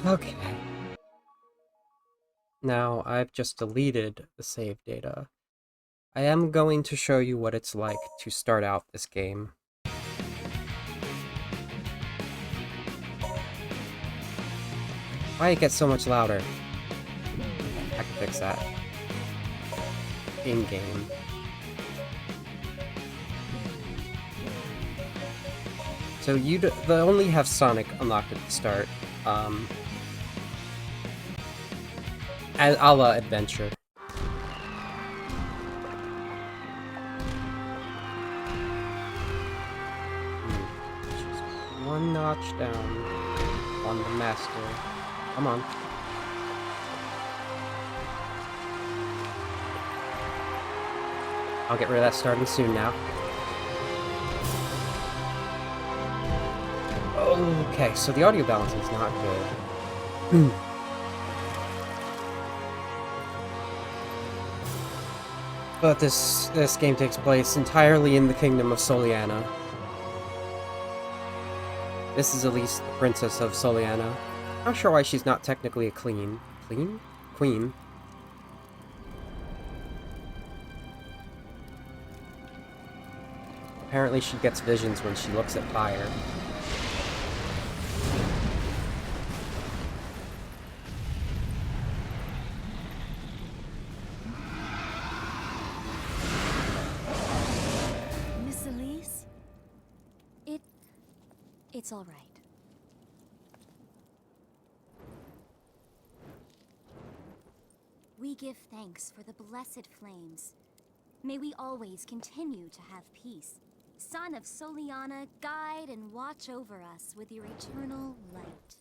Okay. Now, I've just deleted the save data. I am going to show you what it's like to start out this game. Why it gets so much louder? I can fix that. In-game. So you only have Sonic unlocked at the start. A la Adventure. Just one notch down on the master. Come on. I'll get rid of that starting soon now. Okay, so the audio balance is not good. But this game takes place entirely in the kingdom of Soliana. This is at least the princess of Soliana. Not sure why she's not technically a queen. Apparently she gets visions when she looks at fire. Miss Elise? It's all right. We give thanks for the blessed flames. May we always continue to have peace. Son of Soliana, guide and watch over us with your eternal light.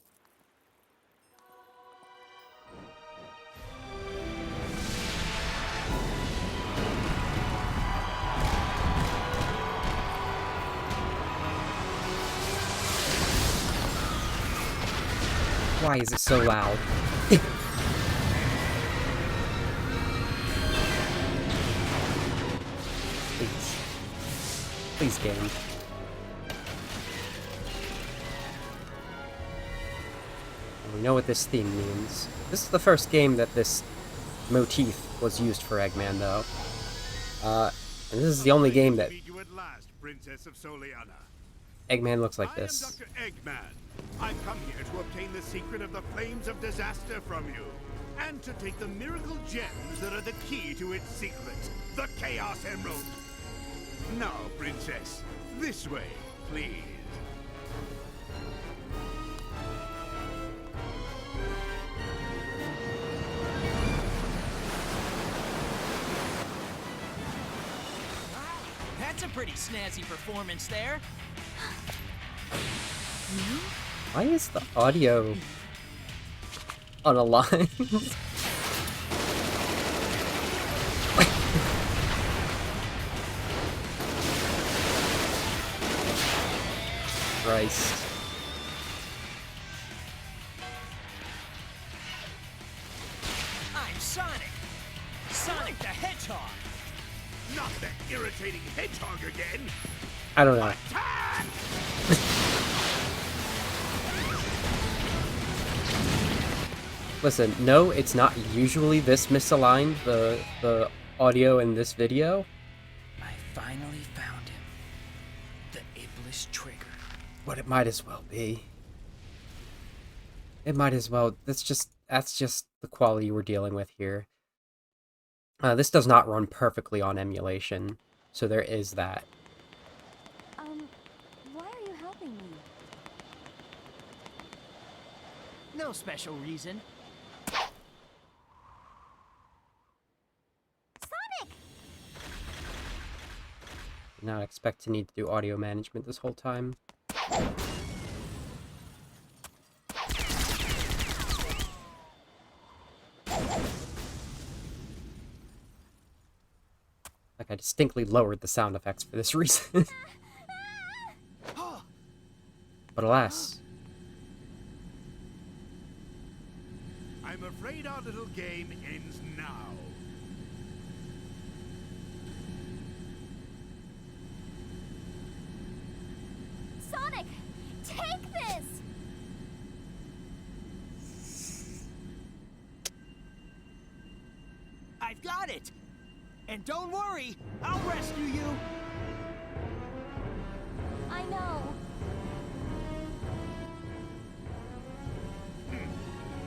Why is it so loud? Please, game. We know what this theme means. This is the first game that this motif was used for Eggman, though. And this is the only game that Eggman looks like this. I am Dr. Eggman. I've come here to obtain the secret of the flames of disaster from you, and to take the miracle gems that are the key to its secret, the Chaos Emerald. Now, Princess, this way, please. That's a pretty snazzy performance there. Why is the audio unaligned? Christ. I'm Sonic! Sonic the Hedgehog! Not that irritating hedgehog again! I don't know. Attack! Listen, no, it's not usually this misaligned, the audio in this video. I finally found him. The Iblis Trigger. But it might as well be. It might as well. That's just the quality we're dealing with here. This does not run perfectly on emulation, so there is that. Why are you helping me? No special reason. Sonic! Did not expect to need to do audio management this whole time. Like, I distinctly lowered the sound effects for this reason. But alas. I'm afraid our little game ends now. Sonic! Take this! got it! And don't worry, I'll rescue you! I know.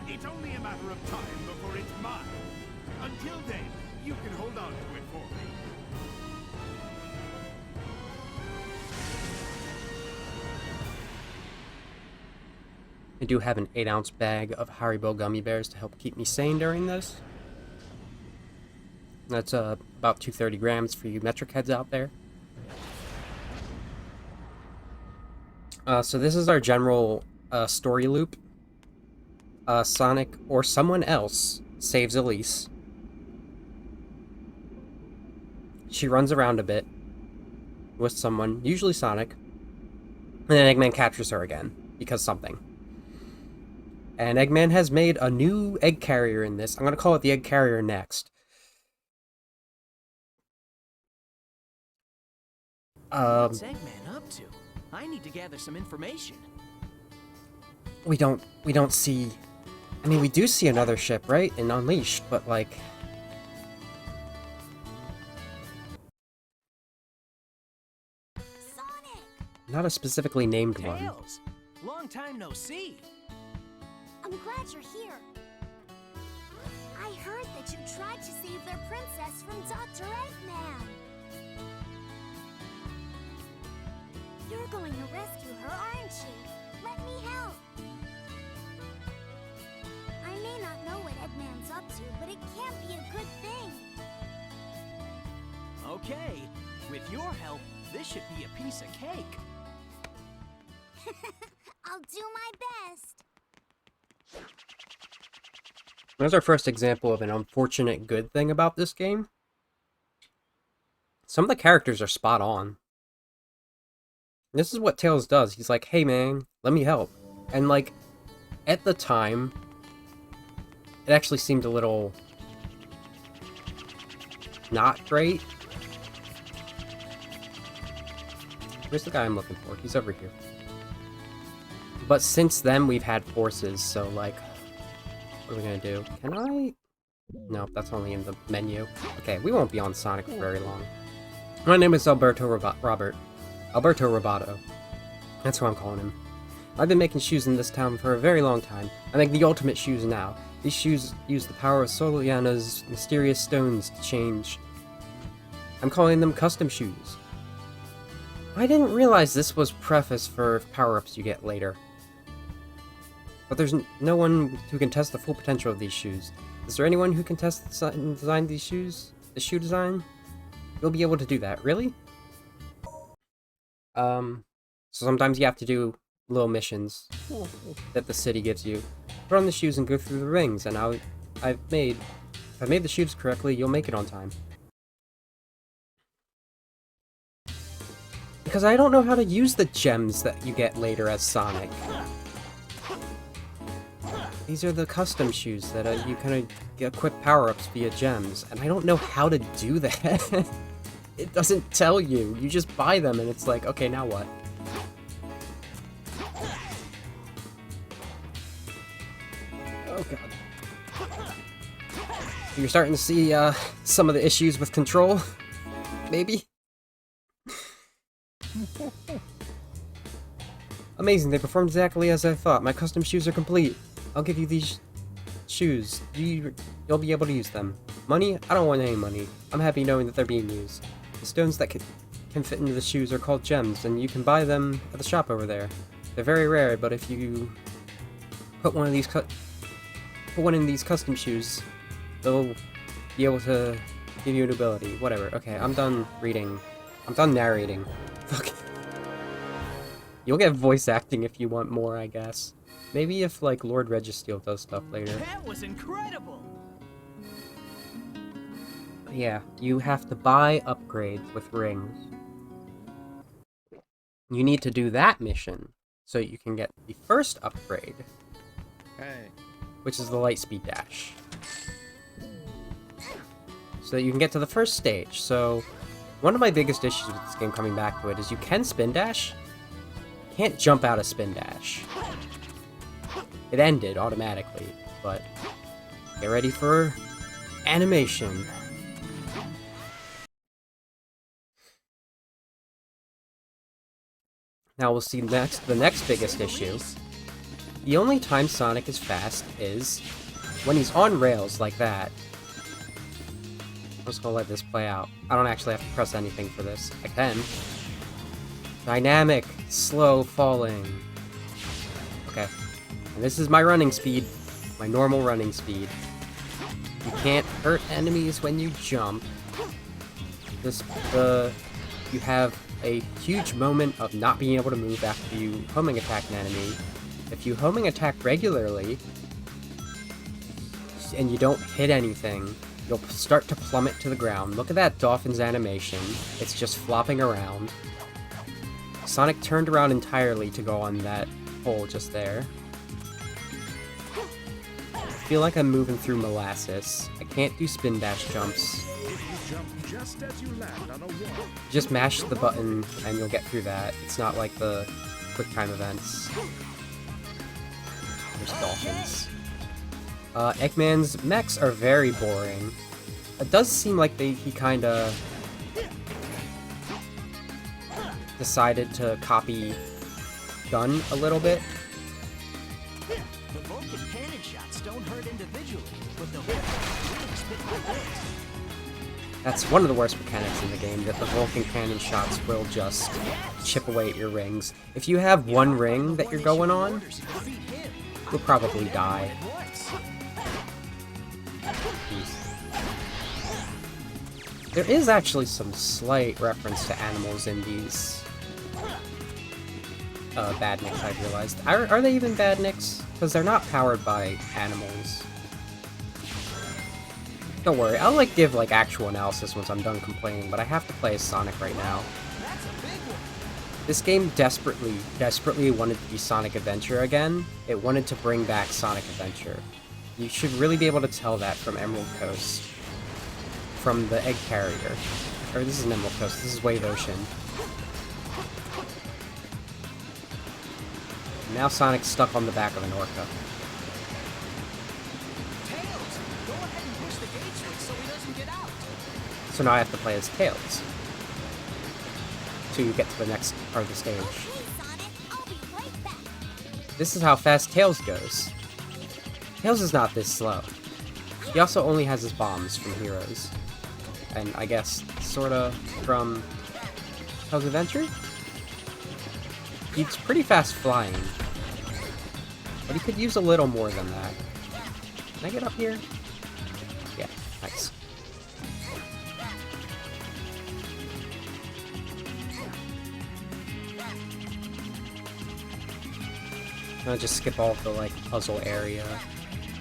It's only a matter of time before it's mine. Until then, you can hold on to it for me. I do have an 8-ounce bag of Haribo gummy bears to help keep me sane during this. That's about 230 grams for you metric heads out there. So this is our general story loop. Sonic or someone else saves Elise. She runs around a bit with someone, usually Sonic, and then Eggman captures her again, because something. And Eggman has made a new egg carrier in this. I'm going to call it the egg carrier next. What's Eggman up to? I need to gather some information. We don't see... I mean, we do see another ship, right? In Unleashed, but like... Sonic! Not a specifically named one. Tails! Long time no see! I'm glad you're here. I heard that you tried to save their princess from Dr. Eggman. You're going to rescue her, aren't you? Let me help. I may not know what Eggman's up to, but it can't be a good thing. Okay, with your help, this should be a piece of cake. I'll do my best. That's our first example of an unfortunate good thing about this game. Some of the characters are spot on. This is what Tails does. He's like, hey man, let me help. And like, at the time, it actually seemed a little... not great. Where's the guy I'm looking for? He's over here. But since then, we've had forces, so like... what are we gonna do? Can I... Nope, that's only in the menu. Okay, we won't be on Sonic for very long. My name is Alberto Roboto. That's who I'm calling him. I've been making shoes in this town for a very long time. I make the ultimate shoes now. These shoes use the power of Soliana's mysterious stones to change. I'm calling them custom shoes. I didn't realize this was preface for power-ups you get later. But there's no one who can test the full potential of these shoes. Is there anyone who can test and design these shoes? The shoe design? You'll be able to do that, really? So sometimes you have to do little missions that the city gives you. Put on the shoes and go through the rings, and if I made the shoes correctly, you'll make it on time. Because I don't know how to use the gems that you get later as Sonic. These are the custom shoes that you kind of equip power-ups via gems, and I don't know how to do that. It doesn't tell you. You just buy them, and it's like, okay, now what? Oh god. You're starting to see some of the issues with control? Maybe? Amazing, they performed exactly as I thought. My custom shoes are complete. I'll give you these shoes. You'll be able to use them. Money? I don't want any money. I'm happy knowing that they're being used. The stones that can fit into the shoes are called gems, and you can buy them at the shop over there. They're very rare, but if you put one in these custom shoes, they'll be able to give you an ability. Whatever. Okay, I'm done reading. I'm done narrating. Fuck. You'll get voice acting if you want more, I guess. Maybe if, like, Lord Registeel does stuff later. That was incredible! Yeah, you have to buy upgrades with rings. You need to do that mission so you can get the first upgrade. Hey. Which is the Lightspeed Dash. So that you can get to the first stage. So, one of my biggest issues with this game, coming back to it, is you can spin dash. You can't jump out of spin dash. It ended automatically, but get ready for animation. Now we'll see the next biggest issue. The only time Sonic is fast is when he's on rails like that. I'm just gonna let this play out. I don't actually have to press anything for this. I can. Dynamic, slow falling. Okay. And this is my running speed. My normal running speed. You can't hurt enemies when you jump. You have a huge moment of not being able to move after you homing attack an enemy. If you homing attack regularly, and you don't hit anything, you'll start to plummet to the ground. Look at that dolphin's animation. It's just flopping around. Sonic turned around entirely to go on that hole just there. I feel like I'm moving through molasses. I can't do spin dash jumps. Just mash the button and you'll get through that. It's not like the quick time events. There's dolphins. Eggman's mechs are very boring. It does seem like he kinda decided to copy Gun a little bit. The Vulcan cannon shots don't hurt individually, but they'll really spit my bullets. That's one of the worst mechanics in the game, that the Vulcan cannon shots will just chip away at your rings. If you have one ring that you're going on, you'll probably die. There is actually some slight reference to animals in these badniks, I've realized. Are they even badniks? Because they're not powered by animals. Don't worry, I'll give actual analysis once I'm done complaining, but I have to play as Sonic right now. This game desperately wanted to be Sonic Adventure again. It wanted to bring back Sonic Adventure. You should really be able to tell that from Emerald Coast. From the egg carrier. Or this is an Emerald Coast, this is Wave Ocean. Now Sonic's stuck on the back of an orca. Tails, go ahead and push the gate switch so he doesn't get out. So now I have to play as Tails. To get to the next part of the stage. Okay, Sonic, I'll be right back. This is how fast Tails goes. Tails is not this slow. He also only has his bombs from Heroes. And I guess, sorta, from Tails Adventure? He's pretty fast flying. But he could use a little more than that. Can I get up here? Yeah, nice. I'll just skip all of the, puzzle area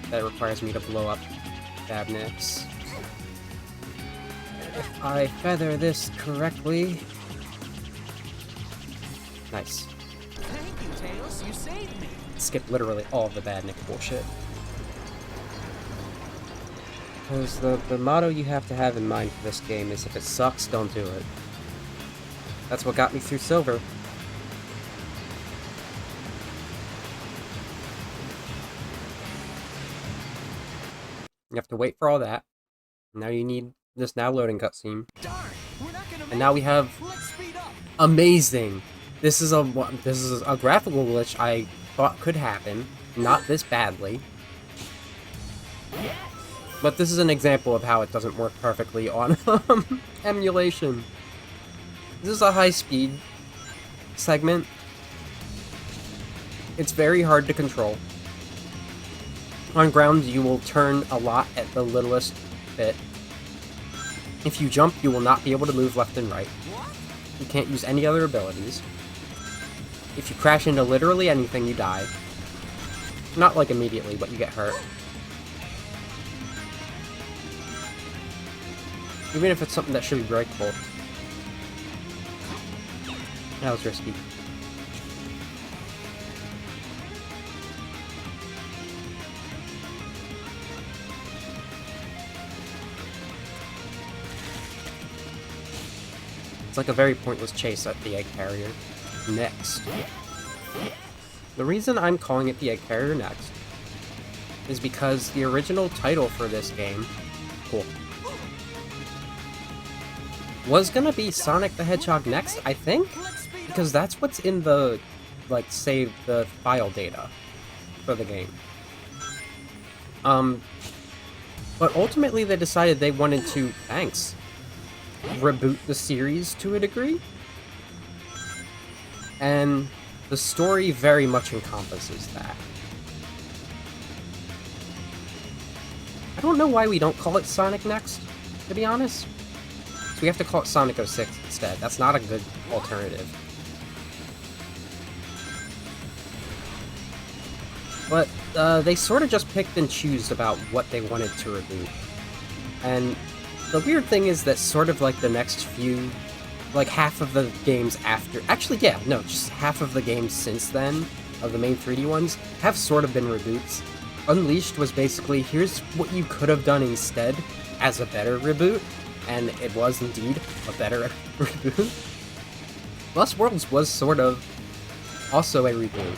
that requires me to blow up cabinets. If I feather this correctly... Nice. Thank you, Tails, you saved me. Skip literally all of the badnik bullshit. Because the motto you have to have in mind for this game is if it sucks, don't do it. That's what got me through Silver. You have to wait for all that. Now you need this now loading cutscene. Darn, we're not gonna And now we have Let's speed up. amazing. This is a graphical glitch I thought could happen, not this badly. But this is an example of how it doesn't work perfectly on emulation. This is a high-speed segment. It's very hard to control. On ground, you will turn a lot at the littlest bit. If you jump, you will not be able to move left and right. You can't use any other abilities. If you crash into literally anything, you die. Not immediately, but you get hurt. Even if it's something that should be breakable. That was risky. It's a very pointless chase at the egg carrier. Next. The reason I'm calling it the egg carrier next is because the original title for this game, cool, was gonna be Sonic the Hedgehog Next, I think? because that's what's in the, like, save the file data for the game. But ultimately they decided they wanted to, reboot the series to a degree. And the story very much encompasses that. I don't know why we don't call it Sonic Next, to be honest. So we have to call it Sonic 06 instead. That's not a good alternative. But they sort of just picked and choose about what they wanted to reboot. And the weird thing is that sort of like the next few, like half of the games after, actually yeah, no, just half of the games since then, of the main 3D ones, have sort of been reboots. Unleashed was basically, here's what you could have done instead as a better reboot, and it was indeed a better reboot. Lost Worlds was sort of also a reboot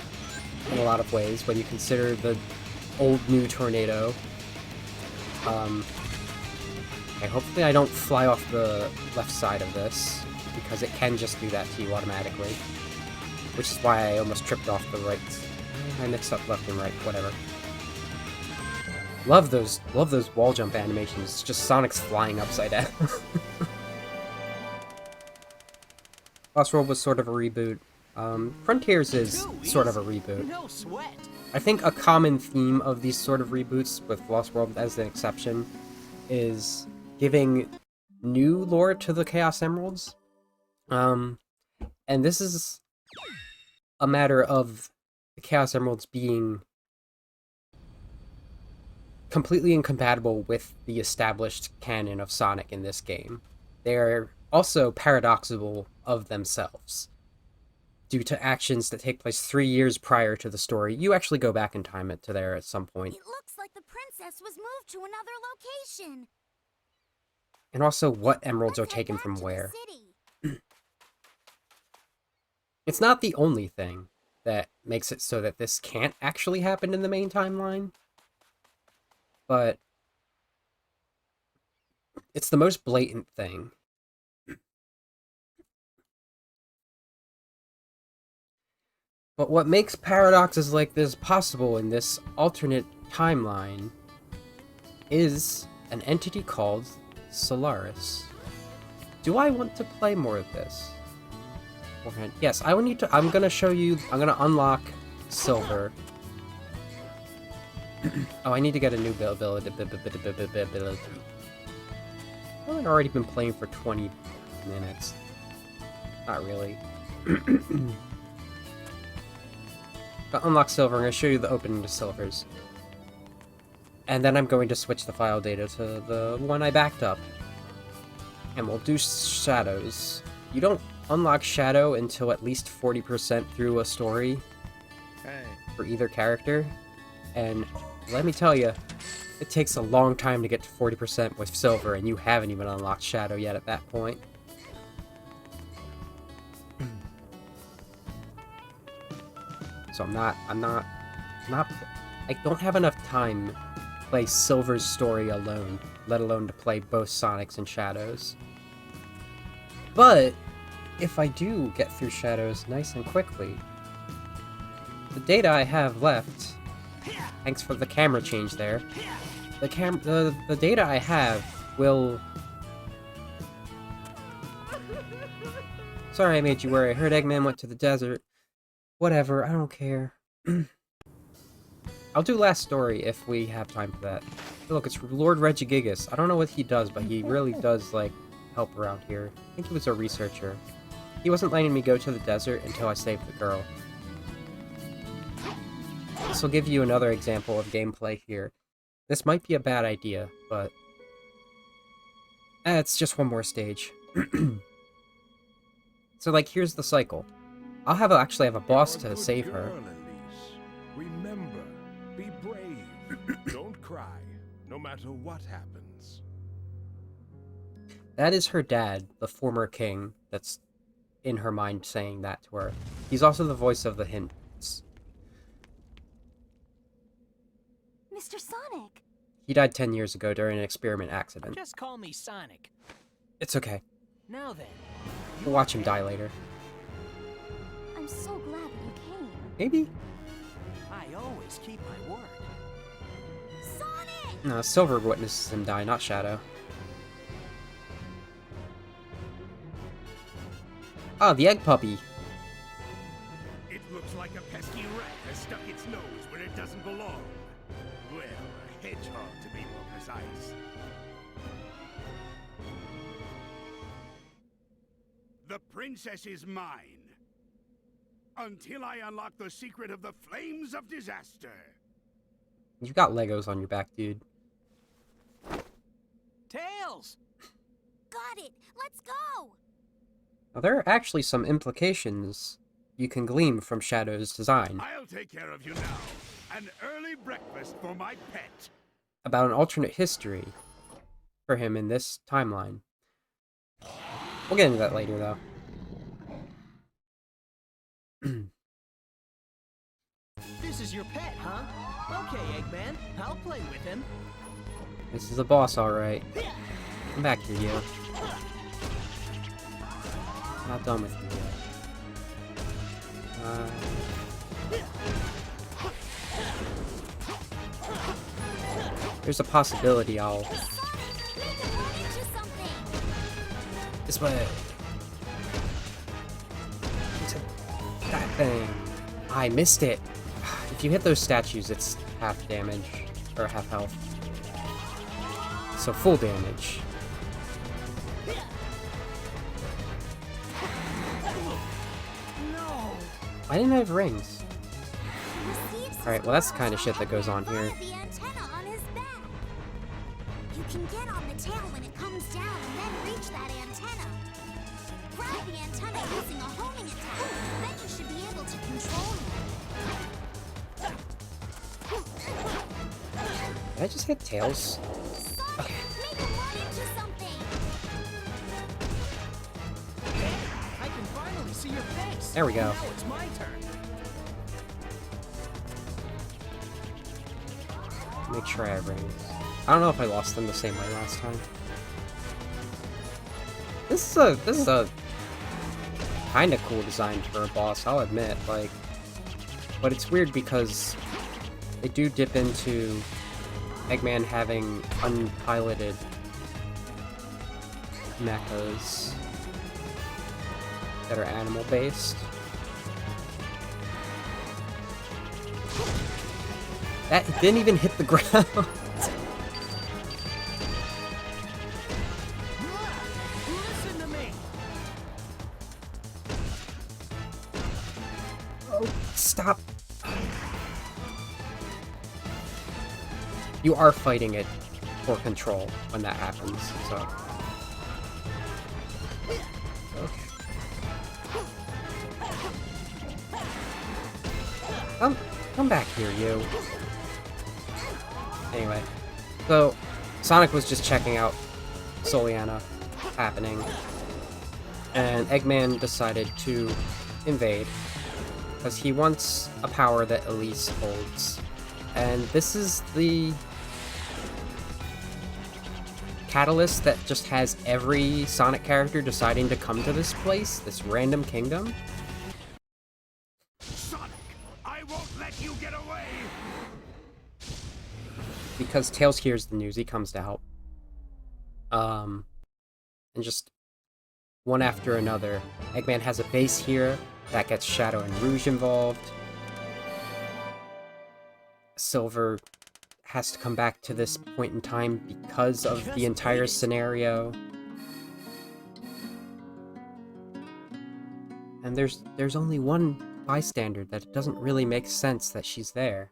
in a lot of ways when you consider the old new tornado. Okay, hopefully I don't fly off the left side of this, because it can just do that to you automatically. Which is why I almost tripped off the right. I mixed up left and right, whatever. Love those wall jump animations. It's just Sonic's flying upside down. Lost World was sort of a reboot. Frontiers is sort of a reboot. No sweat. I think a common theme of these sort of reboots, with Lost World as an exception, is giving new lore to the Chaos Emeralds. And this is a matter of the Chaos Emeralds being completely incompatible with the established canon of Sonic in this game. They're also paradoxical of themselves, due to actions that take place 3 years prior to the story. You actually go back in time to there at some point. It looks like the princess was moved to another location. And also what emeralds are Let's head taken back from to the where. city. It's not the only thing that makes it so that this can't actually happen in the main timeline, but it's the most blatant thing. But what makes paradoxes like this possible in this alternate timeline is an entity called Solaris. Do I want to play more of this? Yes, I'm gonna show you, I'm gonna unlock Silver. Oh, I need to get a new ability. Well, I've already been playing for 20 minutes. Not really. But unlock Silver, I'm gonna show you the opening to Silvers. And then I'm going to switch the file data to the one I backed up. And we'll do Shadows. You don't unlock Shadow until at least 40% through a story for either character. And let me tell you, it takes a long time to get to 40% with Silver, and you haven't even unlocked Shadow yet at that point. So I don't have enough time to play Silver's story alone, let alone to play both Sonics and Shadows. But if I do get through Shadows nice and quickly, the data I have left, thanks for the camera change there, the data I have will... Sorry I made you worry. I heard Eggman went to the desert. Whatever, I don't care. I'll do last story if we have time for that. Look, it's Lord Regigigas. I don't know what he does, but he really does, like, help around here. I think he was a researcher. He wasn't letting me go to the desert until I saved the girl. This will give you another example of gameplay here. This might be a bad idea, but... it's just one more stage. So, like, here's the cycle. I'll actually have a boss to save her. Remember, be brave. Don't cry, no matter what happens. That is her dad, the former king, that's in her mind saying that to her. He's also the voice of the hints. Mr. Sonic! He died 10 years ago during an experiment accident. Just call me Sonic. It's okay. Now then. We'll watch him die later. Maybe? I always keep my word. Sonic! No, Silver witnesses him die, not Shadow. Ah, the egg puppy. It looks like a pesky rat has stuck its nose where it doesn't belong. Well, a hedgehog to be more precise. The princess is mine. Until I unlock the secret of the flames of disaster. You've got Legos on your back, dude. Tails! Got it! Let's go! Now, there are actually some implications you can glean from Shadow's design I'll take care of you now. An early breakfast for my pet. about an alternate history for him in this timeline. We'll get into that later, though. This is your pet, huh? Okay, Eggman, I'll play with him. This is a boss, alright. Come back here, you. Not done with you yet. There's a possibility I'll... Sonic, make him run into something! This way. Into that thing. I missed it. If you hit those statues, it's half damage. Or half health. So full damage. No! Why didn't I have rings? Receives Alright, well that's the kind of shit that goes on here. the antenna on his back. You can get on the tail when it comes down and then reach that antenna. Grab the antenna using a homing attack. Then you should be able to control him. Did I just hit Tails? Sonic, make him run into something. I can finally see your face! There we go. Now it's my turn. Make sure I have rings. I don't know if I lost them the same way last time. This is a kind of cool design for a boss, I'll admit. Like, but it's weird because they do dip into Eggman having unpiloted mechas that are animal based. That didn't even hit the ground. Listen to me! Oh, stop. You are fighting it for control when that happens, so. Okay. Come back here, you. Anyway, so Sonic was just checking out Soliana happening, and Eggman decided to invade because he wants a power that Elise holds, and this is the catalyst that just has every Sonic character deciding to come to this place, this random kingdom. Sonic, I won't let you get away. Because Tails hears the news, he comes to help. And just one after another. Eggman has a base here that gets Shadow and Rouge involved. Silver has to come back to this point in time because of the entire scenario. And there's only one bystander that it doesn't really make sense that she's there.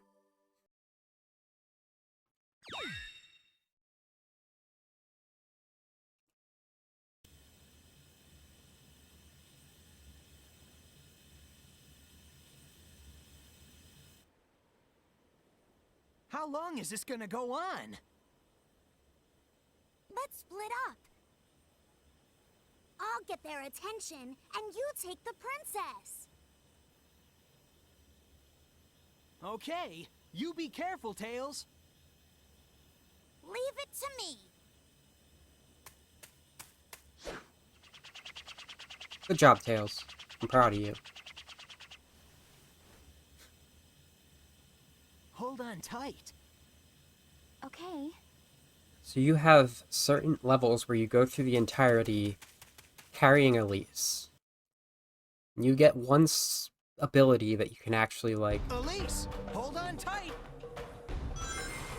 How long is this gonna go on? Let's split up. I'll get their attention, and you take the princess. Okay, you be careful, Tails. Leave it to me. Good job, Tails. I'm proud of you. on tight. Okay. So you have certain levels where you go through the entirety carrying Elise. You get one ability that you can actually, like... Elise, hold on tight.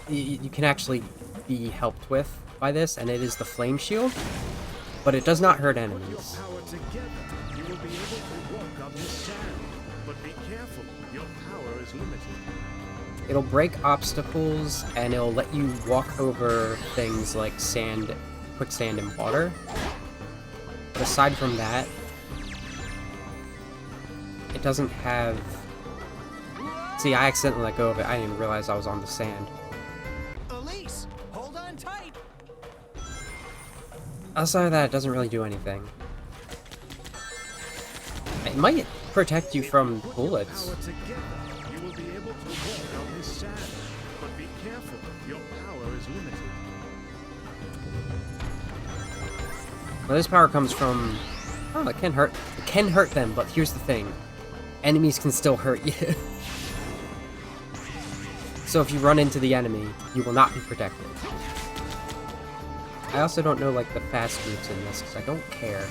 You can actually be helped with by this, and it is the Flame Shield. But it does not hurt Put your enemies. power together. You will be able to walk on this sand. But be careful, your power is limited. It'll break obstacles, and it'll let you walk over things like sand, quicksand, and water. But aside from that, it doesn't have... See, I accidentally let go of it. I didn't even realize I was on the sand. Elise, hold on tight. Outside of that, it doesn't really do anything. It might protect you from bullets. Power together. You will be able to walk on this sand. But be careful, your power is limited. Well, this power comes from... Oh, it can hurt. It can hurt them, but here's the thing. Enemies can still hurt you. So if you run into the enemy, you will not be protected. I also don't know, like, the fast routes in this, because I don't care.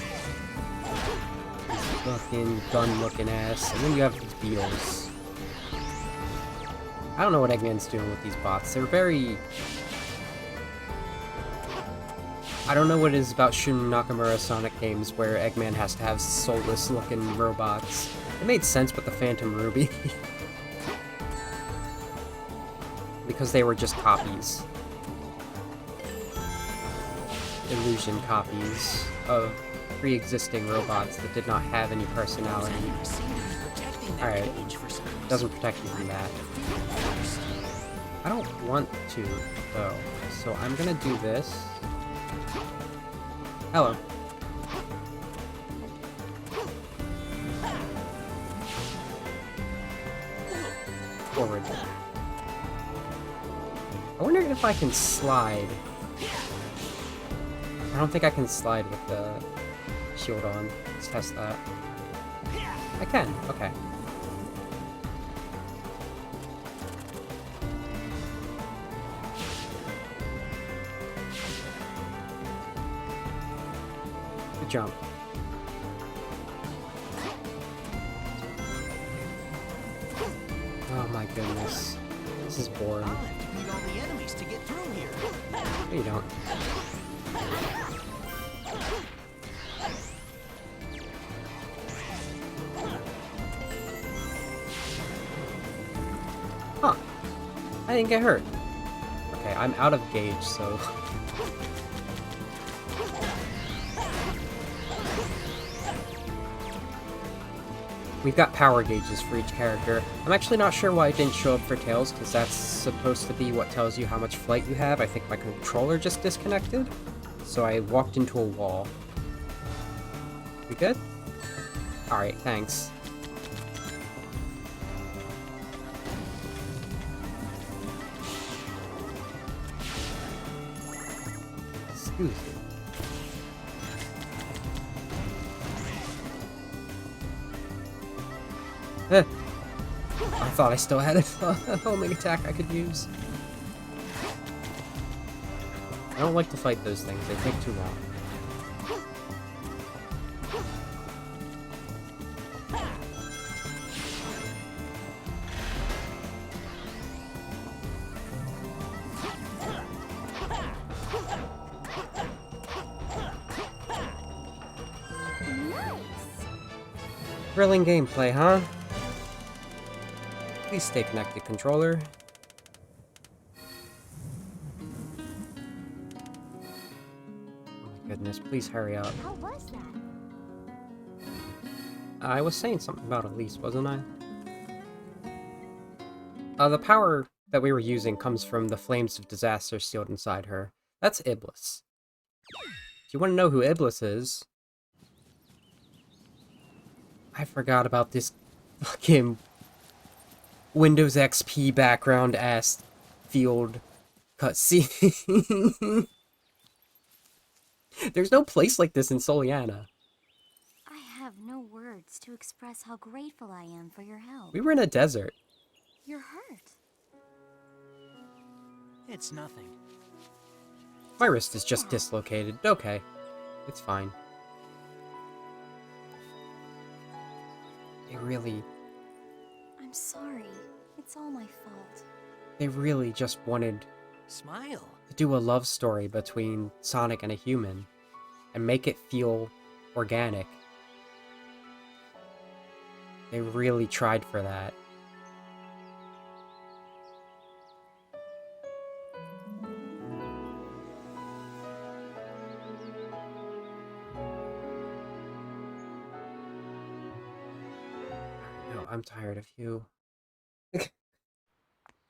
These fucking gun-looking ass. And then you have these beetles. I don't know what Eggman's doing with these bots. They're very... I don't know what it is about Shun Nakamura Sonic games where Eggman has to have soulless-looking robots. It made sense with the Phantom Ruby. Because they were just copies. Illusion copies of pre-existing robots that did not have any personality. Alright, doesn't protect you from that. I don't want to, though, so I'm gonna do this. Hello. Forward. I wonder if I can slide. I don't think I can slide with the shield on. Let's test that. I can, okay. Good jump. Oh my goodness. This is boring. I'll have to beat all the enemies to get through here. No, you don't. Huh. I didn't get hurt. Okay, I'm out of gauge, so... We've got power gauges for each character. I'm actually not sure why it didn't show up for Tails, because that's supposed to be what tells you how much flight you have. I think my controller just disconnected, so I walked into a wall. We good? Alright, thanks. Excuse me. I thought I still had a homing attack I could use. I don't like to fight those things, they take too long. Thrilling gameplay, huh? Please stay connected, controller. Oh my goodness, please hurry up. How was that? I was saying something about Elise, wasn't I? The power that we were using comes from the flames of disaster sealed inside her. That's Iblis. If you want to know who Iblis is... I forgot about this fucking Windows XP background ass field cutscene. There's no place like this in Soliana. I have no words to express how grateful I am for your help. We were in a desert. You're hurt. It's nothing. My wrist is just dislocated. Okay. It's fine. I'm sorry. It's all my fault. They really just wanted Smile. to do a love story between Sonic and a human and make it feel organic. They really tried for that. No, I'm tired of you.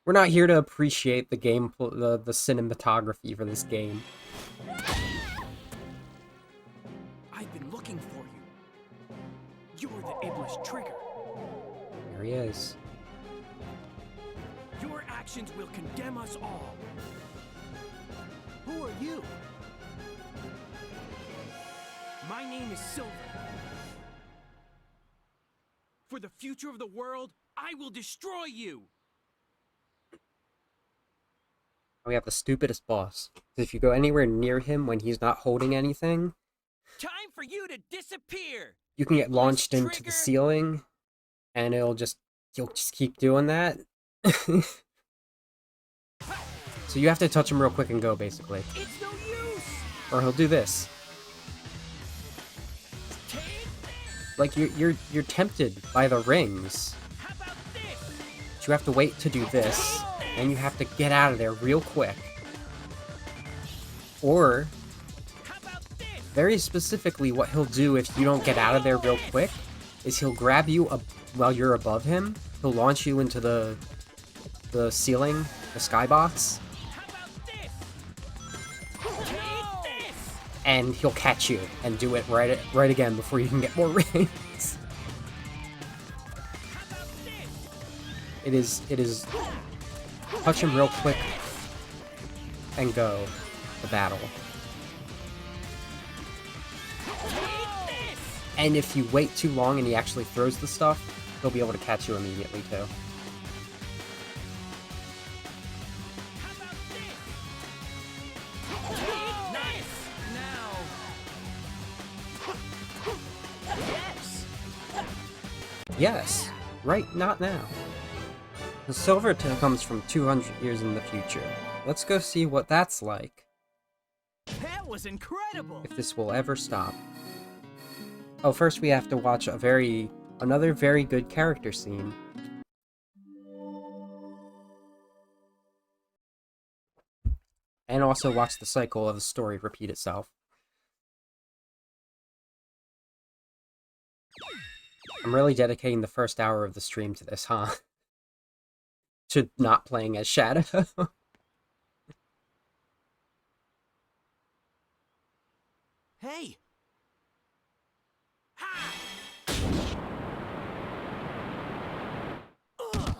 We're not here to appreciate the game, the cinematography for this game. I've been looking for you. You're the Iblis trigger. There he is. Your actions will condemn us all. Who are you? My name is Silver. For the future of the world, I will destroy you. We have the stupidest boss. If you go anywhere near him when he's not holding anything, Time for you to disappear. you can get launched into Trigger. the ceiling, and you'll just keep doing that. So you have to touch him real quick and go, basically. It's no use. Or he'll do this. Take this. Like, you're tempted by the rings. How about this? But you have to wait to do this, and you have to get out of there real quick. Or, How about this? very specifically, what he'll do if you don't get out of there real quick is he'll grab you while you're above him. He'll launch you into the ceiling, the skybox, How about this? Take this. and he'll catch you and do it right again before you can get more rings. How about this? It is touch him real quick and go to battle. And if you wait too long and he actually throws the stuff, he'll be able to catch you immediately too. Nice. Now. Yes, right, not now. The silver tail comes from 200 years in the future. Let's go see what that's like, That was incredible! if this will ever stop. Oh, first we have to watch another very good character scene. And also watch the cycle of the story repeat itself. I'm really dedicating the first hour of the stream to this, huh? To not playing as Shadow. Hey! Ugh.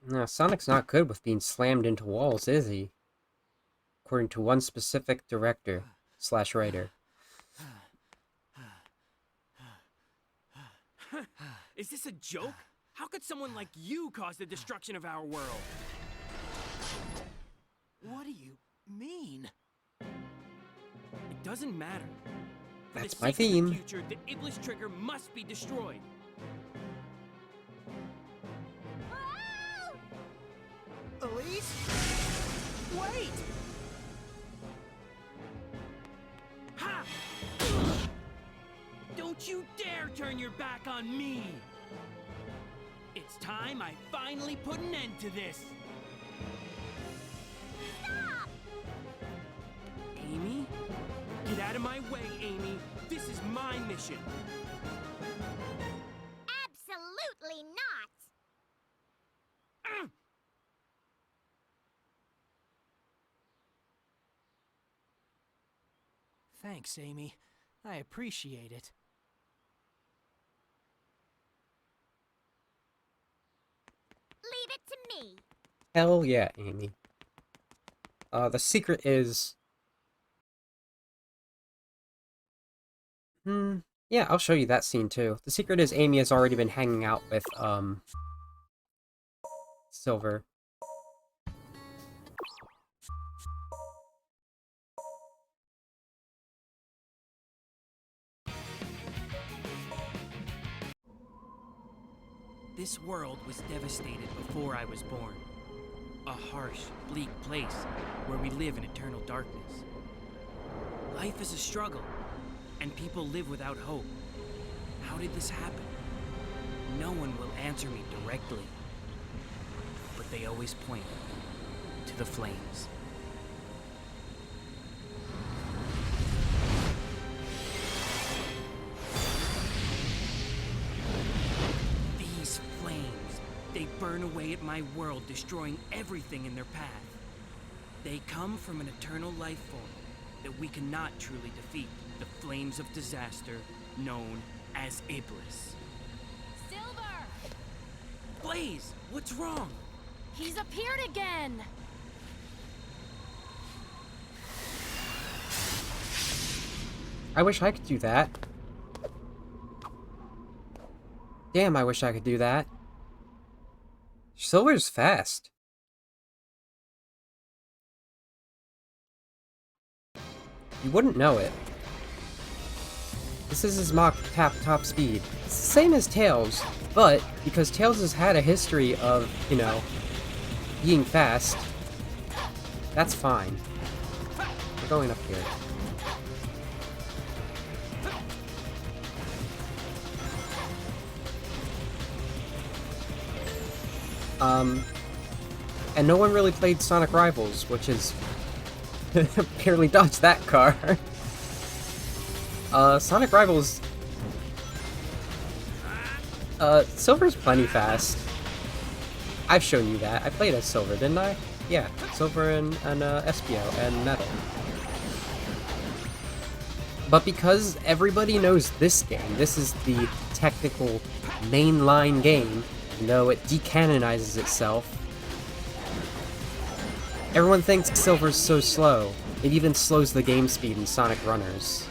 No, Sonic's not good with being slammed into walls, is he? According to one specific director/writer. Is this a joke? How could someone like you cause the destruction of our world? What do you mean? It doesn't matter. For That's the my sake of the theme. future, the Iblis trigger must be destroyed. Elise? Wait! Ha! Don't you dare turn your back on me! It's time I finally put an end to this. Stop! Amy? Get out of my way, Amy. This is my mission. Absolutely not! Thanks, Amy. I appreciate it. Leave it to me. Hell yeah, Amy. The secret is... yeah, I'll show you that scene too. The secret is Amy has already been hanging out with, Silver. This world was devastated before I was born. A harsh, bleak place where we live in eternal darkness. Life is a struggle, and people live without hope. How did this happen? No one will answer me directly, but they always point to the flames. These flames, they burn away at my world, destroying everything in their path. They come from an eternal life form that we cannot truly defeat, the flames of disaster known as Iblis. Silver! Blaze, what's wrong? He's appeared again! I wish I could do that. Damn, I wish I could do that. Silver's fast. You wouldn't know it. This is his mock top speed. It's the same as Tails, but because Tails has had a history of, you know, being fast, that's fine. We're going up here. And no one really played Sonic Rivals, which is barely dodged that car. Sonic Rivals. Silver's plenty fast. I've shown you that. I played as Silver, didn't I? Yeah, Silver and Espio and Metal. But because everybody knows this game, this is the technical mainline game, even though it decanonizes itself. Everyone thinks Silver's so slow. It even slows the game speed in Sonic Runners.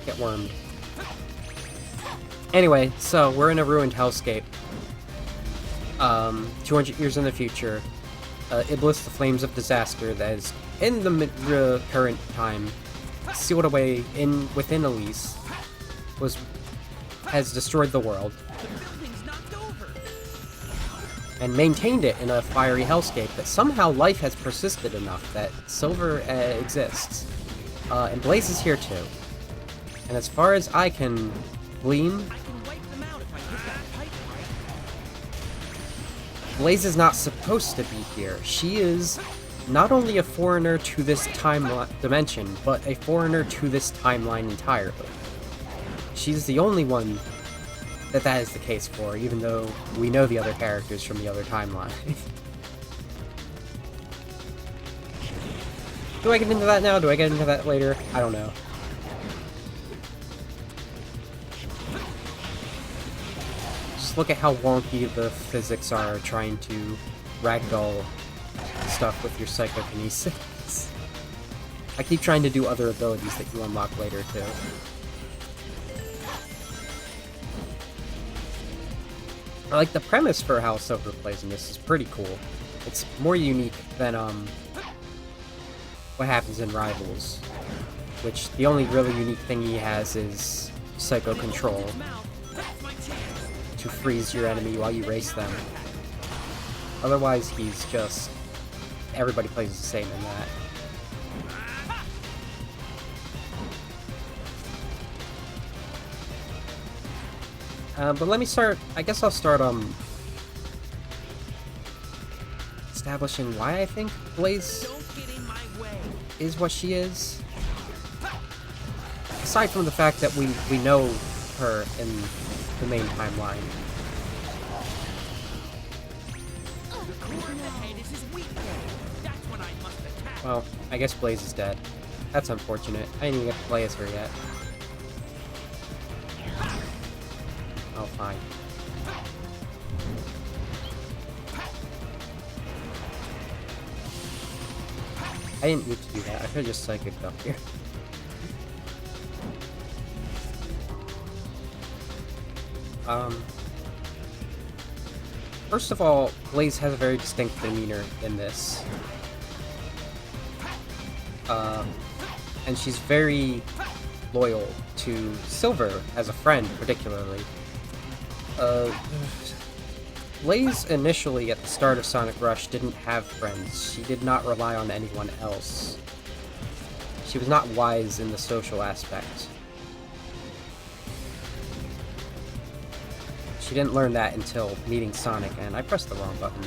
Get wormed. Anyway, so we're in a ruined hellscape. 200 years in the future. Iblis, the flames of disaster that is in the current time, sealed away within Elise, has destroyed the world and maintained it in a fiery hellscape that somehow life has persisted enough that Silver exists. And Blaze is here too. And as far as I can glean, Blaze is not supposed to be here. She is not only a foreigner to this dimension, but a foreigner to this timeline entirely. She's the only one that is the case for, even though we know the other characters from the other timeline. Do I get into that now? Do I get into that later? I don't know. Just look at how wonky the physics are trying to ragdoll stuff with your psychokinesis. I keep trying to do other abilities that you unlock later, too. I like the premise for how Silver plays in this is pretty cool. It's more unique than, what happens in Rivals. Which, the only really unique thing he has is Psycho Control. To freeze your enemy while you race them. Otherwise, he's just... everybody plays the same in that. But let me start... I guess I'll start, establishing why I think Blaze is what she is. Aside from the fact that we know her in the main timeline. Well, I guess Blaze is dead. That's unfortunate. I didn't even get to play as her yet. Oh, fine. I didn't need to do that. I could have just psychicked up here. First of all, Blaze has a very distinct demeanor in this. And she's very loyal to Silver as a friend, particularly. Blaze initially, at the start of Sonic Rush, didn't have friends. She did not rely on anyone else. She was not wise in the social aspect. She didn't learn that until meeting Sonic, and I pressed the wrong button.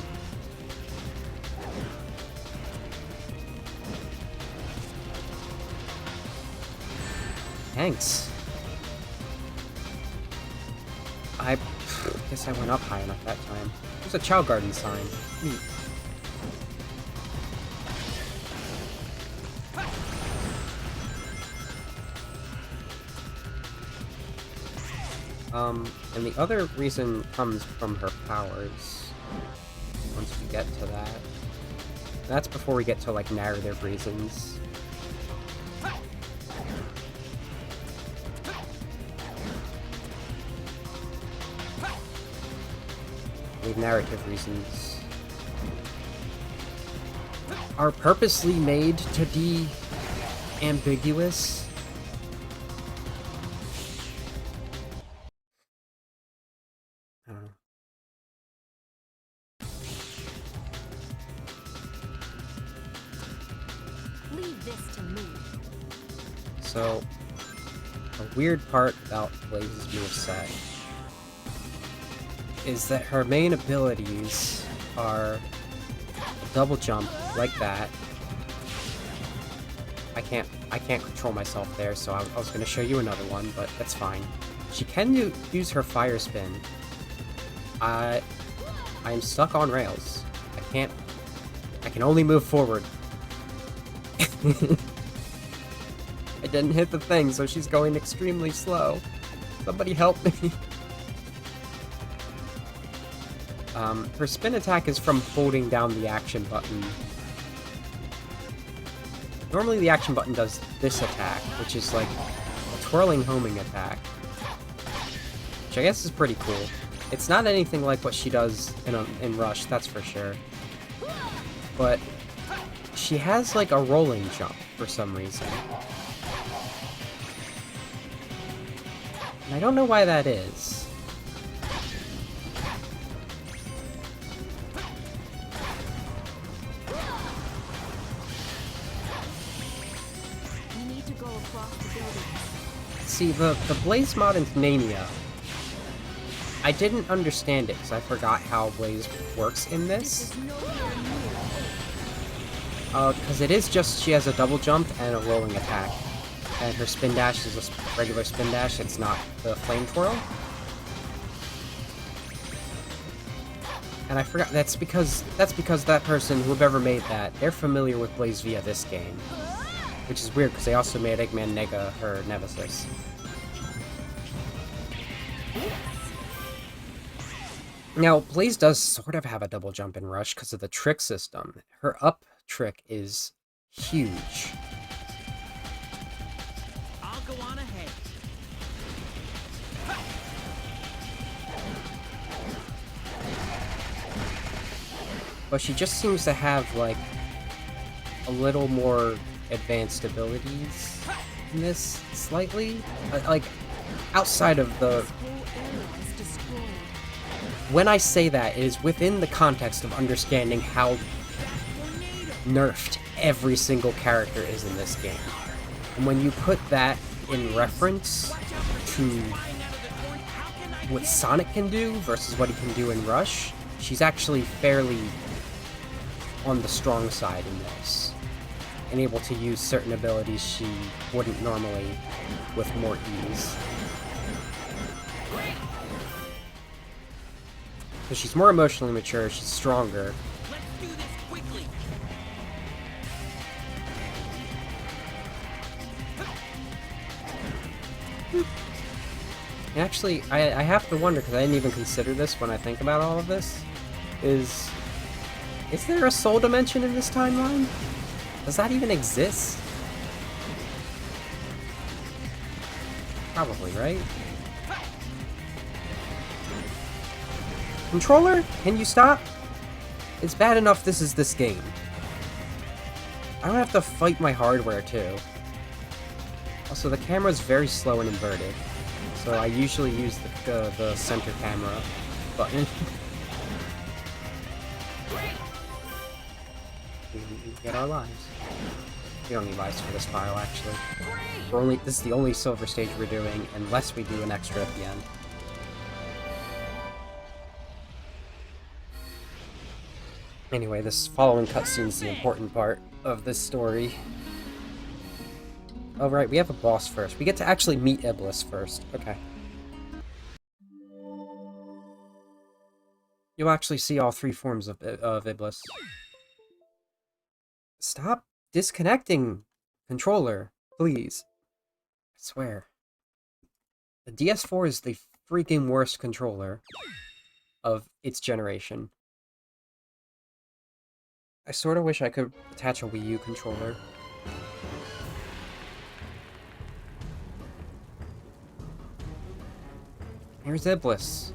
Thanks. I guess I went up high enough that time. There's a Chow Garden sign. Neat. And the other reason comes from her powers. Once we get to that. That's before we get to, like, narrative reasons. The narrative reasons are purposely made to be ambiguous. Leave this to me. So, a weird part about Blaze's moveset is that her main abilities are a double jump like that. I can't control myself there, so I was gonna show you another one, but that's fine. She can use her fire spin. I am stuck on rails. I can only move forward. I didn't hit the thing, so she's going extremely slow. Somebody help me. Her spin attack is from holding down the action button. Normally the action button does this attack, which is like a twirling homing attack. Which I guess is pretty cool. It's not anything like what she does in Rush, that's for sure. But she has like a rolling jump for some reason. And I don't know why that is. See, the Blaze mod in Mania, I didn't understand it because I forgot how Blaze works in this. Because it is just she has a double jump and a rolling attack. And her spin dash is a regular spin dash, it's not the flame twirl. And I forgot, that's because that person, whoever made that, they're familiar with Blaze via this game. Which is weird, because they also made Eggman Nega her nemesis. Now, Blaze does sort of have a double jump in Rush because of the trick system. Her up trick is huge. I'll go on ahead. But she just seems to have, like, a little more advanced abilities in this, slightly. Like, outside of the... When I say that, it is within the context of understanding how nerfed every single character is in this game. And when you put that in reference to what Sonic can do versus what he can do in Rush, she's actually fairly on the strong side in this, and able to use certain abilities she wouldn't normally with more ease. So she's more emotionally mature, she's stronger. Let's do this quickly. And actually, I have to wonder, because I didn't even consider this when I think about all of this, is there a soul dimension in this timeline? Does that even exist? Probably, right? Controller, can you stop? It's bad enough this is this game. I don't have to fight my hardware, too. Also, the camera's very slow and inverted, so I usually use the center camera button. We get our lives. We don't need lives for this file, actually. This is the only silver stage we're doing, unless we do an extra at the end. Anyway, this following cutscene is the important part of this story. Oh right, we have a boss first. We get to actually meet Iblis first. Okay. You'll actually see all three forms of Iblis. Stop disconnecting, controller, please. I swear. The DS4 is the freaking worst controller of its generation. I sort of wish I could attach a Wii U controller. Here's Iblis.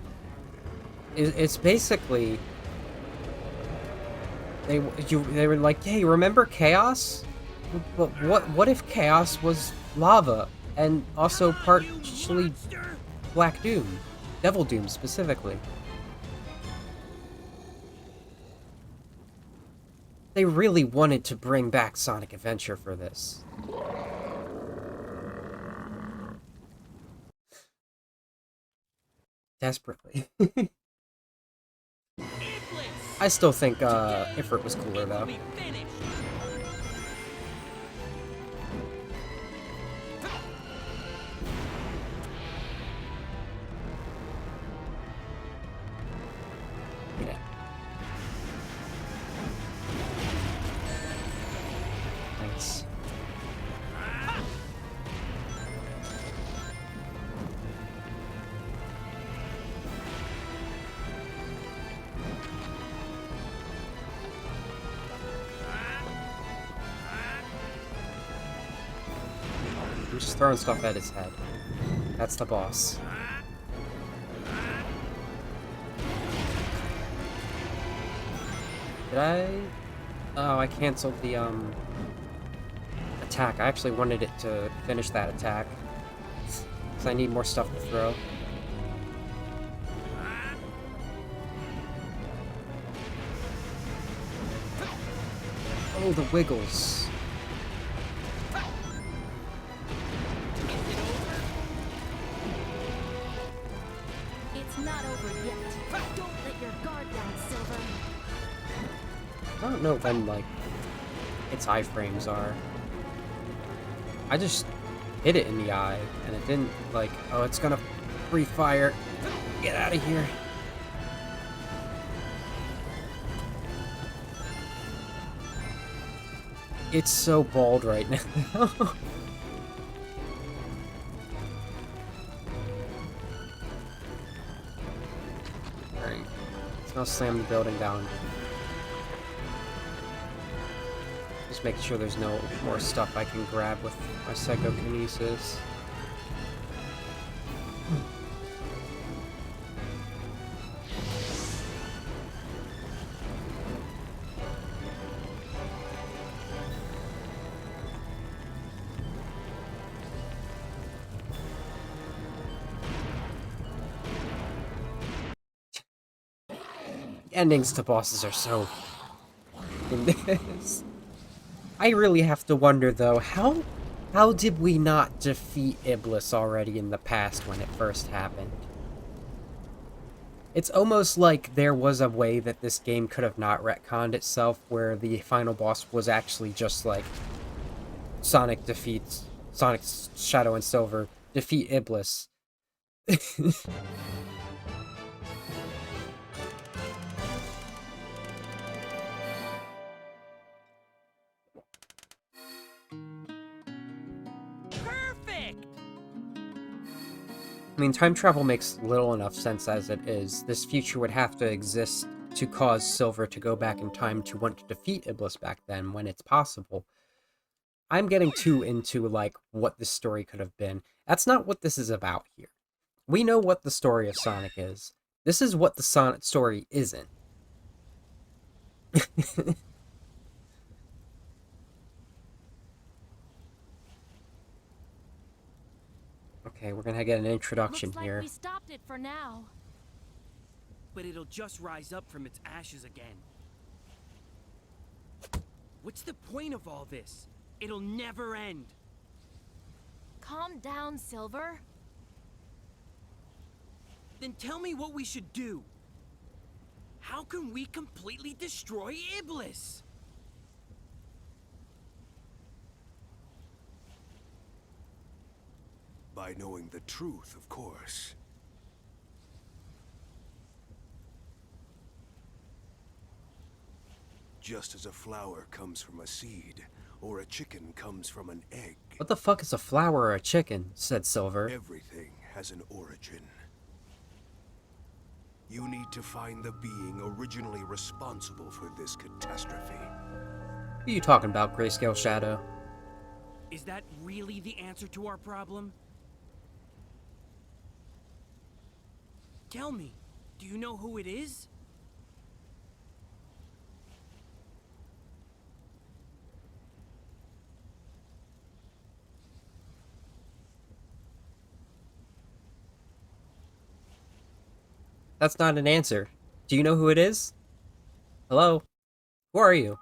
It's basically... They were like, hey, remember Chaos? But what if Chaos was lava? And also partially Black Doom. Devil Doom, specifically. They really wanted to bring back Sonic Adventure for this. Desperately. I still think Ifrit was cooler, though. Yeah. Thanks. I'm just throwing stuff at his head. That's the boss. Did I? Oh, I canceled the, attack. I actually wanted it to finish that attack. Because I need more stuff to throw. Oh, the wiggles. It's not over yet. Don't let your guard down, Silver. I don't know when, like, its iframes are. I just hit it in the eye, and it didn't, like, oh, it's gonna free fire. Get out of here. It's so bald right now. Alright. Let's now slam the building down. Just making sure there's no more stuff I can grab with my psychokinesis. Endings to bosses are so in this. I really have to wonder though, how did we not defeat Iblis already in the past when it first happened? It's almost like there was a way that this game could have not retconned itself, where the final boss was actually just like Sonic defeats Sonic's Shadow and Silver defeat Iblis. I mean, time travel makes little enough sense as it is. This future would have to exist to cause Silver to go back in time to want to defeat Iblis back then, when it's possible. I'm getting too into, like, what this story could have been. That's not what this is about here. We know what the story of Sonic is. This is what the Sonic story isn't. gonna get an introduction Looks like here. we stopped it for now. But it'll just rise up from its ashes again. What's the point of all this? It'll never end. Calm down, Silver. Then tell me what we should do. How can we completely destroy Iblis? By knowing the truth, of course. Just as a flower comes from a seed, or a chicken comes from an egg, What the fuck is a flower or a chicken? Said Silver. everything has an origin. You need to find the being originally responsible for this catastrophe. What are you talking about, Grayscale Shadow? Is that really the answer to our problem? Tell me, do you know who it is? That's not an answer. Do you know who it is? Hello? Who are you?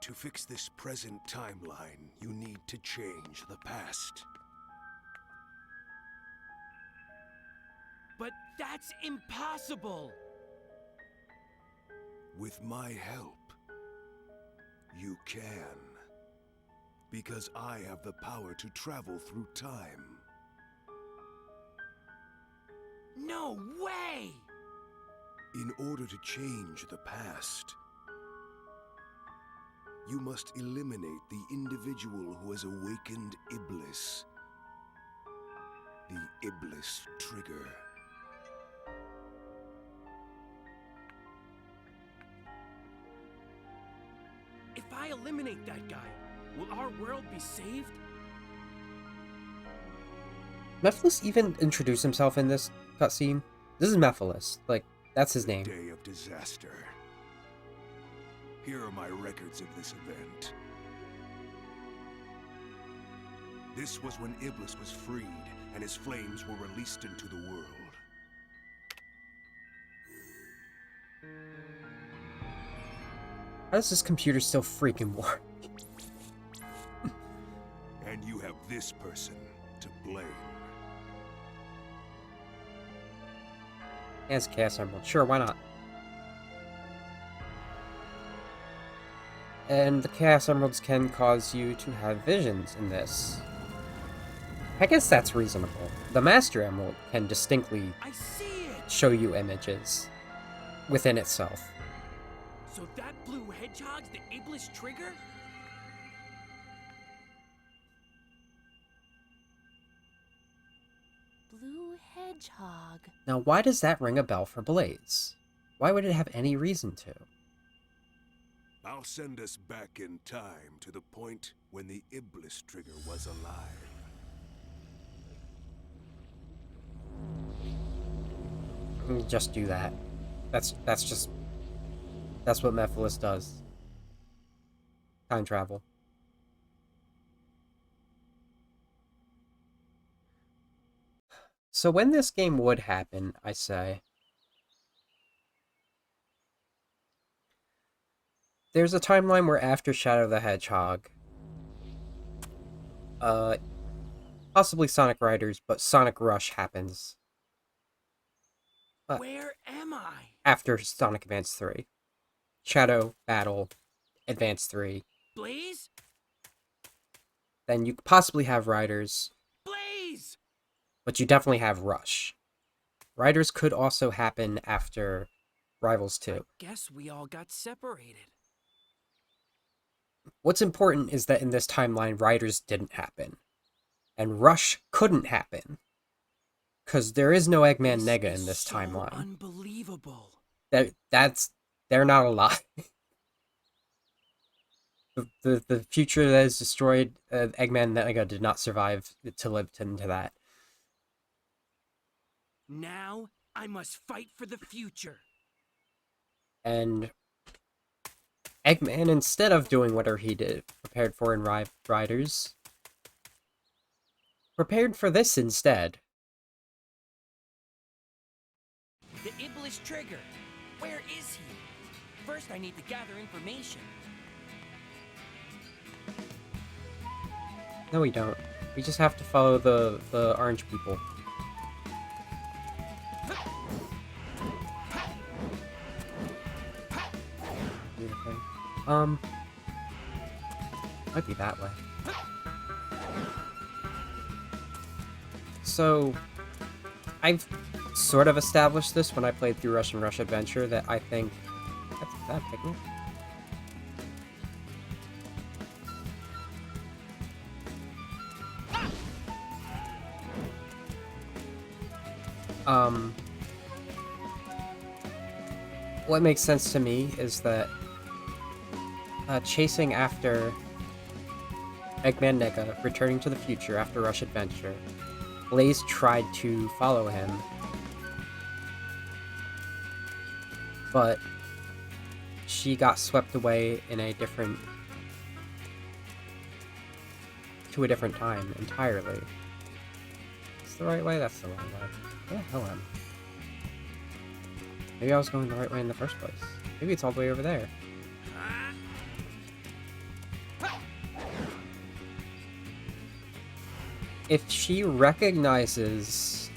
To fix this present timeline, you need to change the past. But that's impossible! With my help, you can. Because I have the power to travel through time. No way! In order to change the past, you must eliminate the individual who has awakened Iblis. The Iblis trigger. If I eliminate that guy, will our world be saved? Mephiles even introduced himself in this cutscene? This is Mephiles. Like, that's his name. Day of disaster. Here are my records of this event. This was when Iblis was freed and his flames were released into the world. How does this computer still freaking work? And you have this person to blame. As Chaos Emerald. Sure, why not? And the Chaos Emeralds can cause you to have visions in this. I guess that's reasonable. The Master Emerald can distinctly I see it! show you images within itself. So that blue hedgehog's the Iblis trigger? Blue hedgehog. Now, why does that ring a bell for Blaze? Why would it have any reason to? I'll send us back in time to the point when the Iblis trigger was alive. Just do that. That's what Mephiles does. Time travel. So when this game would happen, I say, there's a timeline where after Shadow the Hedgehog, possibly Sonic Riders, but Sonic Rush happens. Where am I? After Sonic Advance 3. Shadow, Battle, Advance 3. Blaze? Then you possibly have Riders, Blaze! but you definitely have Rush. Riders could also happen after Rivals 2. Guess we all got separated. What's important is that in this timeline, Riders didn't happen. And Rush couldn't happen. Because there is no Eggman Nega in this so timeline. Unbelievable. They're not alive. The future that is destroyed, Eggman Nega did not survive to live into that. Now, I must fight for the future. And Eggman, instead of doing whatever he did, prepared for in Riders, prepared for this instead. The Iblis Trigger! Where is he? First, I need to gather information. No, we don't. We just have to follow the orange people. Beautiful. Might be that way. So, I've sort of established this when I played through Rush Adventure that I think... That's that picnic. What makes sense to me is that chasing after Eggman Nega, returning to the future after Rush Adventure, Blaze tried to follow him, but she got swept away in a different... to a different time entirely. That's the right way? That's the wrong way. Where the hell am I? Maybe I was going the right way in the first place. Maybe it's all the way over there. If she recognizes...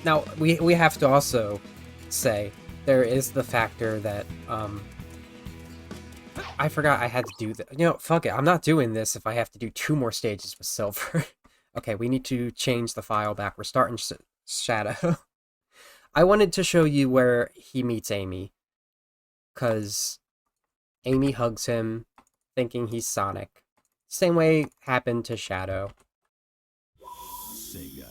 Now, we have to also say, there is the factor that, I forgot I had to do that. You know, fuck it, I'm not doing this if I have to do 2 more stages with Silver. Okay, we need to change the file back. We're starting Shadow. I wanted to show you where he meets Amy, because Amy hugs him, thinking he's Sonic. Same way happened to Shadow. Sega.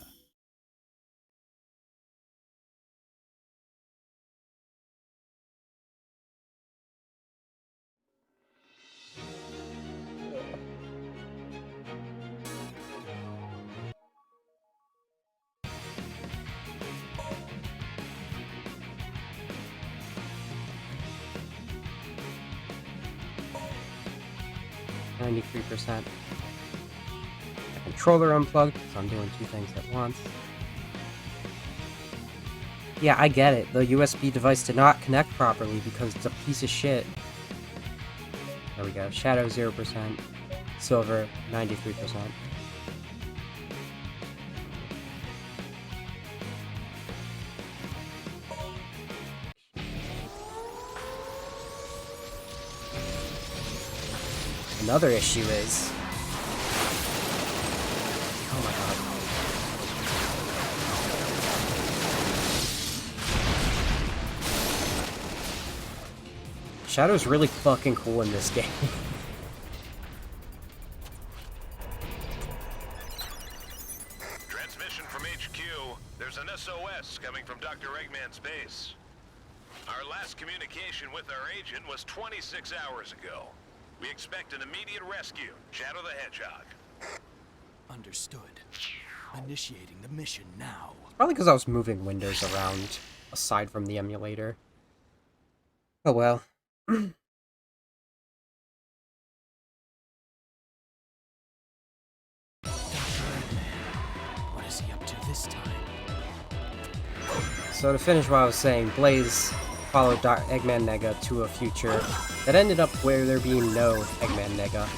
%. The controller unplugged, so I'm doing 2 things at once. Yeah, I get it. The USB device did not connect properly because it's a piece of shit. There we go. Shadow 0%. Silver 93%. Another issue is... Oh my god. Shadow's really fucking cool in this game. Transmission from HQ. There's an SOS coming from Dr. Eggman's base. Our last communication with our agent was 26 hours ago. We expect an immediate rescue. Shadow the Hedgehog. Understood. Initiating the mission now. Probably because I was moving windows around, aside from the emulator. Oh well. What is he up to this time? So to finish what I was saying, Blaze followed Eggman Nega to a future that ended up where there being no Eggman Nega.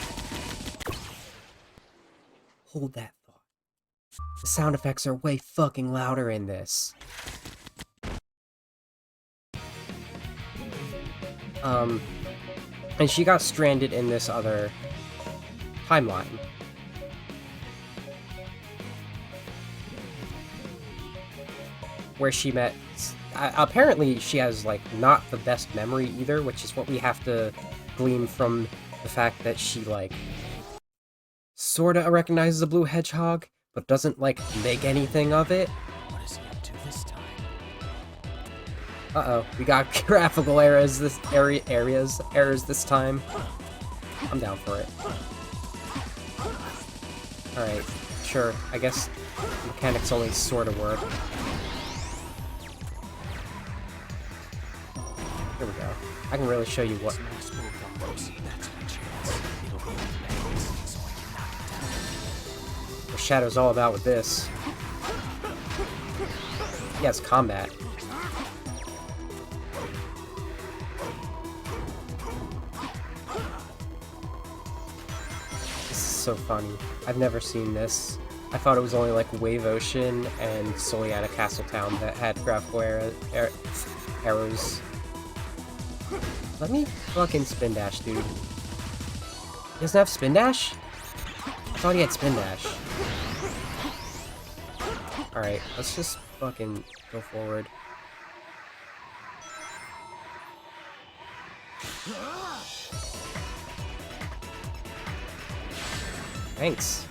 Hold that thought. The sound effects are way fucking louder in this. And she got stranded in this other timeline. Where she met... apparently she has, like, not the best memory either, which is what we have to glean from the fact that she, like, sorta recognizes a blue hedgehog, but doesn't, like, make anything of it. What is he up to this time? Uh-oh, we got graphical errors this this time. I'm down for it. Alright, sure, I guess mechanics only sorta work. Here we go. I can really show you what... what Shadow's all about with this. Yes, combat. This is so funny. I've never seen this. I thought it was only like Wave Ocean and Soliana Castletown that had graphical arrows. Let me fucking spin dash, dude. He doesn't have spin dash? I thought he had spin dash. Alright, let's just fucking go forward. Thanks.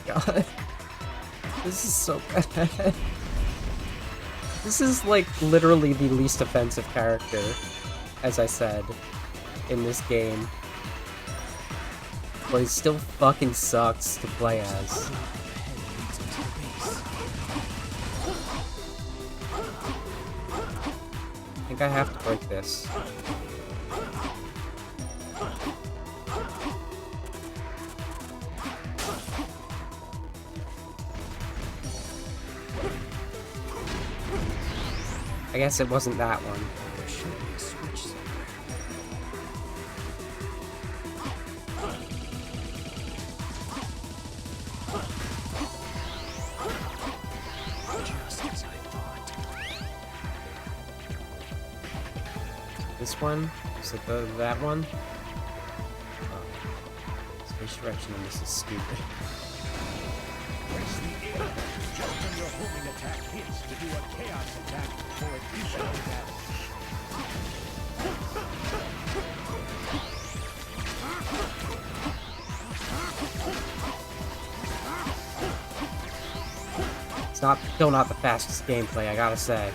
God. This is so bad. This is like literally the least offensive character, as I said, in this game. But it still fucking sucks to play as. I think I have to break this. I guess it wasn't that one. There should be a switch somewhere. Just as I thought. This one? Is it that one? Oh. Space direction on this is stupid. Press the air button just when your homing attack hits to do a chaos attack for additional damage. It's still not the fastest gameplay, I gotta say.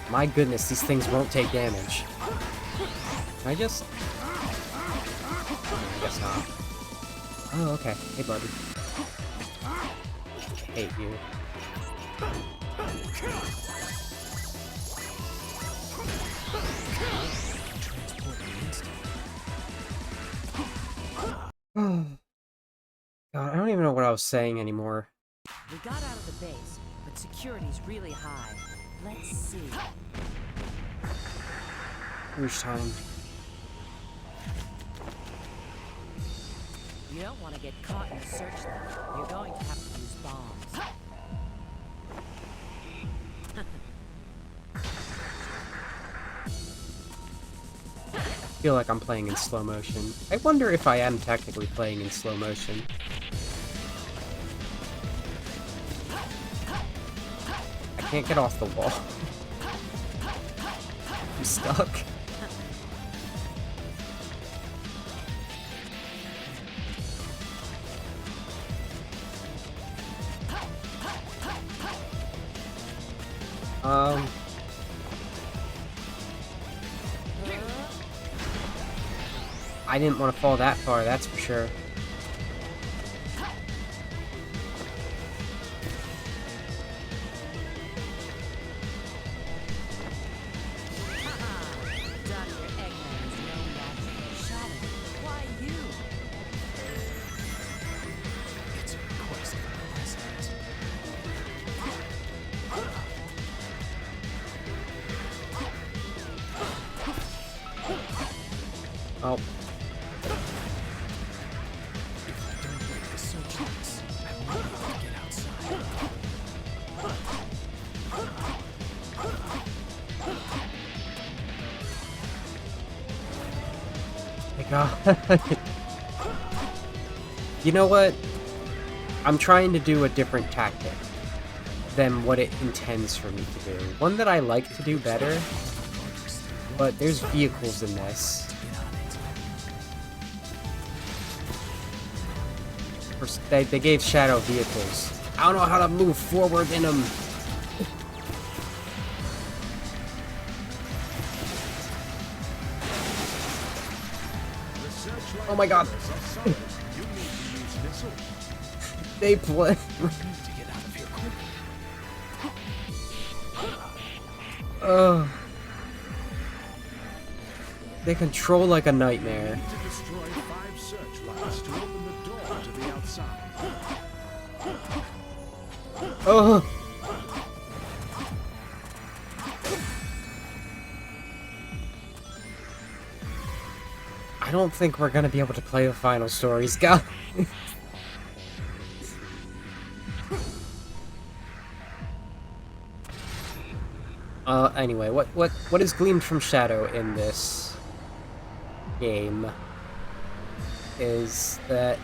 My goodness, these things won't take damage. Can I just... I guess not. Oh, okay. Hey, buddy. I hate you. God, I don't even know what I was saying anymore. We got out of the base, but security's really high. Let's see. Rouge time. You don't want to get caught in a search then. You're going to have to use bombs. I feel like I'm playing in slow motion. I wonder if I am technically playing in slow motion. I can't get off the wall. I'm stuck. I didn't want to fall that far, that's for sure. Oh. My God. You know what? I'm trying to do a different tactic than what it intends for me to do. One that I like to do better, but there's vehicles in this. They gave Shadow vehicles. I don't know how to move forward in them. Oh my God. You need to use missiles. They play. To get out of here quickly. Ugh. They control like a nightmare. To destroy 5 searchlights to open the door to the outside. Ugh. I don't think we're gonna be able to play the final stories, guys. Anyway, what is gleaned from Shadow in this game is that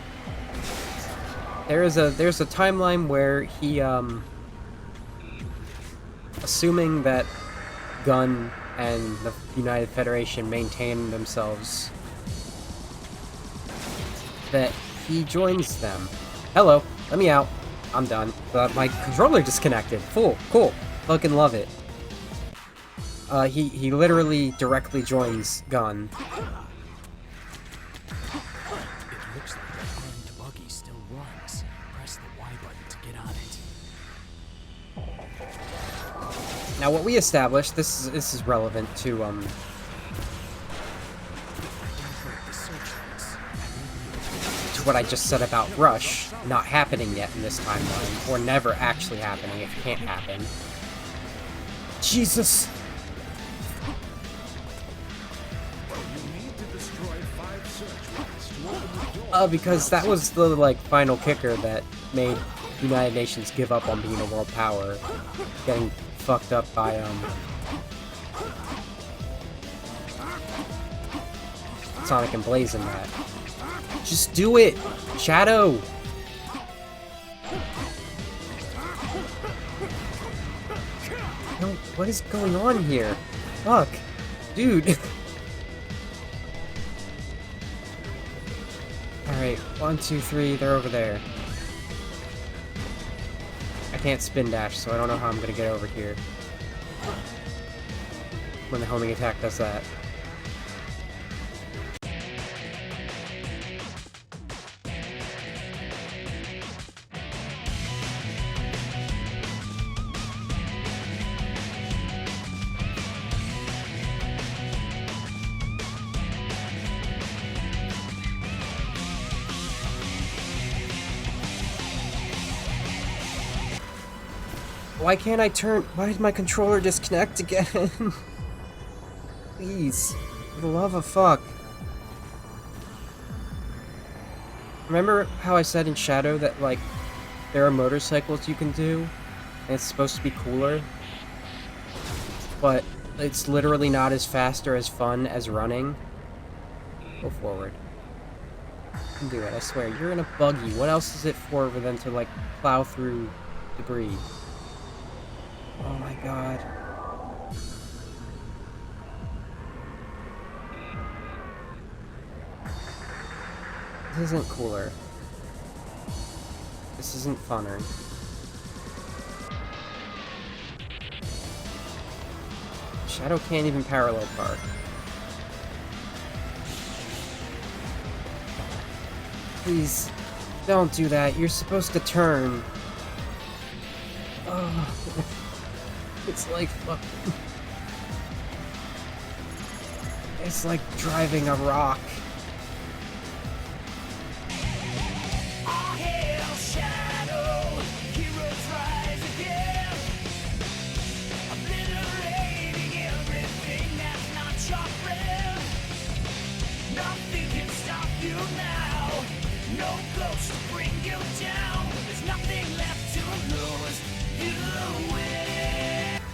there's a timeline where he assuming that Gun and the United Federation maintain themselves, that he joins them. Hello, let me out. I'm done. My controller disconnected. Cool. Fucking love it. He literally directly joins Gun. It looks like the armed buggy still runs. Press the Y button to get on it. Now, what we established, this is relevant to The searchlights. to what I just said about Rush not happening yet in this timeline, or never actually happening. It can't happen. Jesus. You need to destroy 5 searchlights to open the door. Because that was the, like, final kicker that made United Nations give up on being a world power. Getting fucked up by, Sonic and Blaze and that. Just do it! Shadow! No, what is going on here? Fuck. Dude. Alright, 1, 2, 3, they're over there. I can't spin dash, so I don't know how I'm gonna get over here. When the homing attack does that. Why can't I turn? Why did my controller disconnect again? Please. For the love of fuck. Remember how I said in Shadow that, like, there are motorcycles you can do, and it's supposed to be cooler? But it's literally not as fast or as fun as running? Go forward. You can do it, I swear. You're in a buggy. What else is it for other than to, like, plow through debris? Oh my god. This isn't cooler. This isn't funner. Shadow can't even parallel park. Please, don't do that. You're supposed to turn. Oh. It's like fucking... It's like driving a rock.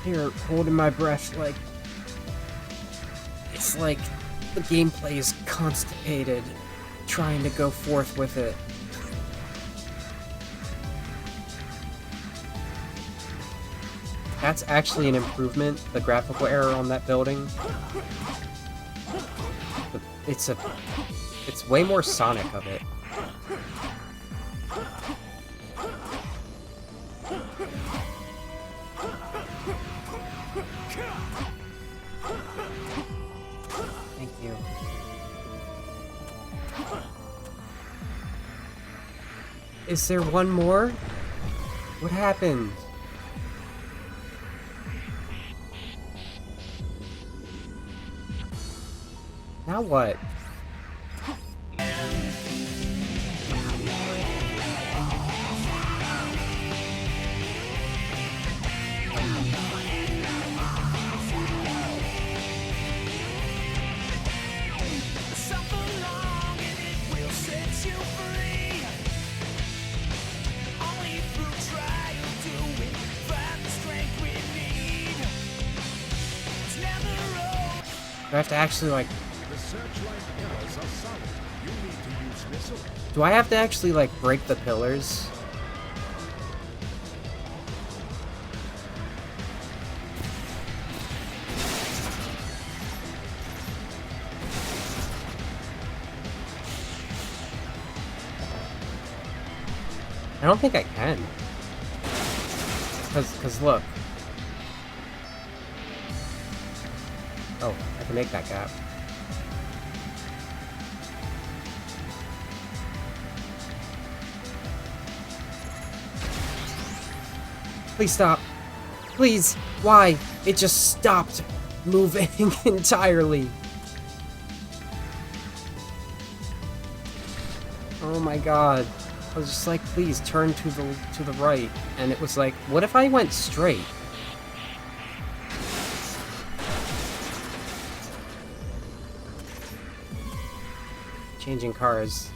Here, holding my breath, like... It's like the gameplay is constipated, trying to go forth with it. That's actually an improvement, the graphical error on that building. It's way more Sonic of it. Thank you. Is there one more? What happened? Now what? Do I have to actually, like... The searchlight pillars are solid. You need to use missile. Do I have to actually, like, break the pillars? I don't think I can. Cause look. Oh, I can make that gap. Please stop. Please. Why? It just stopped moving entirely. Oh my god. I was just like, please turn to the right. And it was like, what if I went straight? Changing cars.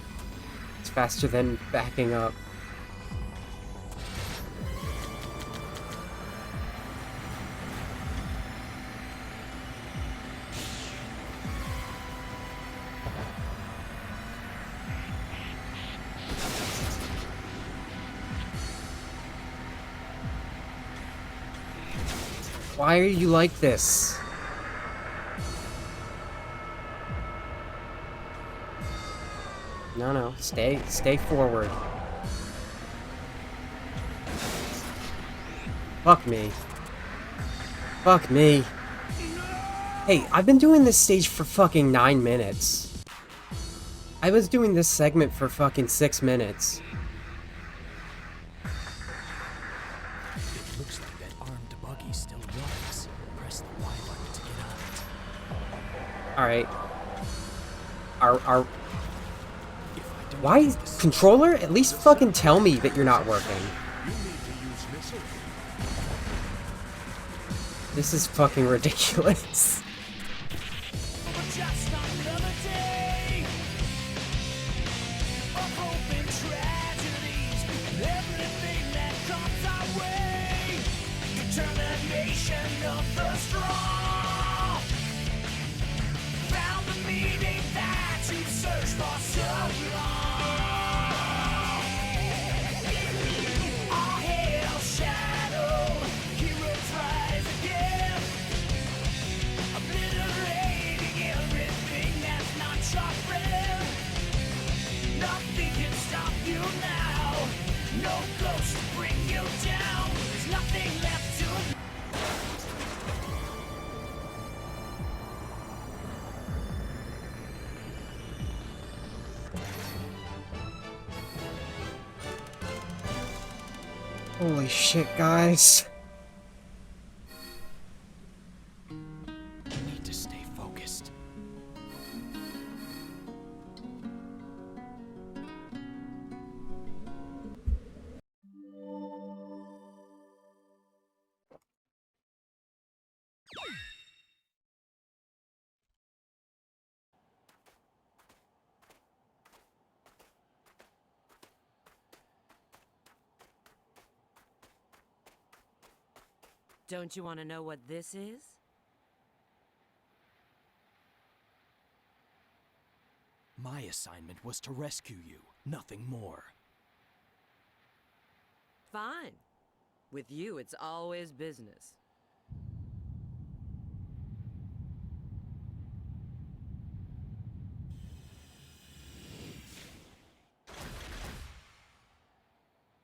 It's faster than backing up. Why are you like this? No, stay forward. Fuck me. Fuck me. Hey, I've been doing this stage for fucking 9 minutes. I was doing this segment for fucking 6 minutes. It looks like that armed buggy still runs. Press the Y button to get on it. Alright. Our If I don't why use the controller? At least fucking tell me that you're not working. You need to use missile. This is fucking ridiculous. Just another day of hope and tragedies, and everything that comes our way. Determination of the strong. Found the meaning that you've searched for so long. All hail shadow, heroes rise again. Obliterating everything that's not your friend. Nothing can stop you now. No ghost to bring you down. There's nothing left to. Holy shit, guys. Need to stay focused. Don't you want to know what this is? My assignment was to rescue you, nothing more. Fine. With you, it's always business.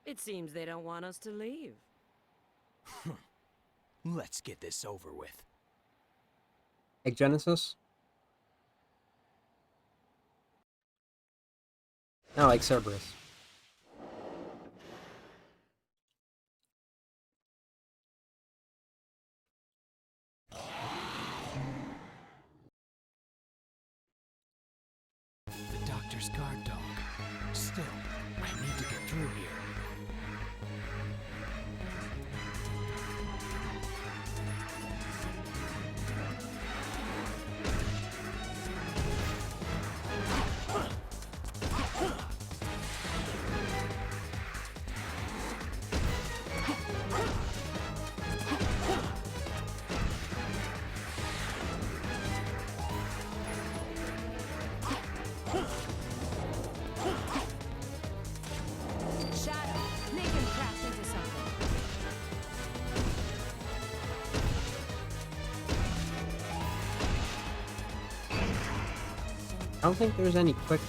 It seems they don't want us to leave. Let's get this over with. Egg Genesis? I like Cerberus. master's guard dog. Still, I need to get through here. Shadow, make him crash into something. I don't think there's any quick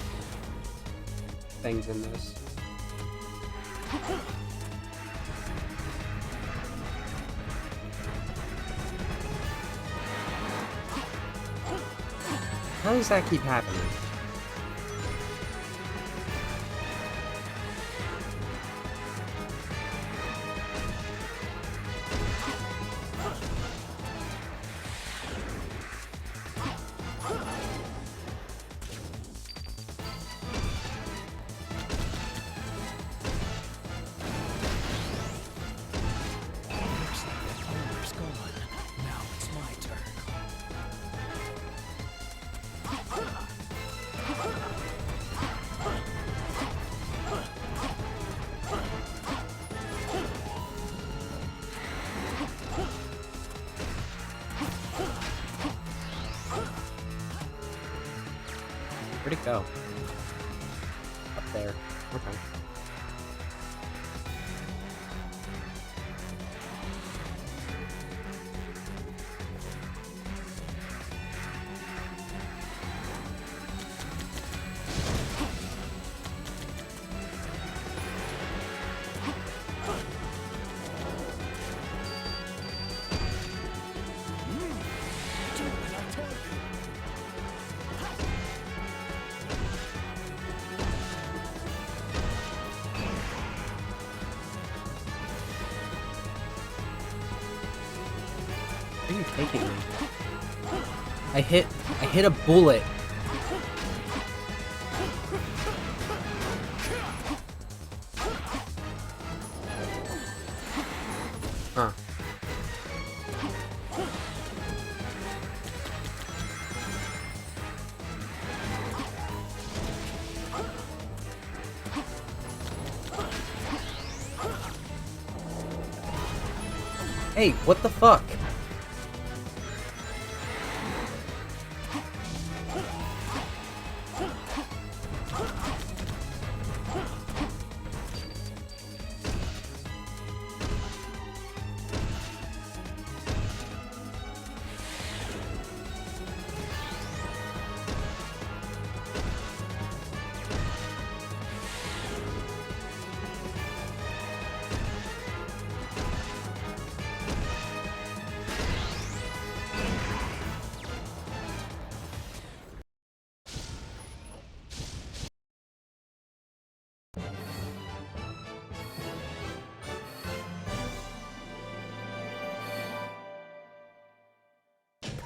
things in this. How does that keep happening? Looks like the polar's gone. Now it's my turn. Where'd it go? Up there. Okay. Where are you taking me? I hit a bullet. Huh. Hey, what the fuck?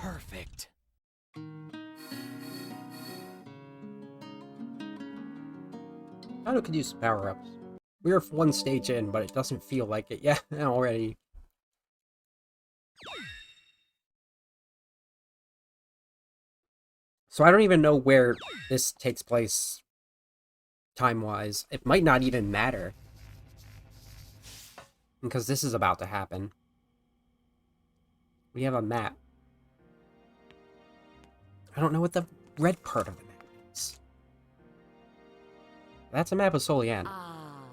Perfect. Shadow could use power-ups. We're one stage in, but it doesn't feel like it yet already. So I don't even know where this takes place time-wise. It might not even matter. Because this is about to happen. We have a map. I don't know what the red part of the map is. That's a map of Soliana. Ah,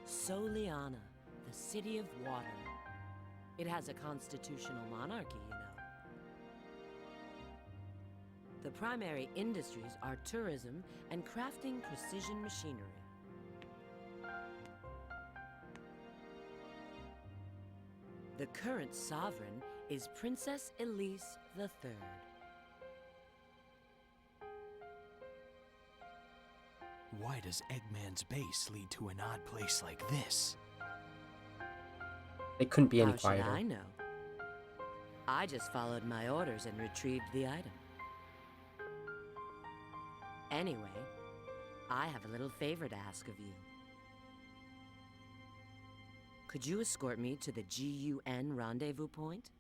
Soliana, the city of water. It has a constitutional monarchy, you know. The primary industries are tourism and crafting precision machinery. The current sovereign is Princess Elise III. Why does Eggman's base lead to an odd place like this? It couldn't be any How should quieter. I know? I just followed my orders and retrieved the item. Anyway, I have a little favor to ask of you. Could you escort me to the GUN rendezvous point?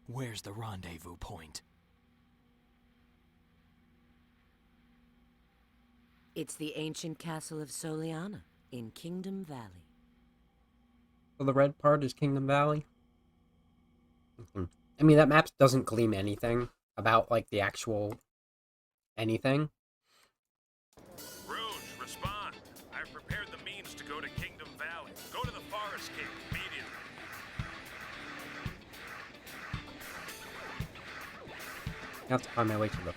Where's the rendezvous point? It's the ancient castle of Soliana in Kingdom Valley. So the red part is Kingdom Valley? I mean, that map doesn't gleam anything about, like, the actual anything. Rouge, respond. I've prepared the means to go to Kingdom Valley. Go to the Forest King immediately. I have to find my way to the...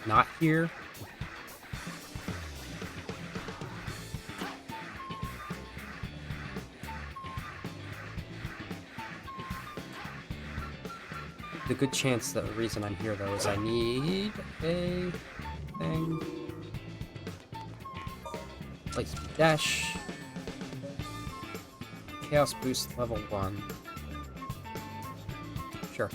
Not here? The good chance that the reason I'm here, though, is I need a thing. Place dash. Chaos boost level 1. Sure.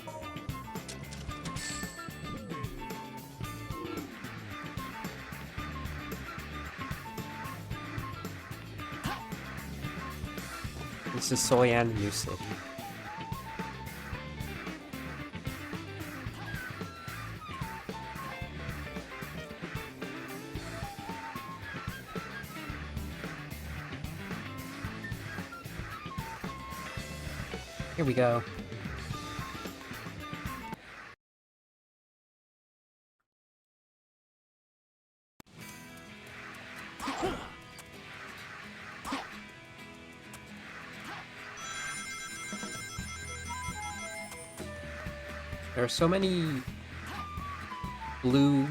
This is Soliana New City. Here we go. There are so many blue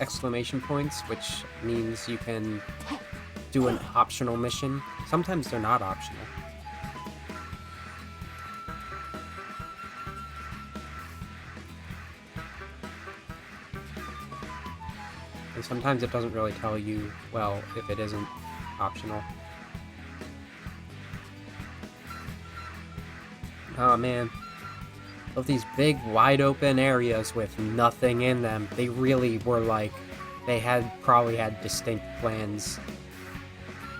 exclamation points, which means you can do an optional mission. Sometimes they're not optional. And sometimes it doesn't really tell you, well, if it isn't optional. Oh man. Of these big, wide open areas with nothing in them, they really were like, they probably had distinct plans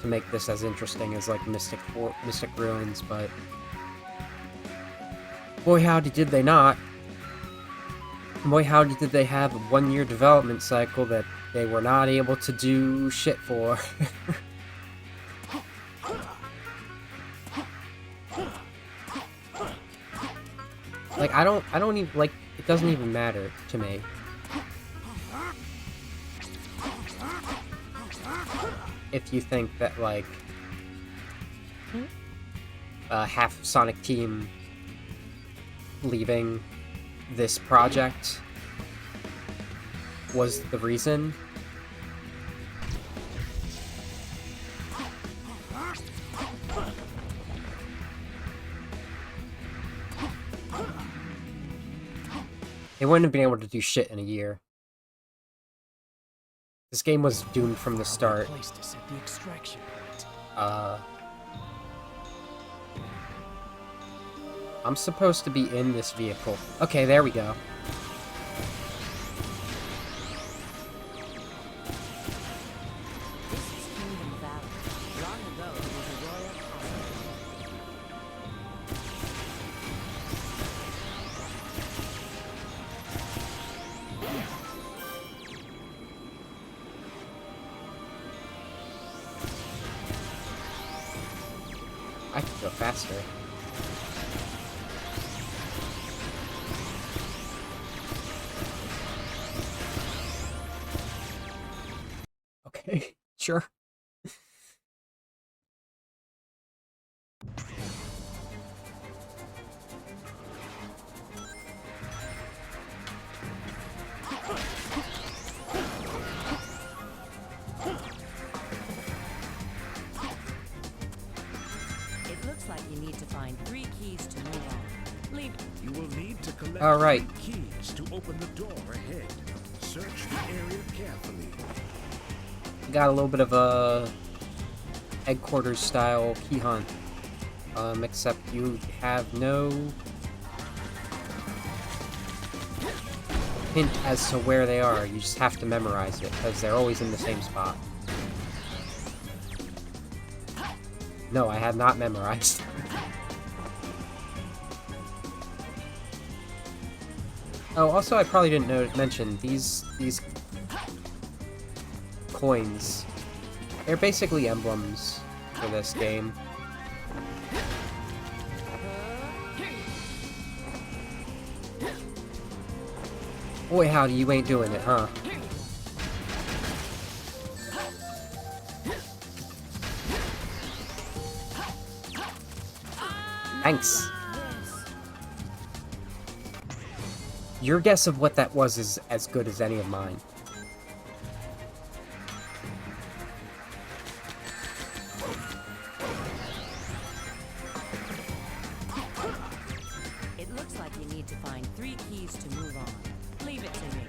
to make this as interesting as like Mystic Ruins, but boy howdy did they not. Boy howdy did they have a 1-year development cycle that they were not able to do shit for. Like, I don't even, like, it doesn't even matter to me. If you think that, like, half Sonic Team leaving this project was the reason. They wouldn't have been able to do shit in a year. This game was doomed from the start. Place to set the extraction point. I'm supposed to be in this vehicle. Okay, there we go. This is Kingdom Valley. Long ago, it was a royal castle. I could go faster. Okay, sure. It looks like you need to find 3 keys to move on. Leave it. You will need to collect All right. 3 keys to open the door ahead. Search the area carefully. Got a little bit of a headquarters style key hunt. Except you have no... hint as to where they are. You just have to memorize it, because they're always in the same spot. No, I have not memorized. Oh, also, I probably didn't mention these coins. They're basically emblems for this game. Boy, howdy, you ain't doing it, huh? Thanks. Your guess of what that was is as good as any of mine. It looks like you need to find 3 keys to move on. Leave it to me.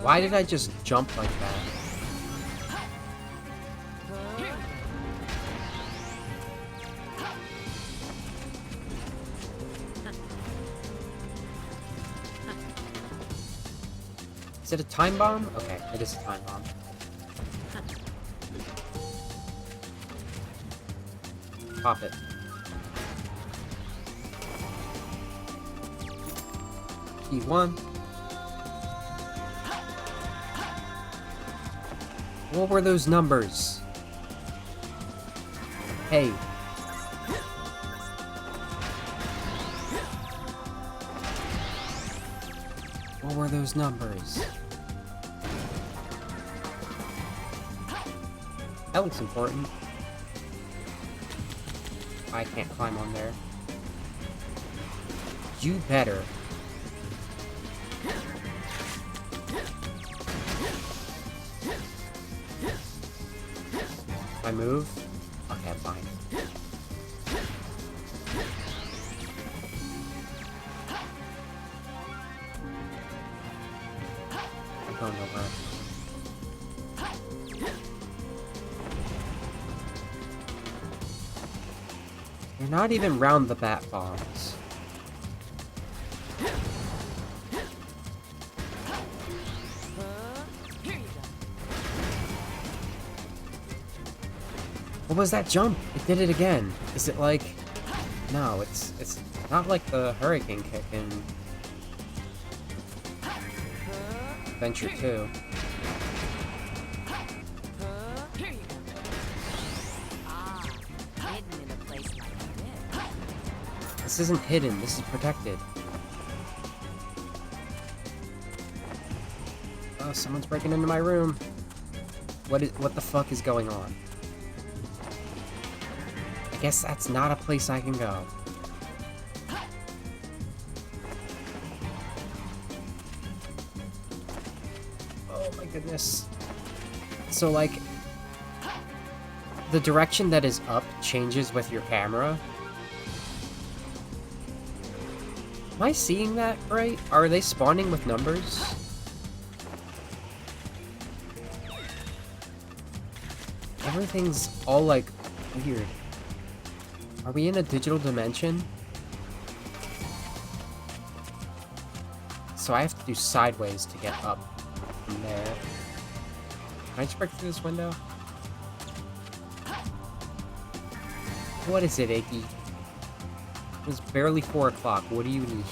Why did I just jump like that? Is it a time bomb? Okay, it is a time bomb. Pop it. E1. What were those numbers? Hey. What were those numbers? That looks important. I can't climb on there. You better. I move? Okay, fine. I'm going nowhere. They're not even round the bat bombs. What was that jump? It did it again. Is it like... No, it's not like the hurricane kick in Adventure 2. This isn't hidden, this is protected. Oh, someone's breaking into my room. What the fuck is going on? I guess that's not a place I can go. Oh my goodness. So, like, the direction that is up changes with your camera. Am I seeing that right? Are they spawning with numbers? Everything's all, like, weird. Are we in a digital dimension? So I have to do sideways to get up from there. Can I just break through this window? What is it, Iggy? It's barely 4 o'clock. What do you need?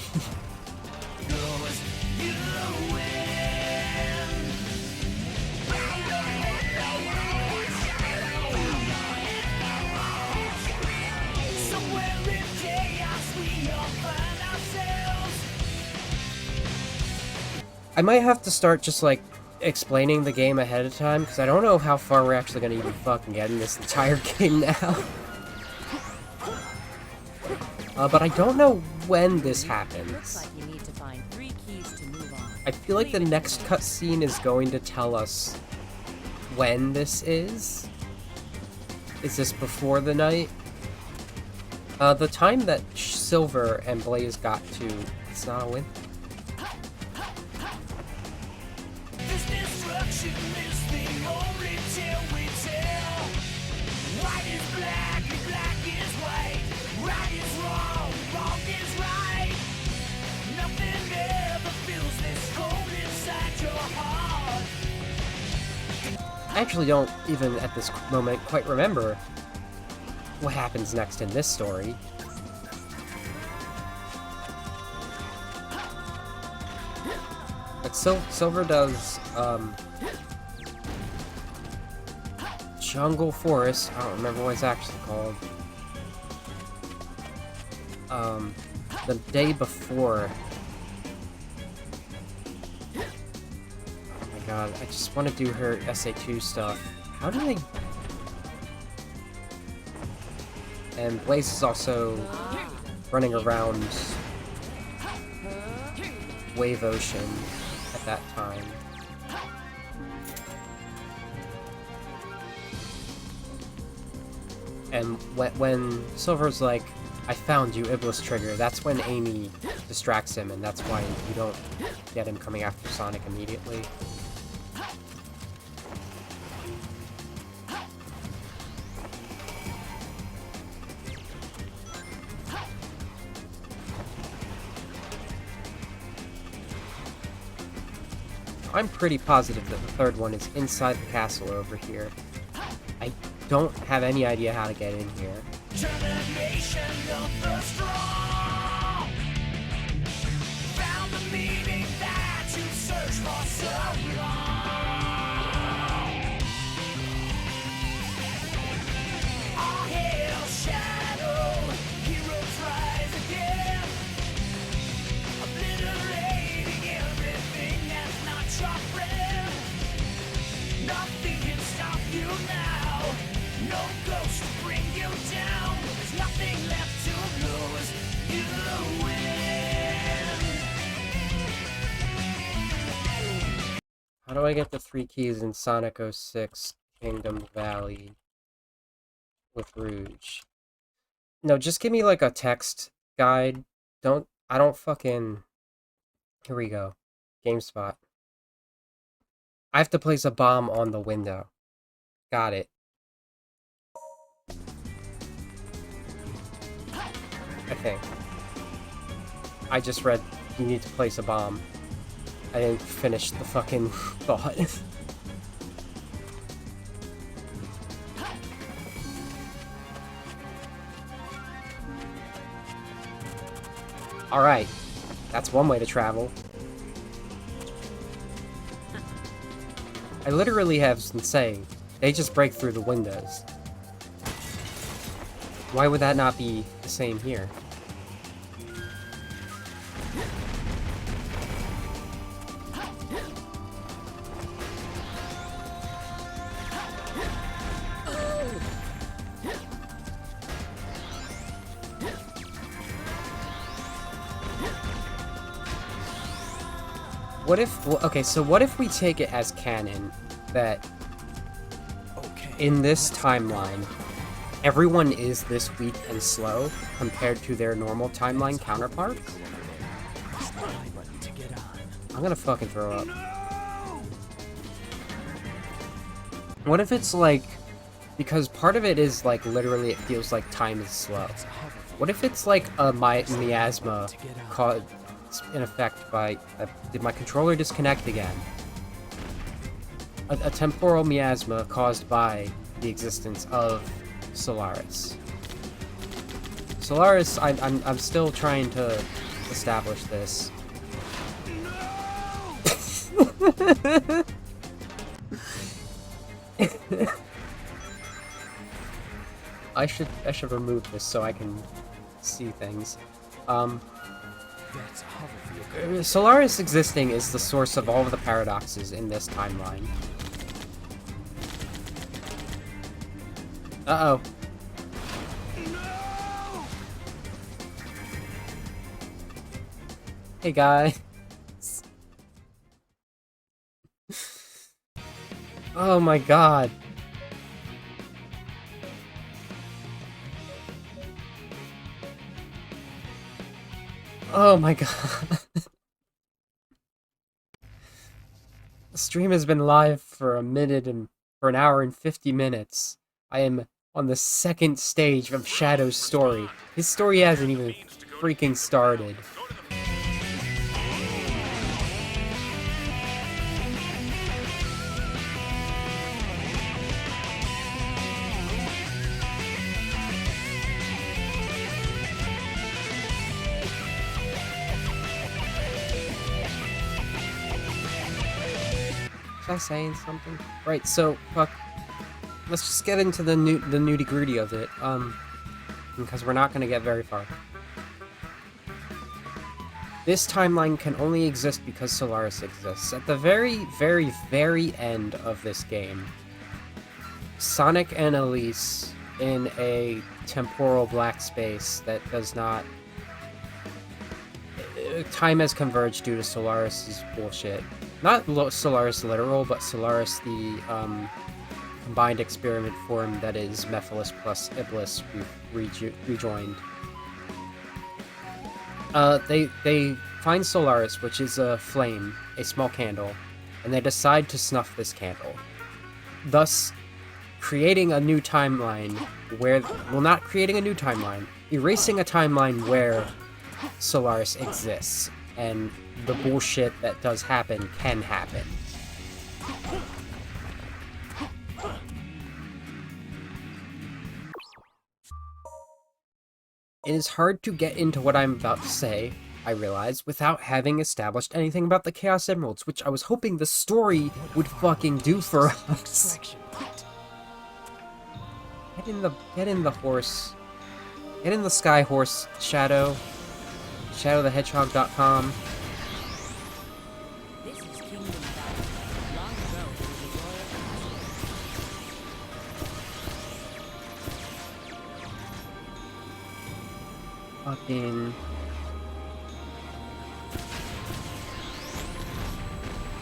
I might have to start just, like, explaining the game ahead of time, because I don't know how far we're actually going to even fucking get in this entire game now. But I don't know when this Looks happens. like you need to find 3 keys to move on. I feel like the next cutscene is going to tell us when this is. Is this before the night? The time that Silver and Blaze got to... It's not a win. This destruction is the only tale we tell. White is black and black is white. Right is wrong, wrong is right. Nothing ever feels this cold inside your heart. I actually don't even at this moment quite remember what happens next in this story. But Silver does, Jungle Forest. I don't remember what it's actually called. The day before. Oh my god, I just want to do her SA2 stuff. How do they... And Blaze is also running around Wave Ocean at that time. And when Silver's like, I found you, Iblis Trigger, that's when Amy distracts him, and that's why you don't get him coming after Sonic immediately. I'm pretty positive that the third one is inside the castle over here. I don't have any idea how to get in here. Determination of the strong. Found the meaning that you searched for so long. All hail shadow, heroes rise again. Obliterating everything that's not your friend. Nothing can stop you now. No ghost to bring you down. There's nothing left to lose. You win. How do I get the 3 keys in Sonic 06 Kingdom Valley with Rouge? No, just give me like a text guide. I don't fucking... Here we go. GameSpot. I have to place a bomb on the window. Got it. I think. I just read you need to place a bomb. I didn't finish the fucking thought. Alright. That's one way to travel. I literally have been saying, they just break through the windows. Why would that not be the same here? What if... Well, okay, so what if we take it as canon that in this timeline, everyone is this weak and slow compared to their normal timeline counterpart? I'm gonna fucking throw up. What if it's like... Because part of it is like, literally it feels like time is slow. What if it's like a miasma caused in effect by... did my controller disconnect again? A temporal miasma caused by the existence of Solaris. Solaris, I'm still trying to establish this. I should remove this so I can see things. Solaris existing is the source of all of the paradoxes in this timeline. Uh-oh. Hey guys. Oh my god. Oh my god. The stream has been live for an hour and 50 minutes. I am on the second stage of Shadow's story. His story hasn't even freaking started. Was I saying something? Right, so, let's just get into the nitty-gritty of it, because we're not gonna get very far. This timeline can only exist because Solaris exists. At the very, very, very end of this game, Sonic and Elise, in a temporal black space that does not... Time has converged due to Solaris' bullshit. Not Solaris literal, but Solaris the combined experiment form that is Mephiles plus Iblis rejoined. They find Solaris, which is a flame, a small candle, and they decide to snuff this candle. Thus, creating a new timeline where... Well, not creating a new timeline, erasing a timeline where Solaris exists, and the bullshit that does happen can happen. It is hard to get into what I'm about to say, I realize, without having established anything about the Chaos Emeralds, which I was hoping the story would fucking do for us. Get in the horse. Get in the sky horse, Shadow. ShadowTheHedgehog.com. This is Kingdom Valley. Long ago, it was a royal castle. Fucking...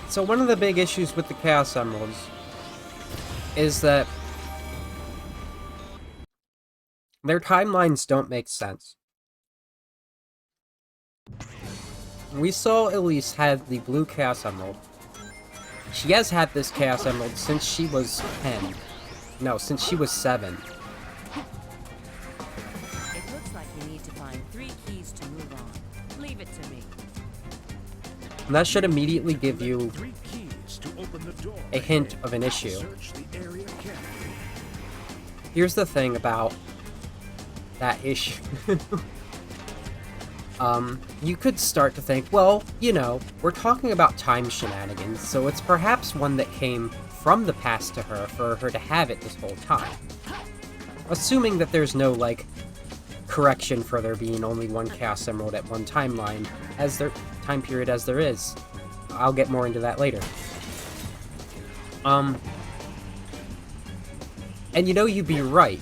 So one of the big issues with the Chaos Emeralds is that their timelines don't make sense. We saw Elise had the blue Chaos Emerald. She has had this Chaos Emerald since she was 10. No, since she was 7. It looks like you need to find 3 keys to move on. Leave it to me. And that should immediately give you a hint of an issue. Here's the thing about that issue. You could start to think, well, you know, we're talking about time shenanigans, so it's perhaps one that came from the past to her for her to have it this whole time. Assuming that there's no, like, correction for there being only one Chaos Emerald at one timeline, as there time period as there is. I'll get more into that later. And you know, you'd be right.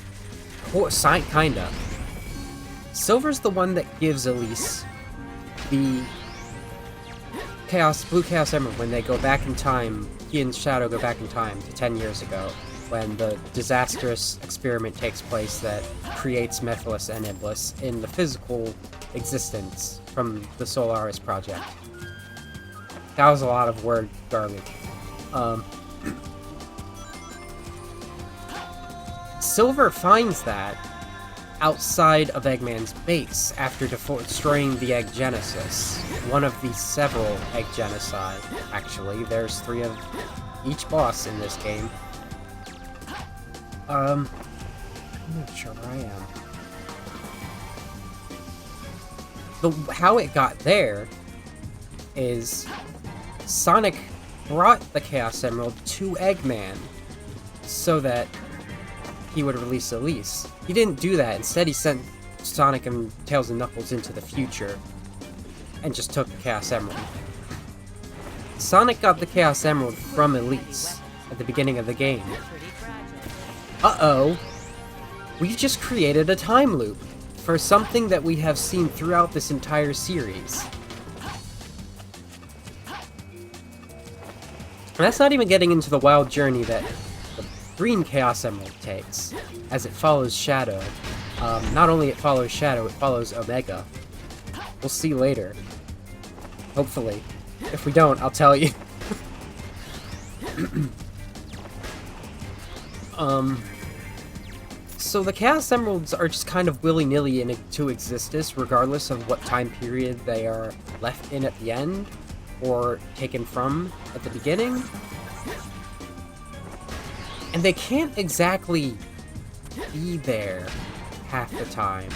Kinda. Silver's the one that gives Elise the Blue Chaos Emerald when they go back in time. He and Shadow go back in time to 10 years ago, when the disastrous experiment takes place that creates Mephiles and Iblis in the physical existence from the Solaris project. That was a lot of word garbage. Silver finds that outside of Eggman's base after destroying the Egg Genesis. One of the several Egg Genocide, actually. There's 3 of each boss in this game. I'm not sure where I am. How it got there is Sonic brought the Chaos Emerald to Eggman so that he would release Elise. He didn't do that. Instead, he sent Sonic and Tails and Knuckles into the future and just took the Chaos Emerald. Sonic got the Chaos Emerald from Elise at the beginning of the game. Uh-oh. We've just created a time loop for something that we have seen throughout this entire series. that's not even getting into the wild journey that the green Chaos Emerald takes, as it follows Shadow. Not only it follows Shadow, it follows Omega. We'll see later. Hopefully. If we don't, I'll tell you. So the Chaos Emeralds are just kind of willy-nilly into existence, regardless of what time period they are left in at the end, or taken from at the beginning. And they can't exactly be there half the time.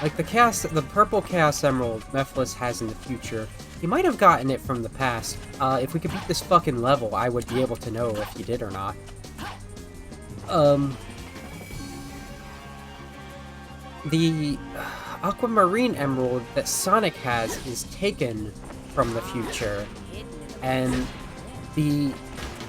Like the purple Chaos Emerald Mephiles has in the future, he might have gotten it from the past. If we could beat this fucking level, I would be able to know if he did or not. The Aquamarine Emerald that Sonic has is taken from the future, and the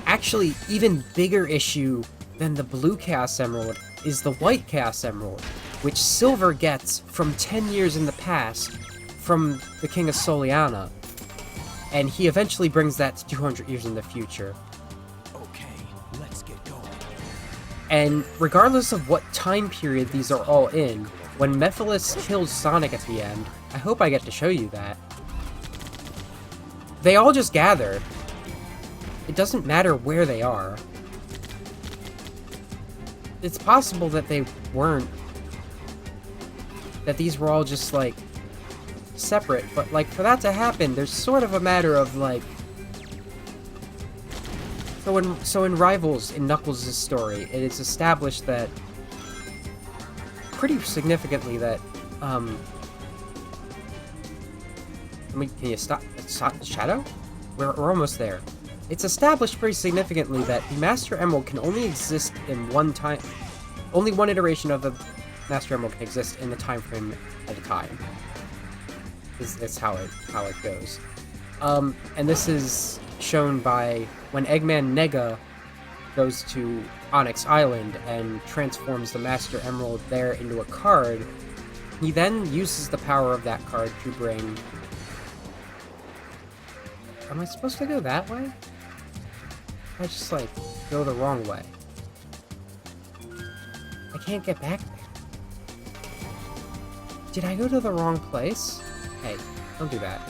actually even bigger issue than the blue Chaos Emerald is the white Chaos Emerald, which Silver gets from 10 years in the past from the King of Soliana, and he eventually brings that to 200 years in the future. Okay, let's get going. And regardless of what time period these are all in, when Mephiles kills Sonic at the end, I hope I get to show you that, they all just gather. It doesn't matter where they are. It's possible that they weren't, that these were all just, like, separate, but, like, for that to happen, there's sort of a matter of, like... So in Rivals, in Knuckles' story, it is established that, pretty significantly, that, can you stop Shadow? We're almost there. It's established pretty significantly that the Master Emerald can only exist in one time... Only one iteration of the Master Emerald can exist in the time frame at a time. That's how it goes. And this is shown by when Eggman Nega goes to Onyx Island and transforms the Master Emerald there into a card. He then uses the power of that card to bring... Am I supposed to go that way? I just, like, go the wrong way. I can't get back there. Did I go to the wrong place? Hey, don't do that.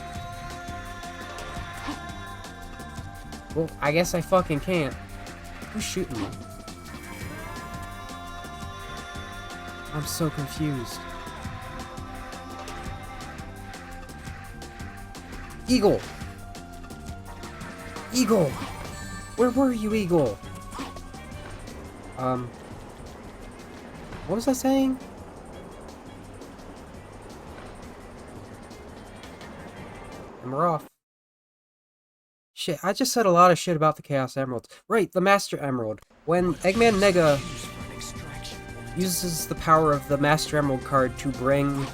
Well, I guess I fucking can't. Who's shooting me? I'm so confused. Eagle! Eagle! Where were you, Eagle? What was I saying? And we're off. Shit, I just said a lot of shit about the Chaos Emeralds. Right, the Master Emerald. When Eggman Nega uses the power of the Master Emerald card to bring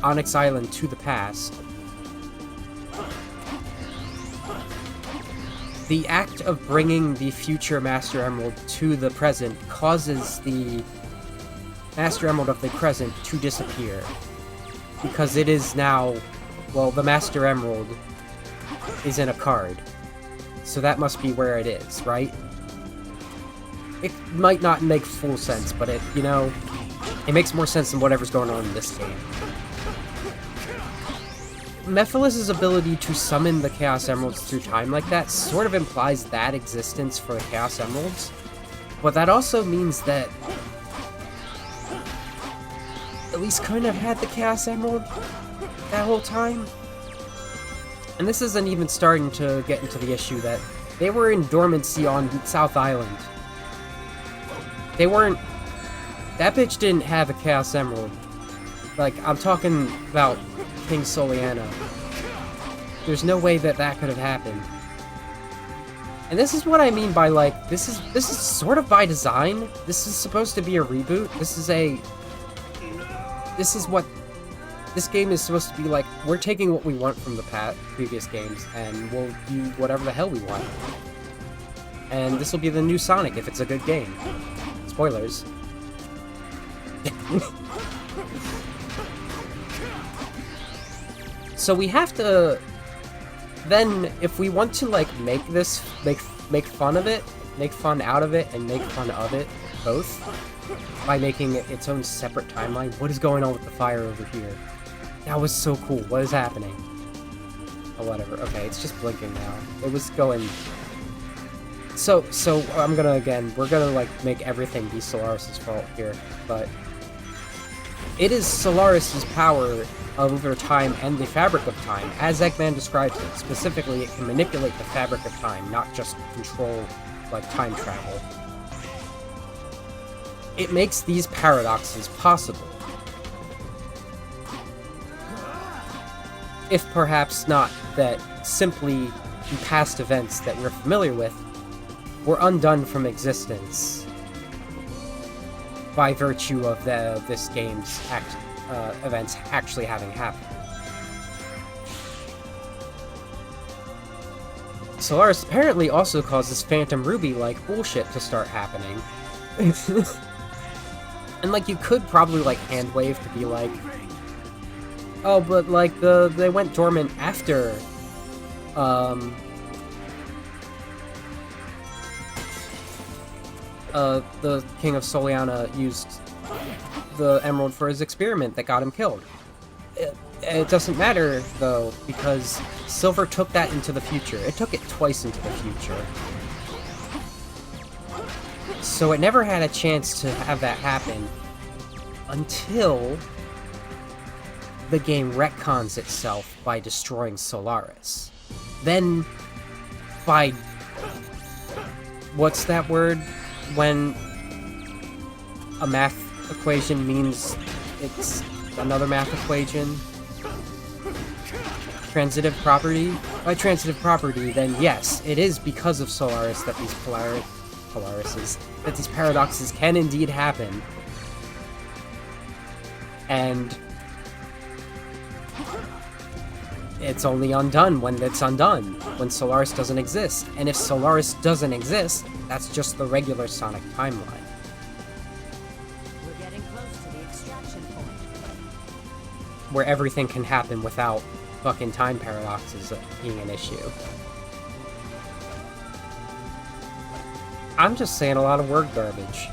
Onyx Island to the past, the act of bringing the future Master Emerald to the present causes the Master Emerald of the present to disappear. Because it is now, well, the Master Emerald is in a card. So that must be where it is, right? It might not make full sense, but it, you know, it makes more sense than whatever's going on in this game. Mephiles' ability to summon the Chaos Emeralds through time like that sort of implies that existence for the Chaos Emeralds, but that also means that Elise couldn't have had the Chaos Emerald that whole time. And this isn't even starting to get into the issue that they were in dormancy on South Island. They weren't... That bitch didn't have a Chaos Emerald. Like, I'm talking about King Soliana. There's no way that that could have happened. And this is what I mean by, like, this is sort of by design. This is supposed to be a reboot. This is what this game is supposed to be like. We're taking what we want from the previous games, and we'll do whatever the hell we want. And this will be the new Sonic if it's a good game. Spoilers. So we have to then if we want to like make this make fun of it, make fun out of it, and make fun of it both by making it its own separate timeline. What is going on with the fire over here? That was so cool. What is happening? Oh, whatever. Okay, it's just blinking now. It was going. So I'm gonna we're gonna like make everything be Solaris' fault here, but it is Solaris' power over time and the fabric of time, as Eggman describes it. Specifically, it can manipulate the fabric of time, not just control, like, time travel. It makes these paradoxes possible. If perhaps not that simply the past events that we're familiar with were undone from existence by virtue of this game's events actually having happened. Solaris apparently also causes Phantom Ruby-like bullshit to start happening. And like, you could probably like hand wave to be like, oh, but like they went dormant after the King of Soliana used the emerald for his experiment that got him killed. It doesn't matter, though, because Silver took that into the future. It took it twice into the future. So it never had a chance to have that happen until the game retcons itself by destroying Solaris. Then, by... what's that word? When a math equation means it's another math equation? Transitive property? By transitive property, then yes, it is because of Solaris that these that these paradoxes can indeed happen. And it's only undone when it's undone, when Solaris doesn't exist. And if Solaris doesn't exist, that's just the regular Sonic timeline. We're getting close to the extraction point. Where everything can happen without fucking time paradoxes being an issue. I'm just saying a lot of word garbage.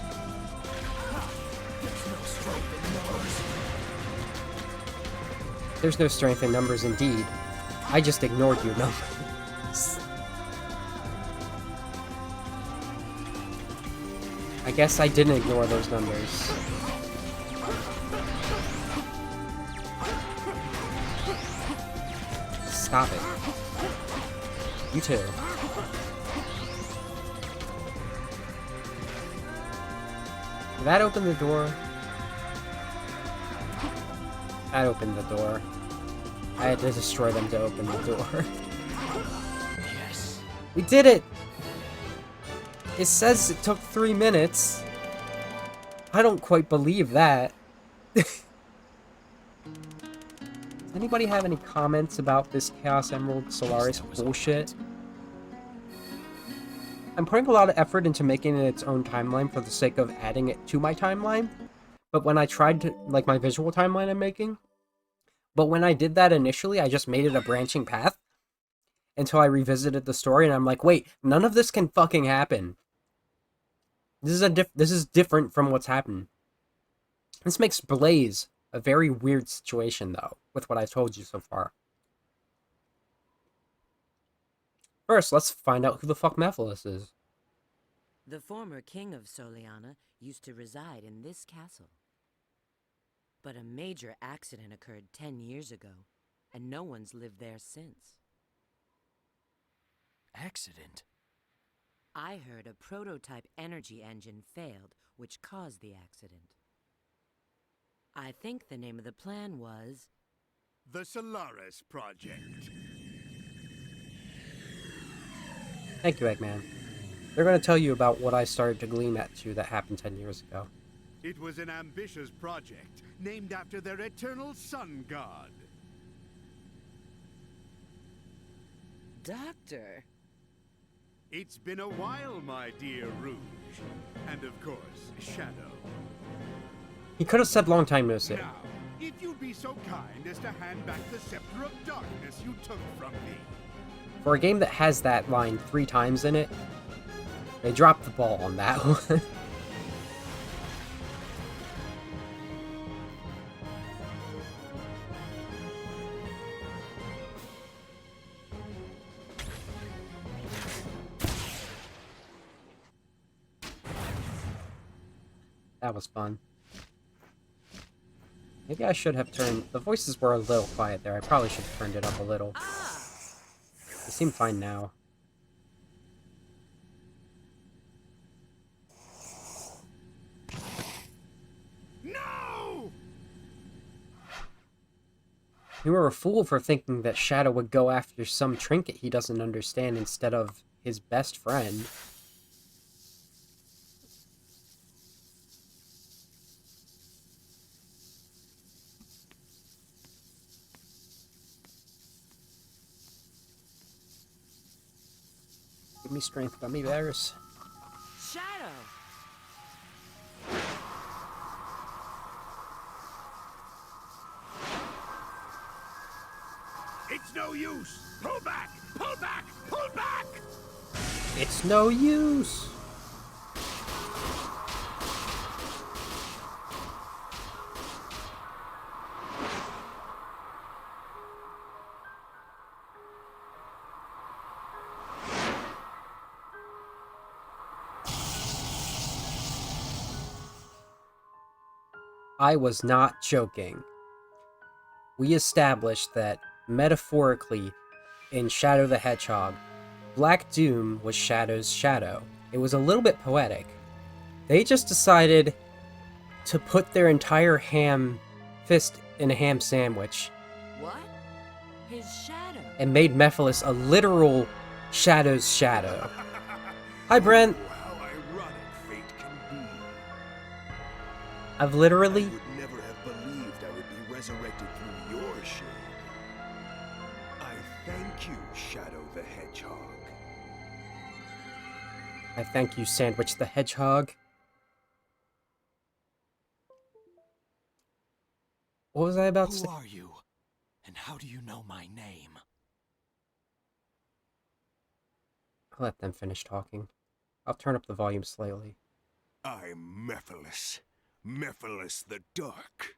There's no strength in numbers indeed. I just ignored your numbers. I guess I didn't ignore those numbers. Stop it. You too. Did that open the door? That opened the door. I had to destroy them to open the door. Yes. We did it! It says it took 3 minutes. I don't quite believe that. Does anybody have any comments about this Chaos Emerald Solaris bullshit? I'm putting a lot of effort into making it its own timeline for the sake of adding it to my timeline. But when I tried to, like my visual timeline I'm making, but when I did that initially, I just made it a branching path until I revisited the story, and I'm like, wait, none of this can fucking happen. This is different from what's happened. This makes Blaze a very weird situation, though, with what I've told you so far. First, let's find out who the fuck Mephiles is. The former king of Soliana used to reside in this castle. But a major accident occurred 10 years ago, and no one's lived there since. Accident? I heard a prototype energy engine failed, which caused the accident. I think the name of the plan was... The Solaris Project. Thank you, Eggman. They're going to tell you about what I started to glean at you that happened 10 years ago. It was an ambitious project, named after their eternal sun god. Doctor! It's been a while, my dear Rouge. And of course, Shadow. He could have said long time no see. Now, if you'd be so kind as to hand back the Scepter of Darkness you took from me. For a game that has that line 3 times in it, they dropped the ball on that one. That was fun. Maybe I should have turned... The voices were a little quiet there. I probably should have turned it up a little. They seem fine now. No! You were a fool for thinking that Shadow would go after some trinket he doesn't understand instead of his best friend. Give me strength, gummy bears. Shadow! It's no use! Pull back! Pull back! Pull back! It's no use! I was not joking. We established that, metaphorically, in Shadow the Hedgehog, Black Doom was Shadow's shadow. It was a little bit poetic. They just decided to put their entire ham fist in a ham sandwich What? His shadow. and made Mephiles a literal Shadow's shadow. Hi, Brent. How ironic fate can be. I've literally... I would never have believed I would be resurrected through your shade. I thank you, Shadow the Hedgehog. I thank you, Sandwich the Hedgehog. What was I about to say? Who are you? And how do you know my name? I'll let them finish talking. I'll turn up the volume slightly. I'm Mephiles. Mephiles the Dark.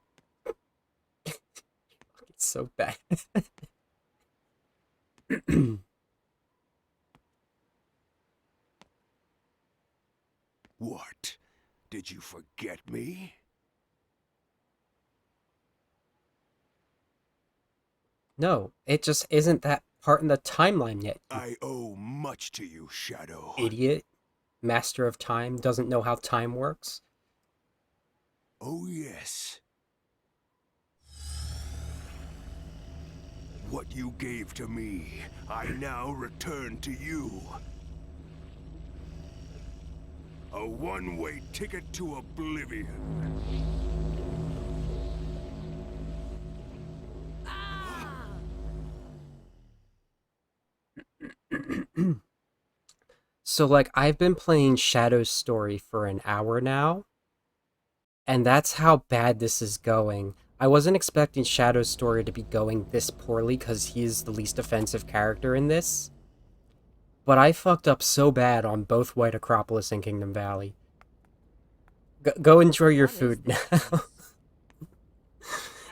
It's so bad. What? Did you forget me? No, it just isn't that part in the timeline yet. You I owe much to you, Shadow. idiot. Master of Time doesn't know how time works. Oh, yes. What you gave to me, I now return to you. A one-way ticket to oblivion. So, like, I've been playing Shadow's story for an hour now, and that's how bad this is going. I wasn't expecting Shadow's story to be going this poorly because he is the least offensive character in this, but I fucked up so bad on both White Acropolis and Kingdom Valley. Go enjoy your food now.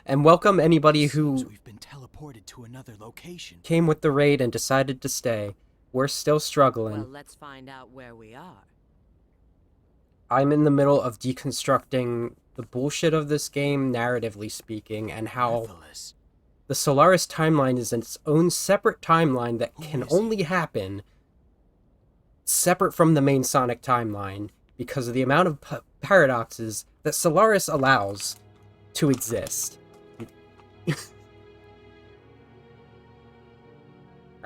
And welcome anybody who Seems we've been teleported to another location. came with the raid and decided to stay. We're still struggling. Well, let's find out where we are. I'm in the middle of deconstructing the bullshit of this game, narratively speaking, and how Mephiles. the Solaris timeline is its own separate timeline that Who can is he? only happen separate from the main Sonic timeline because of the amount of paradoxes that Solaris allows to exist.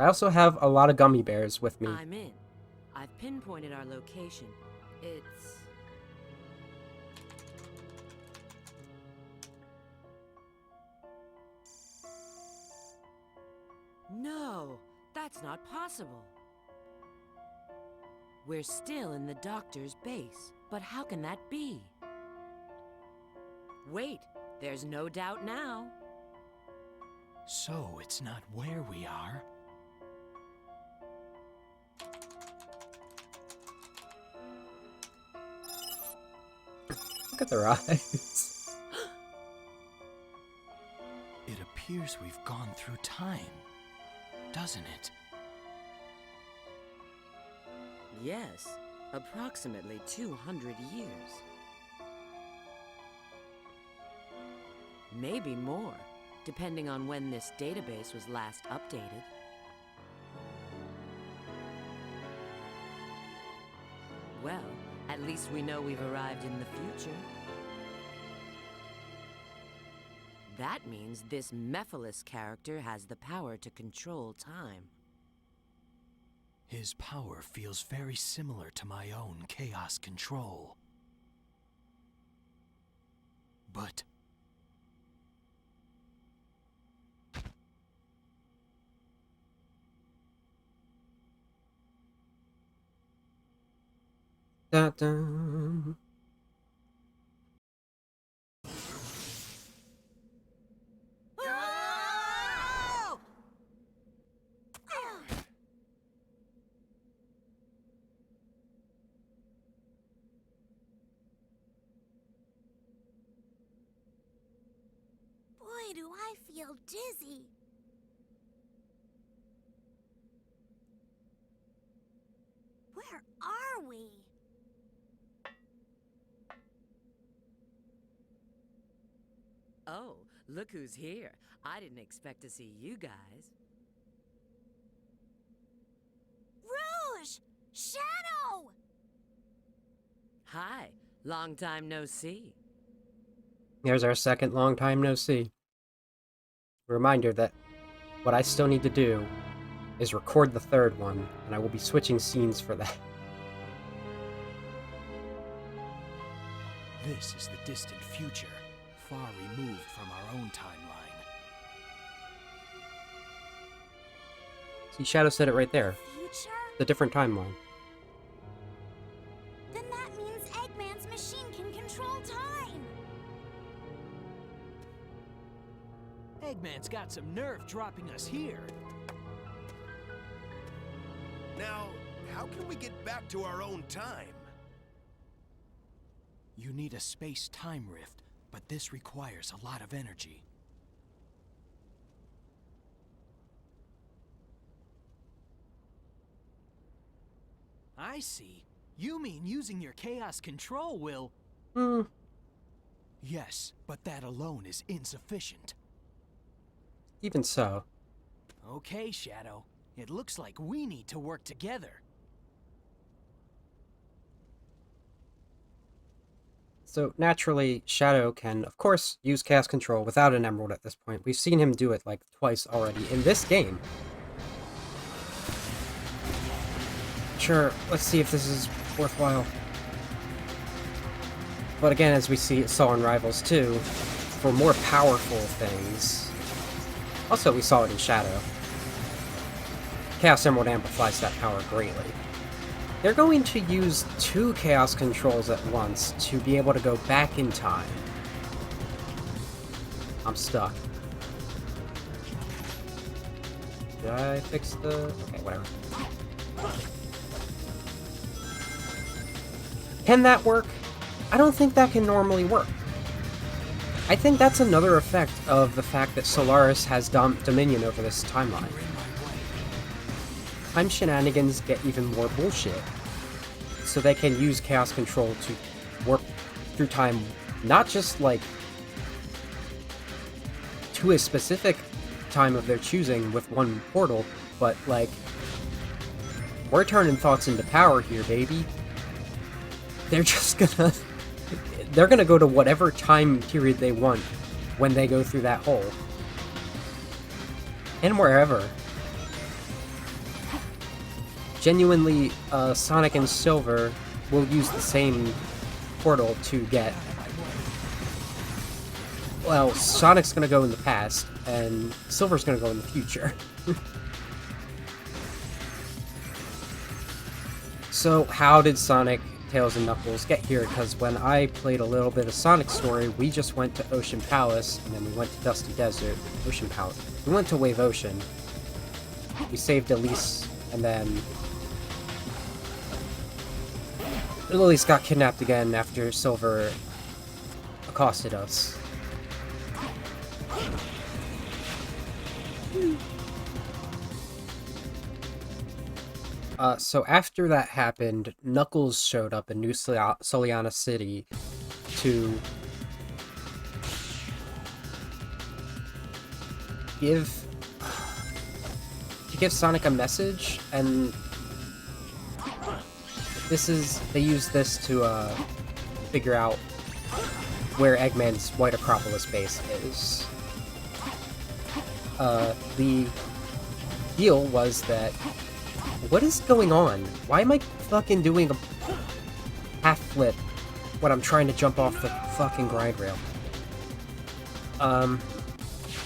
I also have a lot of gummy bears with me. I'm in. I've pinpointed our location. It's... No, that's not possible. We're still in the doctor's base, but how can that be? Wait, there's no doubt now. So it's not where we are. Look at their eyes. It appears we've gone through time, doesn't it? Yes, approximately 200 years. Maybe more, depending on when this database was last updated. Well, at least we know we've arrived in the future. That means this Mephiles character has the power to control time. His power feels very similar to my own chaos control. But... Dun, dun. Boy, do I feel dizzy. Where are we? Oh, look who's here. I didn't expect to see you guys. Rouge! Shadow! Hi, long time no see. Here's our second long time no see. Reminder that what I still need to do is record the third one, and I will be switching scenes for that. This is the distant future, far removed from our own timeline. See, Shadow said it right there. Future? The different timeline. Then that means Eggman's machine can control time! Eggman's got some nerve dropping us here. Now, how can we get back to our own time? You need a space-time rift, but this requires a lot of energy. I see. You mean using your chaos control will... Yes, but that alone is insufficient. Even so. Okay, Shadow. It looks like we need to work together. So, naturally, Shadow can, of course, use Chaos Control without an Emerald at this point. We've seen him do it, like, twice already in this game. Sure, let's see if this is worthwhile. But again, as we saw in Rivals 2, for more powerful things... Also, we saw it in Shadow. Chaos Emerald amplifies that power greatly. They're going to use 2 Chaos Controls at once to be able to go back in time. I'm stuck. Did I fix the... Okay, whatever. Can that work? I don't think that can normally work. I think that's another effect of the fact that Solaris has dominion over this timeline. Time shenanigans get even more bullshit. So they can use Chaos Control to warp through time, not just, like, to a specific time of their choosing with one portal, but, like, we're turning thoughts into power here, baby. They're just gonna... They're gonna go to whatever time period they want when they go through that hole. And wherever. Genuinely, Sonic and Silver will use the same portal to get... Well, Sonic's gonna go in the past, and Silver's gonna go in the future. So, how did Sonic, Tails, and Knuckles get here? Because when I played a little bit of Sonic's story, we just went to Ocean Palace, and then we went to Dusty Desert. Ocean Palace. We went to Wave Ocean. We saved Elise, and then... Elise got kidnapped again after Silver accosted us. So after that happened, Knuckles showed up in New Soliana City to give Sonic a message, and they use this to figure out where Eggman's White Acropolis base is. The deal was that, what is going on? Why am I fucking doing a half flip when I'm trying to jump off the fucking grind rail?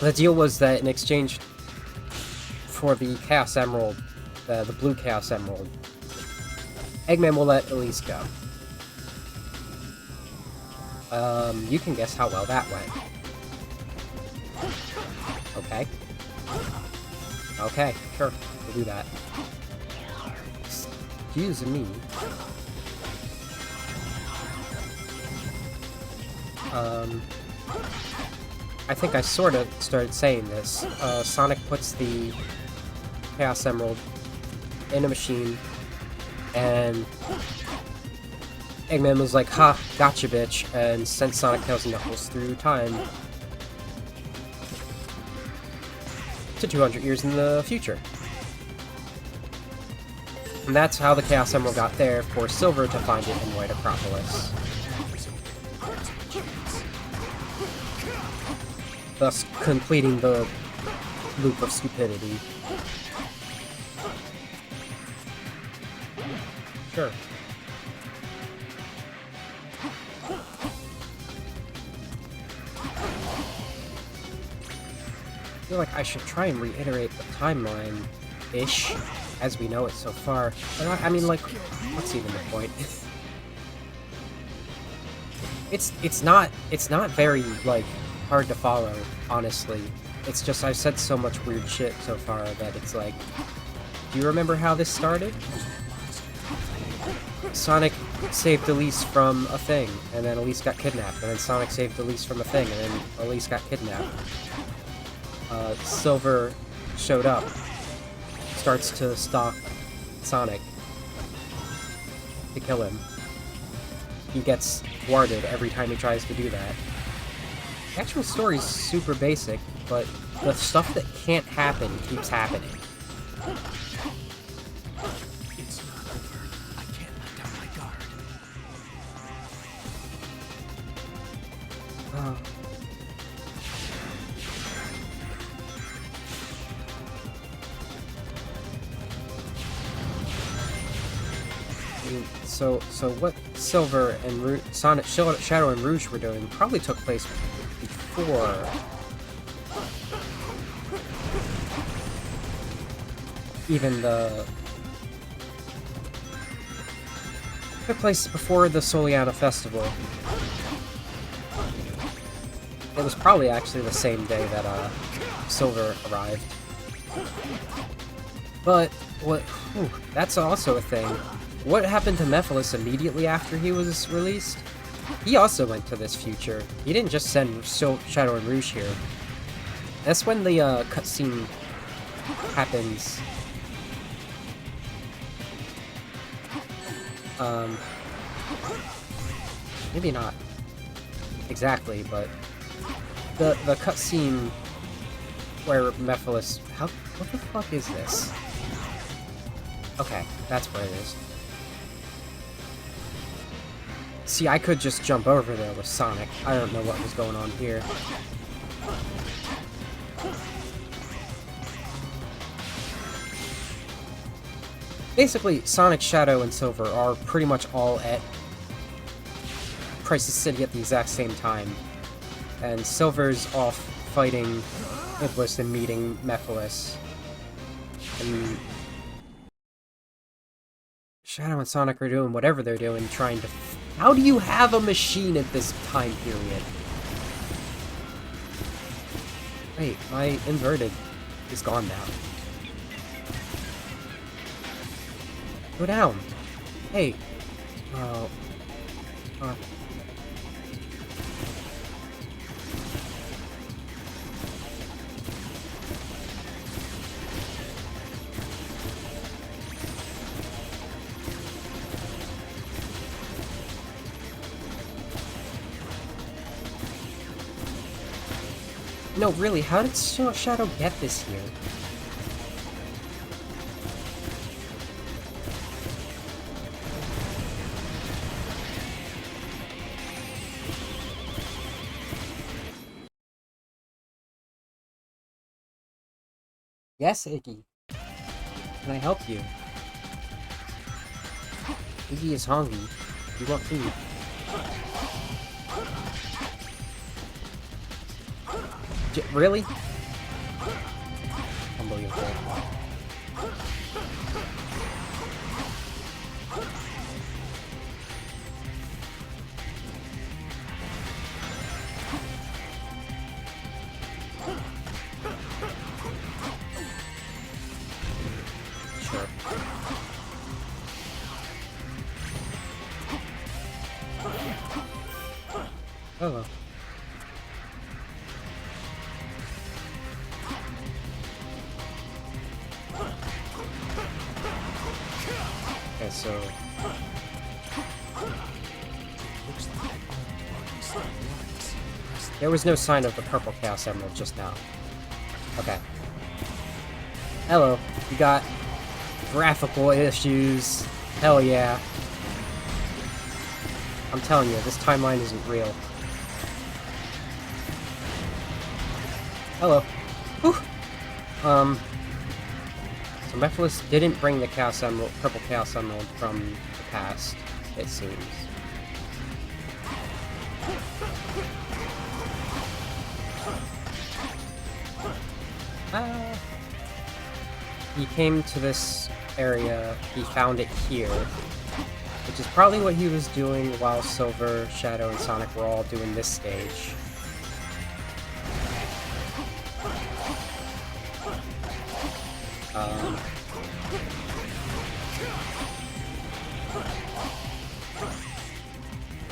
The deal was that in exchange for the Chaos Emerald, the blue Chaos Emerald, Eggman will let Elise go. You can guess how well that went. Okay. Okay, sure, we'll do that. Excuse me. I think I sort of started saying this. Sonic puts the Chaos Emerald in a machine, and Eggman was like, "Ha, gotcha, bitch," and sent Sonic, Tails, and Knuckles through time to 200 years in the future. And that's how the Chaos Emerald got there, for Silver to find it in White Acropolis. Thus completing the loop of stupidity. Sure. I feel like I should try and reiterate the timeline-ish, as we know it so far. But I mean, like, what's even the point? It's not very, like, hard to follow, honestly. It's just I've said so much weird shit so far that it's like, do you remember how this started? Sonic saved Elise from a thing, and then Elise got kidnapped, and then Sonic saved Elise from a thing, and then Elise got kidnapped. Silver showed up, starts to stalk Sonic to kill him. He gets thwarted every time he tries to do that. The actual story's super basic, but the stuff that can't happen keeps happening. It's not over. I can't let down my guard. So what Silver and Sonic, Shadow and Rouge were doing probably took place before even took place before the Soliana Festival. It was probably actually the same day that Silver arrived. But that's also a thing. What happened to Mephiles immediately after he was released? He also went to this future. He didn't just send Shadow and Rouge here. That's when the cutscene happens. Maybe not exactly, but the cutscene where Mephiles... what the fuck is this? Okay, that's where it is. See, I could just jump over there with Sonic. I don't know what was going on here. Basically, Sonic, Shadow, and Silver are pretty much all at Crisis City at the exact same time. And Silver's off fighting Iblis and meeting Mephiles. And Shadow and Sonic are doing whatever they're doing, trying to... How do you have a machine at this time period? Wait, my inverted is gone now. Go down. Hey. Oh. No, really, how did Shadow get this here? Yes, Iggy. Can I help you? Iggy is hungry. You want food? Really? Unbelievable. Sure. Hello. Okay, so there was no sign of the purple Chaos Emerald just now. Okay. Hello. You got graphical issues. Hell yeah. I'm telling you, this timeline isn't real. Hello. Whew. So Mephiles didn't bring the Chaos Emerald, purple Chaos Emerald from the past, it seems. He came to this area, he found it here, which is probably what he was doing while Silver, Shadow, and Sonic were all doing this stage.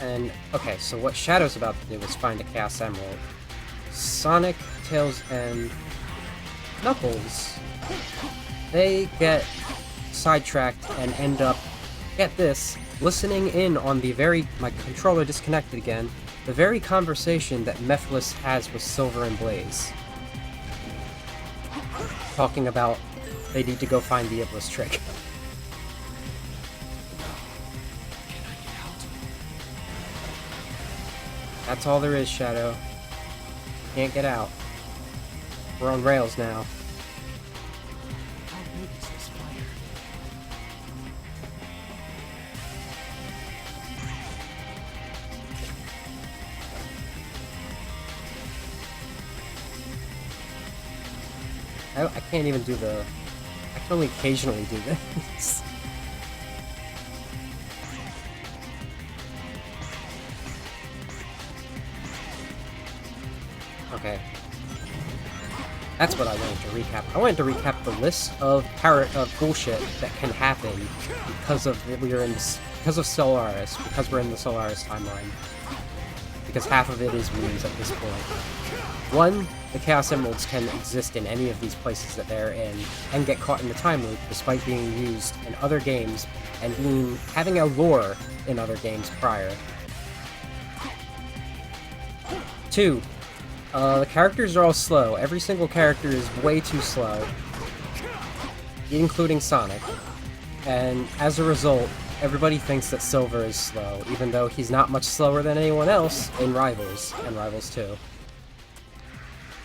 And, okay, so what Shadow's about to do is find a Chaos Emerald. Sonic, Tails, and Knuckles, they get sidetracked and end up, get this, listening in on the my controller disconnected again, the very conversation that Mephiles has with Silver and Blaze. Talking about they need to go find the Iblis trick. That's all there is, Shadow. Can't get out. We're on rails now. How big is this fire? I can't even do the... I can only occasionally do this. Okay. That's what I wanted to recap. I wanted to recap the list of bullshit that can happen because of because of Solaris, because we're in the Solaris timeline. Because half of it is memes at this point. One, the Chaos Emeralds can exist in any of these places that they're in, and get caught in the time loop despite being used in other games and having a lore in other games prior. Two, the characters are all slow. Every single character is way too slow, including Sonic. And as a result, everybody thinks that Silver is slow, even though he's not much slower than anyone else in Rivals, and Rivals 2.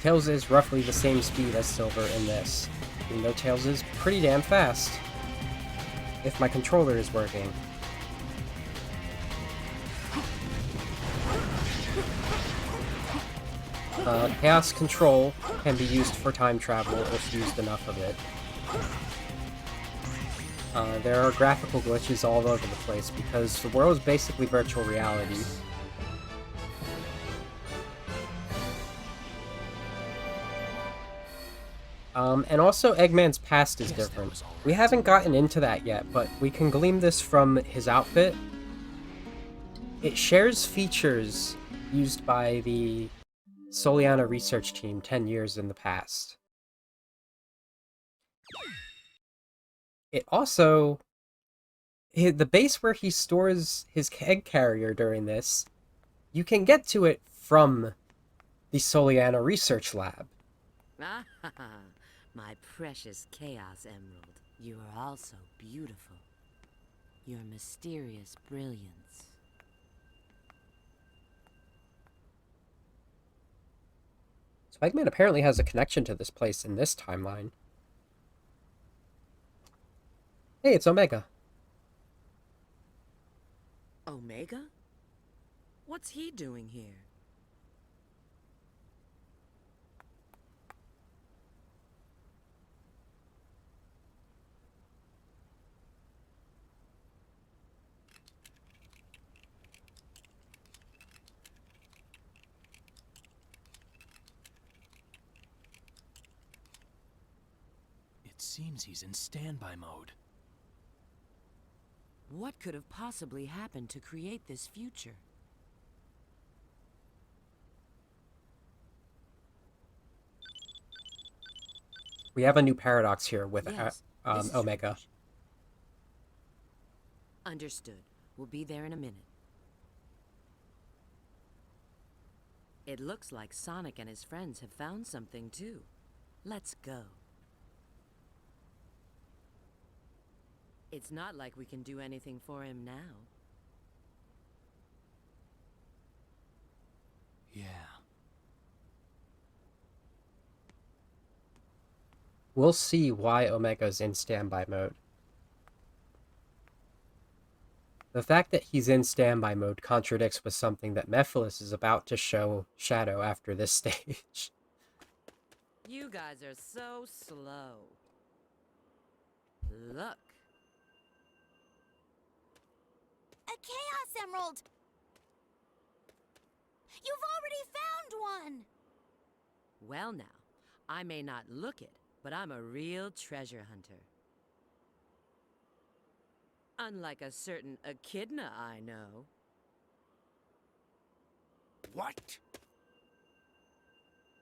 Tails is roughly the same speed as Silver in this, even though Tails is pretty damn fast, if my controller is working. Chaos Control can be used for time travel if used enough of it. There are graphical glitches all over the place because the world is basically virtual reality. And also Eggman's past is different. We haven't gotten into that yet, but we can glean this from his outfit. It shares features used by the Soliana research team 10 years in the past. It also... the base where he stores his egg carrier during this, you can get to it from the Soliana Research Lab. Ah, my precious Chaos Emerald. You are also beautiful. Your mysterious brilliance. So Eggman apparently has a connection to this place in this timeline. Hey, it's Omega. Omega? What's he doing here? It seems he's in standby mode. What could have possibly happened to create this future? We have a new paradox here with Yes, this is Omega. strange. Understood. We'll be there in a minute. It looks like Sonic and his friends have found something too. Let's go. It's not like we can do anything for him now. Yeah. We'll see why Omega's in standby mode. The fact that he's in standby mode contradicts with something that Mephiles is about to show Shadow after this stage. You guys are so slow. Look. A Chaos Emerald! You've already found one! Well now, I may not look it, but I'm a real treasure hunter. Unlike a certain echidna I know. What?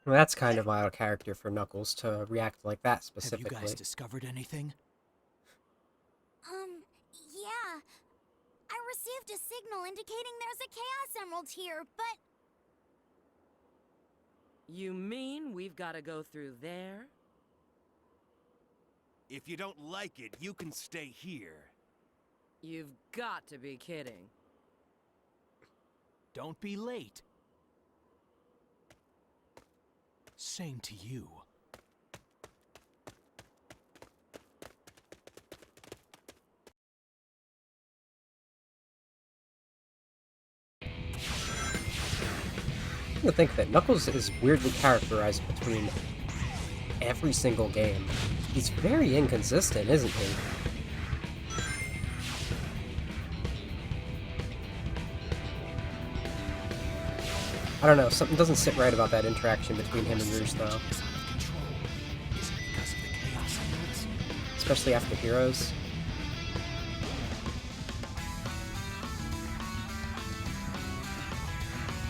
Well, that's kind of out of character for Knuckles to react like that Have you specifically. guys discovered anything? Yeah. I received a signal indicating there's a Chaos Emerald here, but... You mean we've got to go through there? If you don't like it, you can stay here. You've got to be kidding. Don't be late. Same to you. I would think that Knuckles is weirdly characterized between every single game. He's very inconsistent, isn't he? I don't know, something doesn't sit right about that interaction between him and Rouge, though. Is out of control. Is it because of the Chaos Emeralds? Especially after Heroes.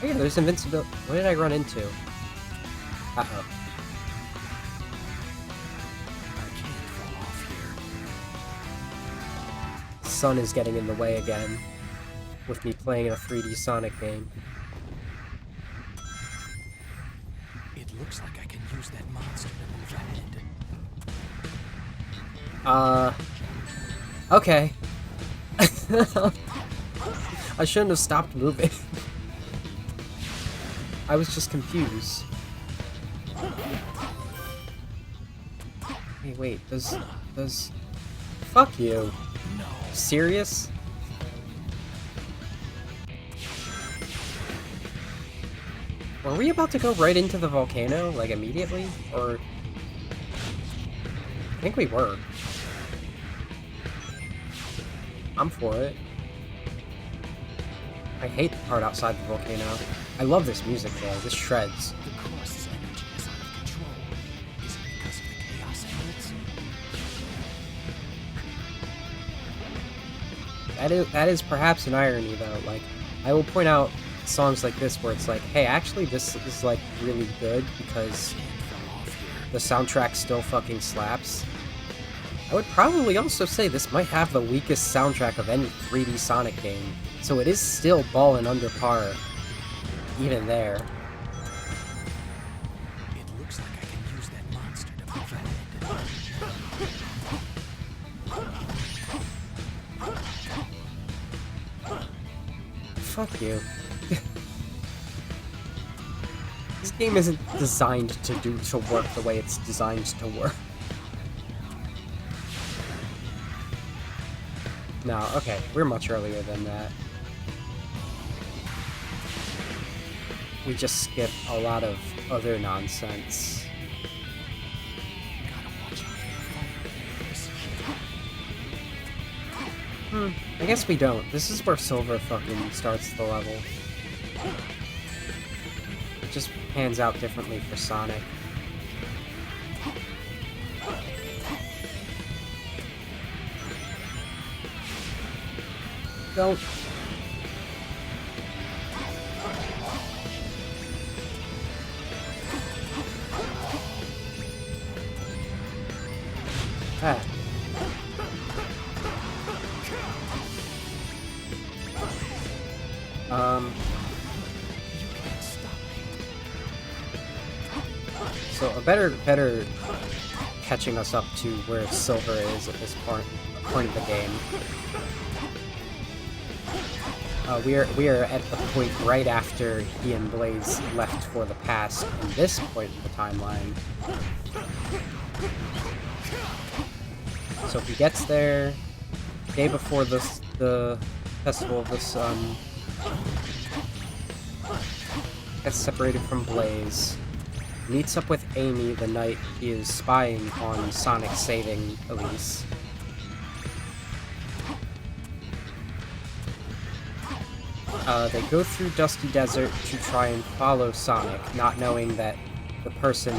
Oh yeah, there's invincibility. What did I run into? Uh-oh. I can't fall off here. Sun is getting in the way again, with me playing a 3D Sonic game. It looks like I can use that monster to move ahead. Okay. I shouldn't have stopped moving. I was just confused. Hey, wait, does... Fuck you. No. Serious? Were we about to go right into the volcano, like, immediately? Or... I think we were. I'm for it. I hate the part outside the volcano. I love this music, though. This shreds. The Cross's energy is out of control. Is it because of the Chaos Emeralds? That is perhaps an irony, though. Like, I will point out songs like this where it's like, hey, actually this is, like, really good because Can't fall off here. the soundtrack still fucking slaps. I would probably also say this might have the weakest soundtrack of any 3D Sonic game, so it is still ballin' under par, even there. fuck you. This game isn't designed to work the way it's designed to work. No, okay, we're much earlier than that. We just skip a lot of other nonsense. I guess we don't. This is where Silver fucking starts the level. It just pans out differently for Sonic. Don't. Ah. So a better catching us up to where Silver is at this point of the game. We are at the point right after he and Blaze left for the past in this point in the timeline. So he gets there day before the Festival of the Sun. Gets separated from Blaze. Meets up with Amy the night he is spying on Sonic saving Elise. They go through Dusty Desert to try and follow Sonic, not knowing that the person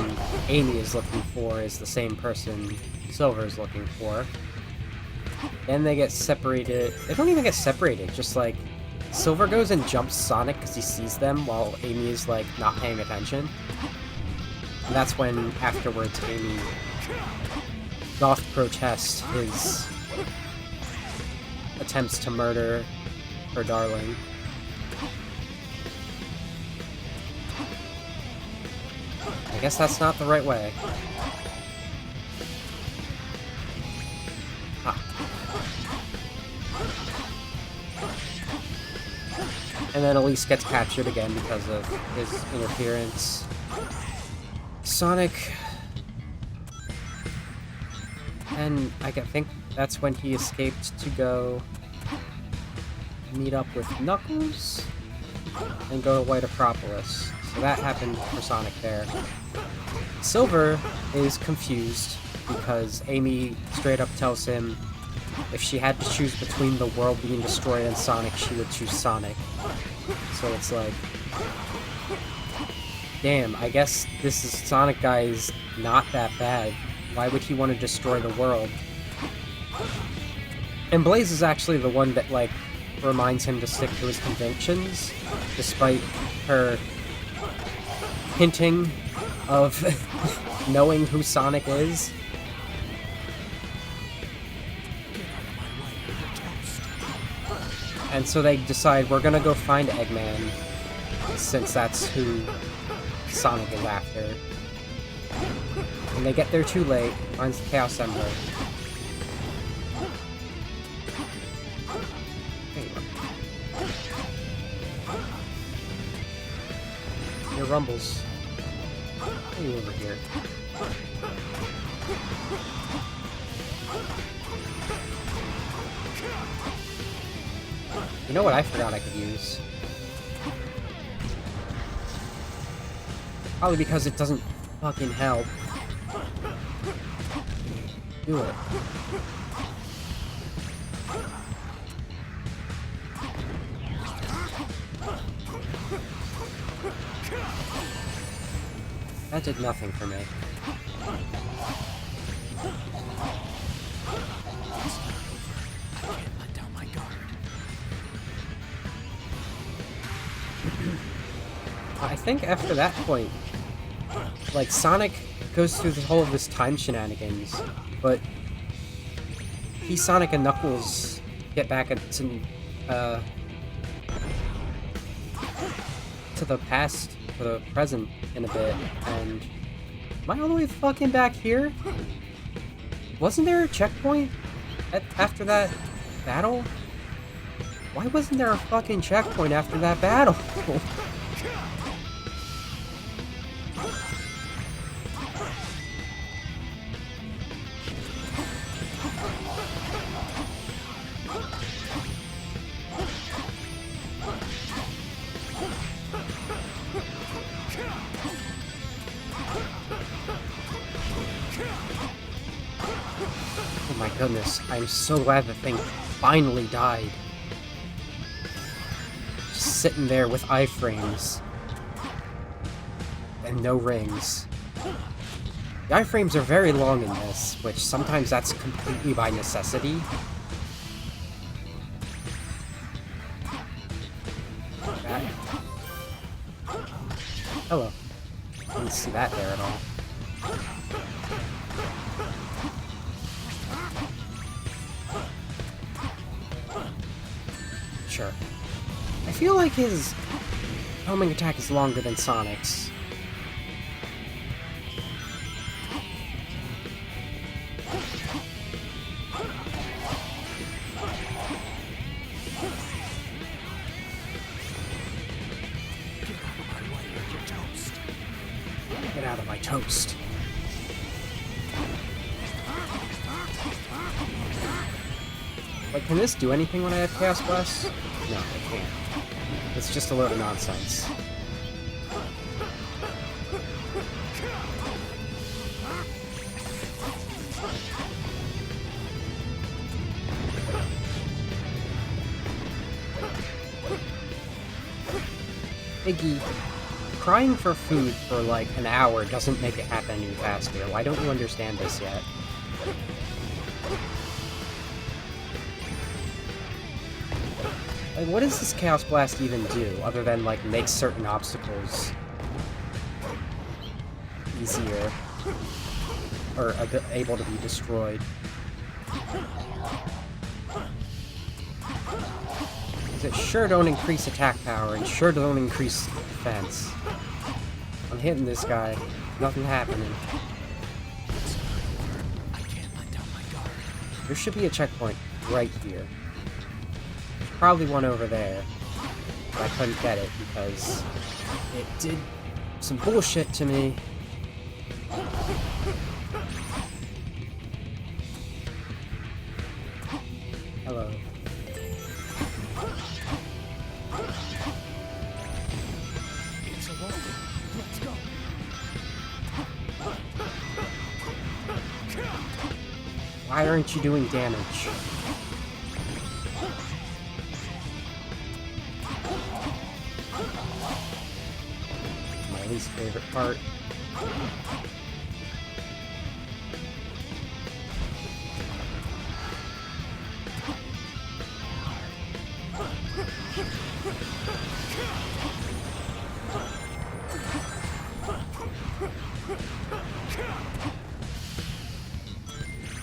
Amy is looking for is the same person Silver is looking for. Then they get separated. They don't even get separated, just like Silver goes and jumps Sonic because he sees them while Amy is like not paying attention. And that's when afterwards Amy doth protest his attempts to murder her darling. I guess that's not the right way. Ah. And then Elise gets captured again because of his interference. Sonic... And I think that's when he escaped to go meet up with Knuckles and go to White Acropolis. So that happened for Sonic there. Silver is confused because Amy straight up tells him if she had to choose between the world being destroyed and Sonic, she would choose Sonic. So it's like, damn, I guess this is Sonic guy is not that bad. Why would he want to destroy the world? And Blaze is actually the one that, like, reminds him to stick to his convictions, despite her hinting of knowing who Sonic is. And so they decide, we're gonna go find Eggman, since that's who Sonic is after. And they get there too late, finds the Chaos Emerald. There you are. Your rumbles. What are you over here? You know what I forgot I could use? Probably because it doesn't fucking help. Do it. That did nothing for me. Let down my guard. I think after that point, like, Sonic goes through the whole of this time shenanigans, but Sonic and Knuckles get back to the past, to the present in a bit, and am I all the way fucking back here? Wasn't there a checkpoint after that battle? Why wasn't there a fucking checkpoint after that battle? Oh my goodness, I'm so glad the thing finally died. Just sitting there with iframes. And no rings. The iframes are very long in this, which sometimes that's completely by necessity. That. Hello. Didn't see that there at all. Sure. I feel like his homing attack is longer than Sonic's. Get out of my toast. Like, can this do anything when I have Chaos Blast? No, it can't. It's just a load of nonsense. Iggy, crying for food for like an hour doesn't make it happen any faster. Why don't you understand this yet? Like, what does this Chaos Blast even do, other than, like, make certain obstacles easier, or able to be destroyed? Because it sure don't increase attack power, and sure don't increase defense. I'm hitting this guy, nothing happening. I can't let down my guard. There should be a checkpoint right here. Probably one over there. But I couldn't get it because it did some bullshit to me. Hello. It's a wall. Let's go. Why aren't you doing damage? My least favorite part.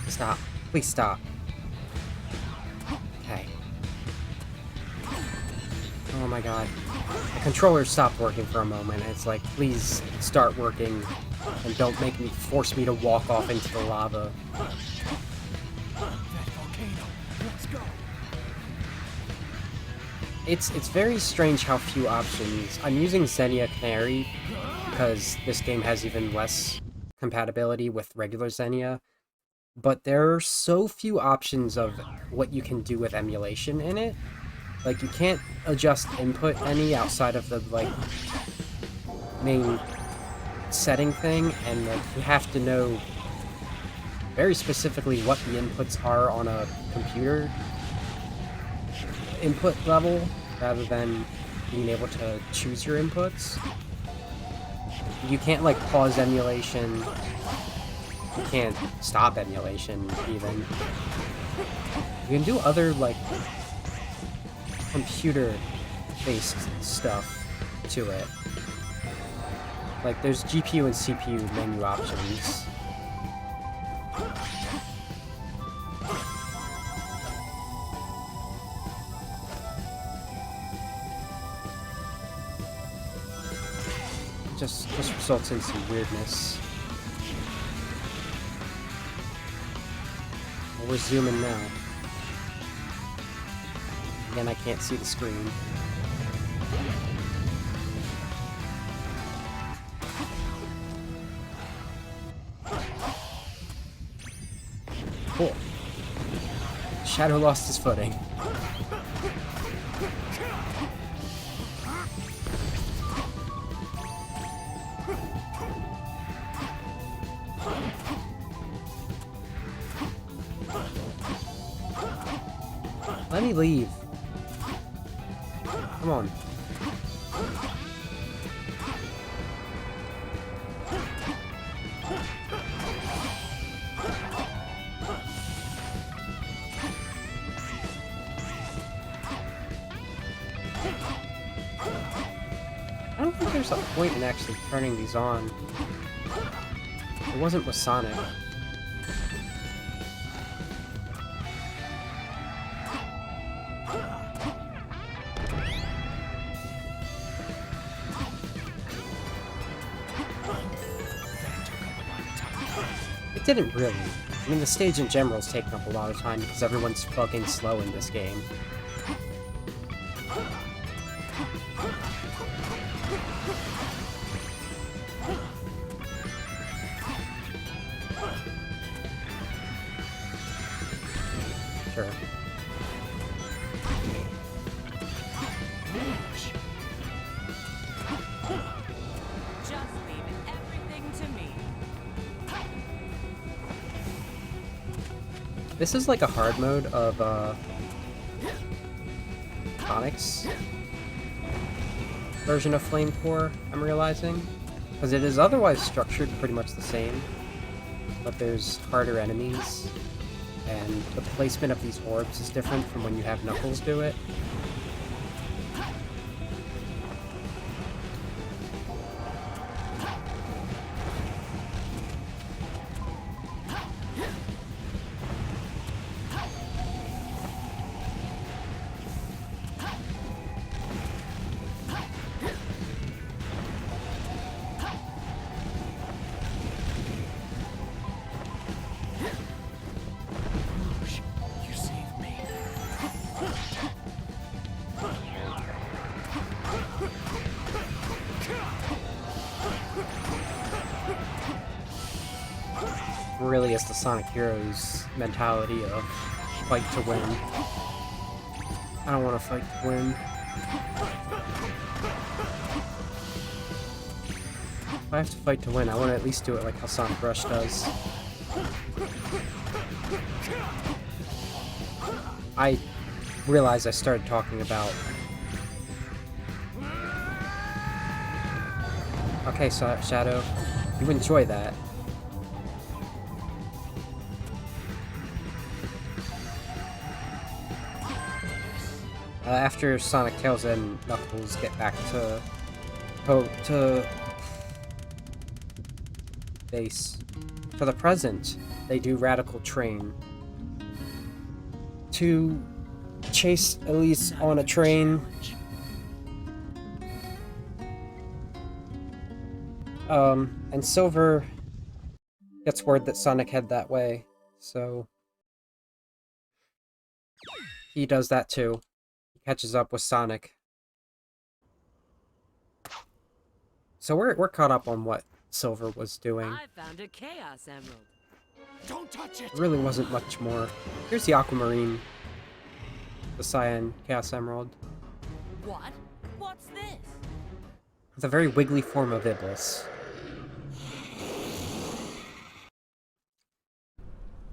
Stop. Please stop. Okay. Oh my god. The controller stopped working for a moment. It's like, please start working and don't force me to walk off into the lava. That volcano. Let's go. It's very strange how few options. I'm using Xenia Canary because this game has even less compatibility with regular Xenia. But there are so few options of what you can do with emulation in it. Like, you can't adjust input any outside of the, like, main setting thing, and, like, you have to know very specifically what the inputs are on a computer input level, rather than being able to choose your inputs. You can't, like, pause emulation. You can't stop emulation, even. You can do other, like, computer-based stuff to it. Like, there's GPU and CPU menu options. Just results in some weirdness. Well, we're zooming now. Again, I can't see the screen. Cool. Shadow lost his footing. Let me leave. Come on. I don't think there's a point in actually turning these on. It wasn't with Sonic. It didn't really. I mean, the stage in general is taking up a lot of time because everyone's fucking slow in this game. Sure. Just leave everything to me. This is like a hard mode of, Sonic's version of Flame Core, I'm realizing. Because it is otherwise structured pretty much the same, but there's harder enemies, and the placement of these orbs is different from when you have Knuckles do it. You saved me. Really is the Sonic Heroes mentality of fight to win. I don't want to fight to win. If I have to fight to win, I want to at least do it like how Sonic Rush does. I realize I started talking about... Okay, so Shadow, you enjoy that. After Sonic, Tails, and Knuckles get back to base, to the present, they do Radical Train to chase Elise on a train. And Silver gets word that Sonic head that way, so he does that too. Catches up with Sonic. So we're caught up on what Silver was doing. I found a Chaos Emerald. Don't touch it! There really wasn't much more. Here's the Aquamarine. The Cyan Chaos Emerald. What? What's this? It's a very wiggly form of Iblis.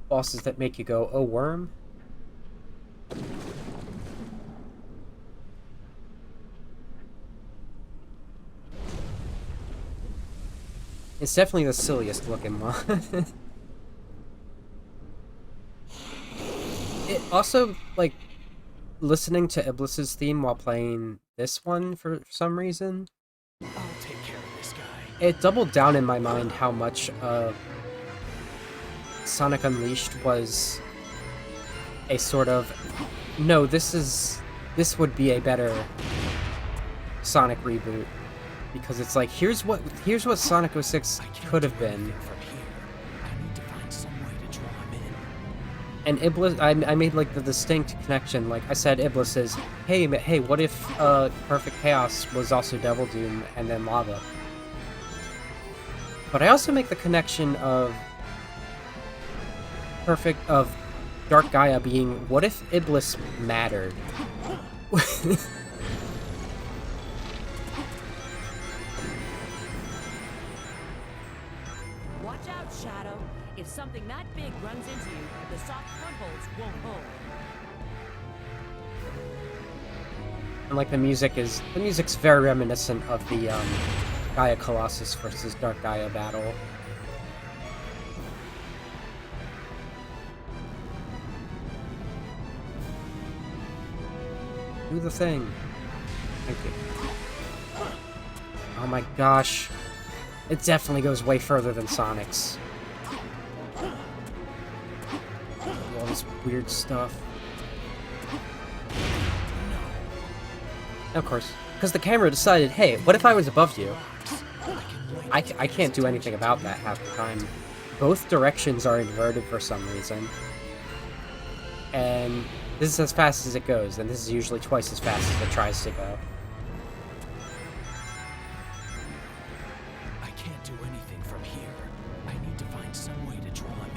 Bosses that make you go, oh, worm? It's definitely the silliest looking one. It also, like, listening to Iblis's theme while playing this one for some reason, I'll take care of this guy. it doubled down in my mind how much Sonic Unleashed was a sort of, no, this would be a better Sonic reboot. Because it's like, here's what Sonic 06 could have been. From here, I need to find some way to draw him in. And Iblis, I made like the distinct connection. Like I said, Iblis is, hey, what if Perfect Chaos was also Devil Doom and then lava? But I also make the connection of Dark Gaia being, what if Iblis mattered? Watch out, Shadow. If something that big runs into you, the soft footholds won't hold. And like the music's very reminiscent of the Gaia Colossus versus Dark Gaia battle. Do the thing. Thank you. Oh my gosh. It definitely goes way further than Sonic's. All this weird stuff. Of course. Because the camera decided, hey, what if I was above you? I can't do anything about that half the time. Both directions are inverted for some reason. And this is as fast as it goes, and this is usually twice as fast as it tries to go. I can't do anything from here. I need to find some way to draw him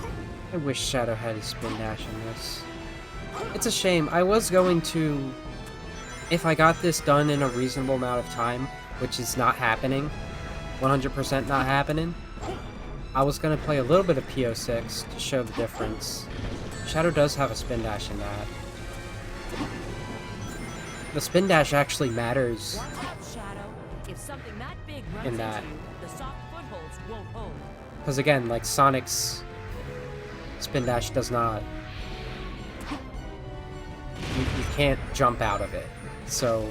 in. I wish Shadow had his spin dash in this. It's a shame. I was going to... If I got this done in a reasonable amount of time, which is not happening, 100% not happening, I was going to play a little bit of PO6 to show the difference. Shadow does have a spin dash in that. The spin dash actually matters in that. Because again, like Sonic's spin dash does not... You can't jump out of it. So...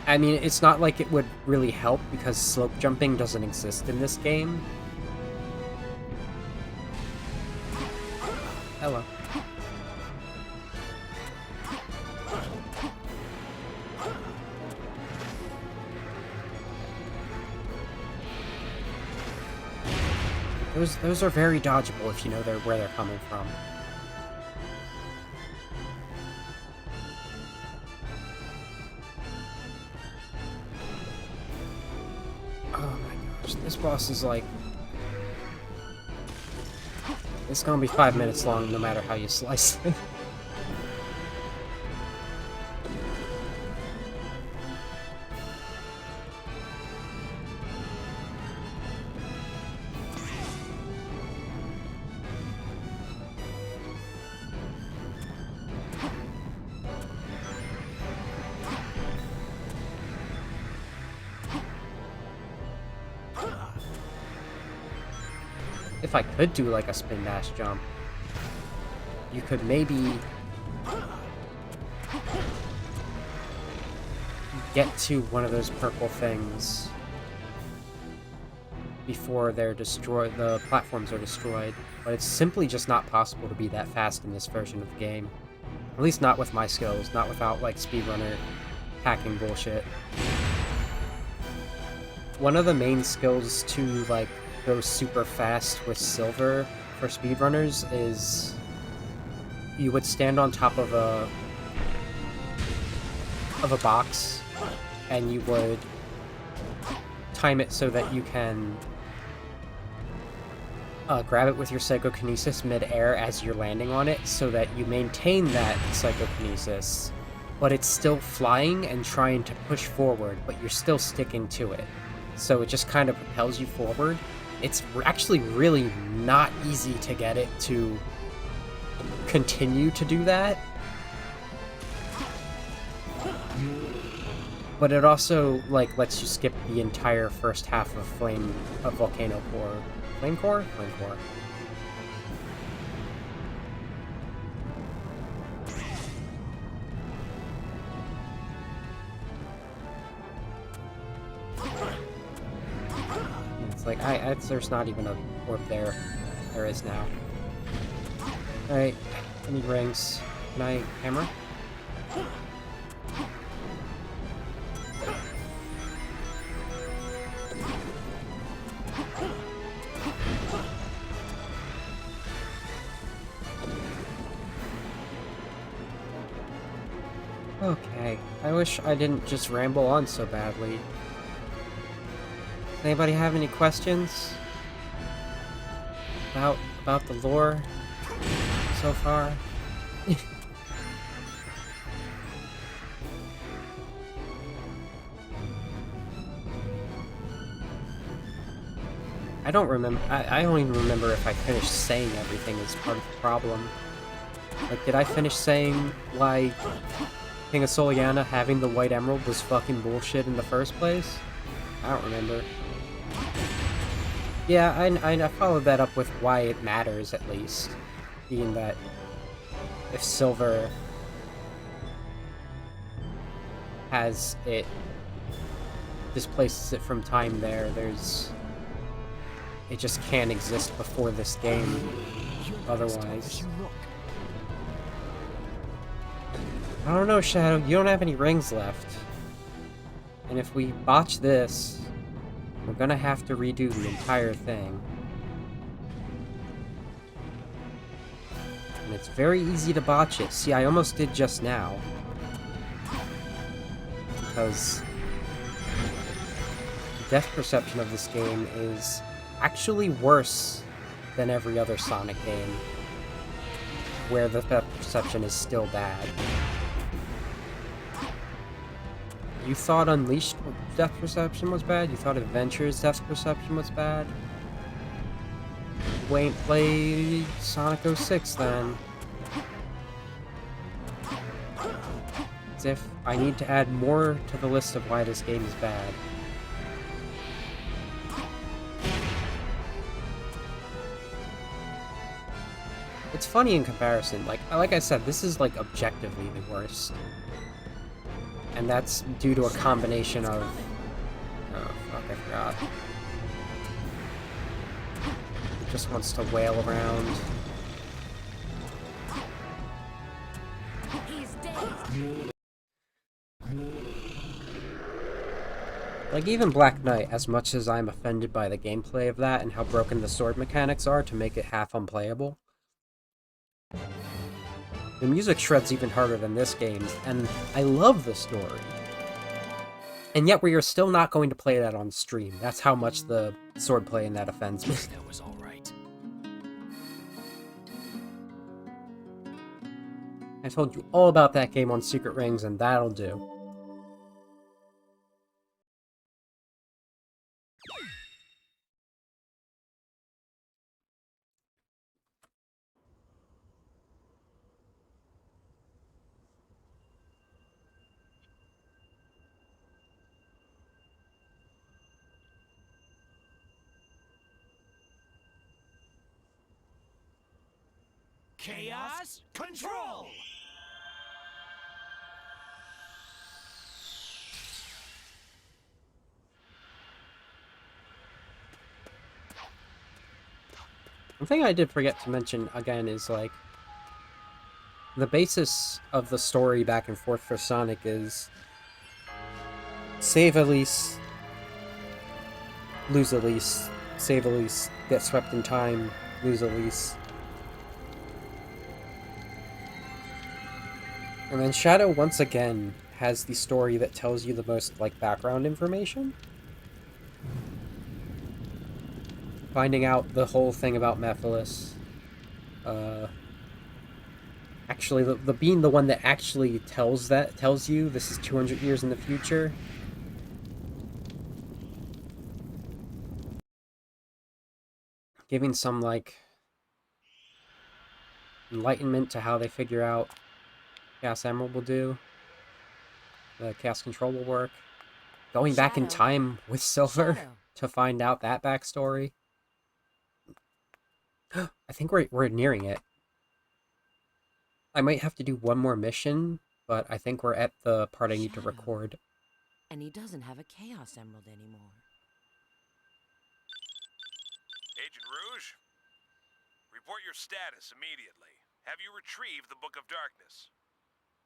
I mean, it's not like it would really help because slope jumping doesn't exist in this game. Hello. Those are very dodgeable if you know where they're coming from. This boss is like... It's gonna be 5 minutes long no matter how you slice it. If I could do like a spin dash jump, you could maybe get to one of those purple things before they're destroyed, the platforms are destroyed, but it's simply just not possible to be that fast in this version of the game. At least not with my skills, not without like speedrunner hacking bullshit. One of the main skills to like go super fast with silver for speedrunners is you would stand on top of a box and you would time it so that you can grab it with your psychokinesis mid-air as you're landing on it so that you maintain that psychokinesis, but it's still flying and trying to push forward, but you're still sticking to it. So it just kind of propels you forward. It's actually really not easy to get it to continue to do that. But it also, like, lets you skip the entire first half of Volcano Core. Flame Core? Flame Core. Like, there's not even a warp there. There is now. Alright, I need rings. Can I hammer? Okay, I wish I didn't just ramble on so badly. Does anybody have any questions about the lore so far? I don't remember. I don't even remember if I finished saying everything as part of the problem. Like, did I finish saying why King of Soliana having the White Emerald was fucking bullshit in the first place? I don't remember. Yeah, I followed that up with why it matters, at least. Being that if Silver has it, displaces it from time there, it just can't exist before this game, otherwise. I don't know, Shadow, you don't have any rings left. And if we botch this, we're gonna have to redo the entire thing. And it's very easy to botch it. See, I almost did just now. Because the depth perception of this game is actually worse than every other Sonic game, where the depth perception is still bad. You thought Unleashed depth perception was bad? You thought Adventure's depth perception was bad? You ain't played Sonic 06 then. As if I need to add more to the list of why this game is bad. It's funny in comparison. Like I said, this is like objectively the worst. And that's due to a combination of... Oh, fuck, I forgot. It just wants to wail around. Like, even Black Knight, as much as I'm offended by the gameplay of that and how broken the sword mechanics are to make it half unplayable, the music shred's even harder than this game, and I love the story. And yet we are still not going to play that on stream. That's how much the swordplay in that offends me. That was all right. I told you all about that game on Secret Rings, and that'll do. Chaos Control! One thing I did forget to mention again is, like, the basis of the story back and forth for Sonic is save Elise, lose Elise, save Elise, get swept in time, lose Elise. And then Shadow, once again, has the story that tells you the most, like, background information. Finding out the whole thing about Mephiles. Actually, the being the one that actually tells you this is 200 years in the future. Giving some, like, enlightenment to how they figure out Chaos Emerald will do. The Chaos Control will work. Going back in time with Silver to find out that backstory. I think we're nearing it. I might have to do one more mission, but I think we're at the part I need to record. And he doesn't have a Chaos Emerald anymore. Agent Rouge, report your status immediately. Have you retrieved the Book of Darkness?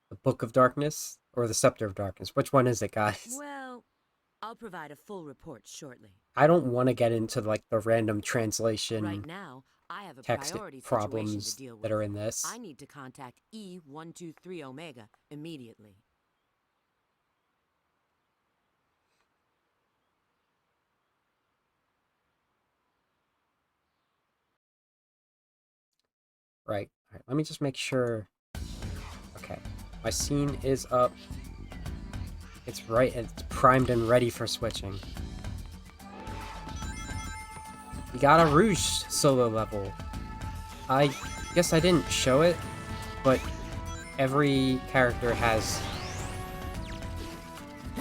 The Book of Darkness? Or the Scepter of Darkness? Which one is it, guys? Well, I'll provide a full report shortly. I don't want to get into, like, the random translation Right now, I have a text priority problems situation to deal with. that are in this. I need to contact E123 Omega immediately. Right. Alright, let me just make sure. Okay. My scene is up. It's right, it's primed and ready for switching. We got a Rouge solo level. I guess I didn't show it, but every character has...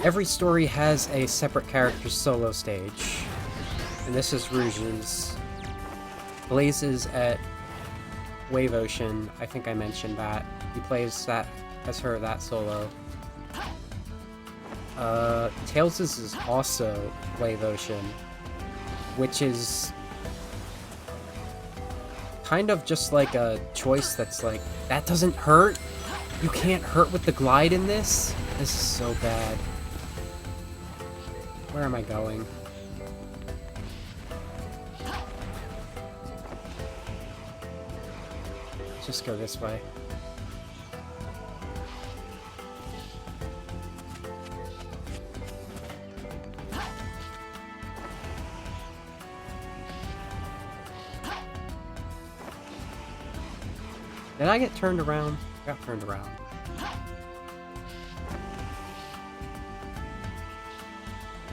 Every story has a separate character's solo stage. And this is Rouge's. Blaze is at Wave Ocean. I think I mentioned that. He plays that as her, that solo. Tails' is also Wave Ocean, which is kind of just like a choice that's like, that doesn't hurt? You can't hurt with the glide in this? This is so bad. Where am I going? Let's just go this way. Did I get turned around? I got turned around.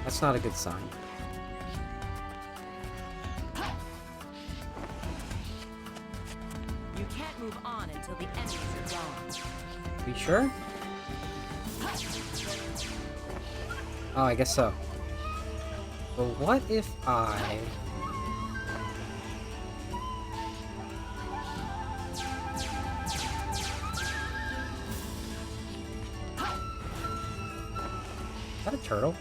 That's not a good sign. You can't move on until the enemies are gone. Are you sure? Oh, I guess so. Well, what if I... Is that a turtle?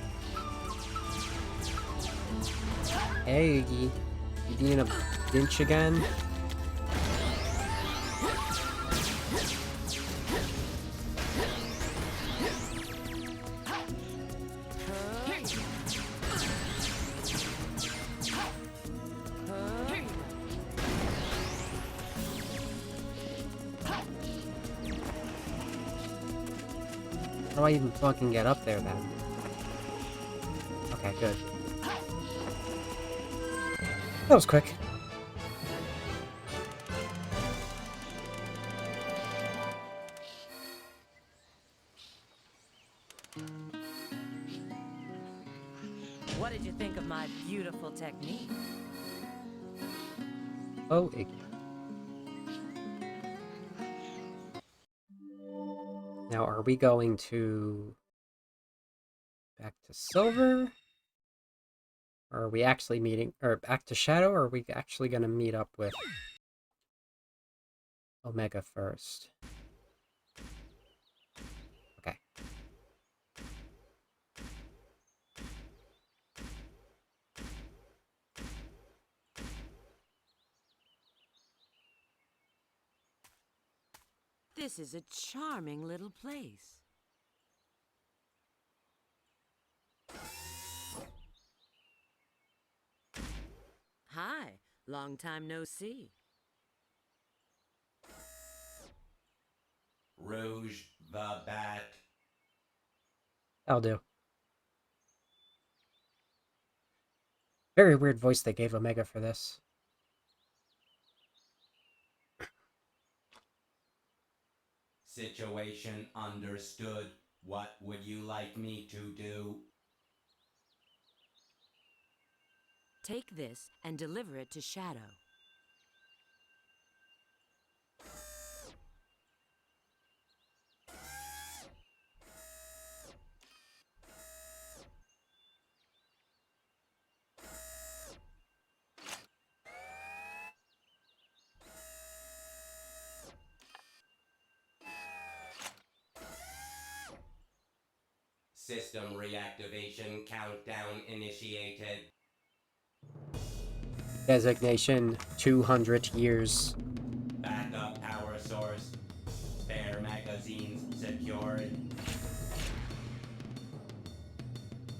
Hey, you being a bitch again? How do I even fucking get up there then? Okay, good. That was quick. What did you think of my beautiful technique? Oh, now, are we going to... back to Silver? Or are we actually meeting... or back to Shadow, or are we actually gonna meet up with Omega first? Okay. This is a charming little place. Hi, long time no see. Rouge the Bat. That'll do. Very weird voice they gave Omega for this. Situation understood. What would you like me to do? Take this and deliver it to Shadow. System reactivation countdown initiated. Designation 200 years. Backup power source. Spare magazines secured.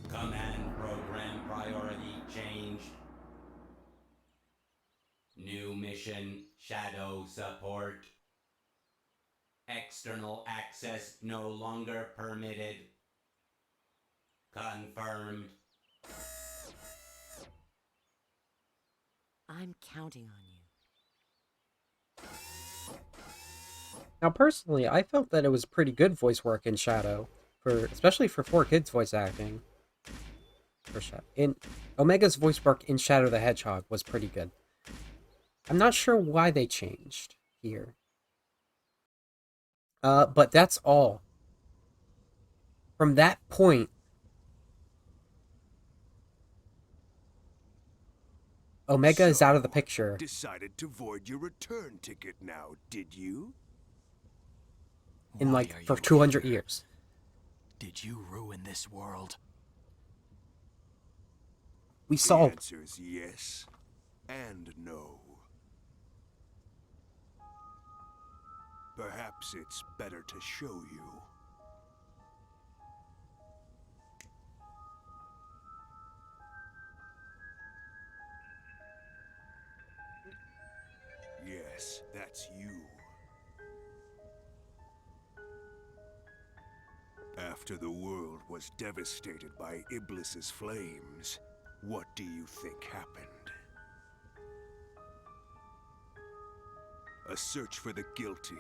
Command program priority changed. New mission, Shadow support. External access no longer permitted. Confirmed. I'm counting on you. Now, personally, I felt that it was pretty good voice work in Shadow, especially for 4Kids voice acting. Omega's voice work in Shadow the Hedgehog was pretty good. I'm not sure why they changed here. But that's all. From that point, Omega is out of the picture. Decided to void your return ticket now, did you? In Why like are for you 200 here? years. Did you ruin this world? We The solved. answer is yes and no. Perhaps it's better to show you. Yes, that's you. After the world was devastated by Iblis's flames, what do you think happened? A search for the guilty.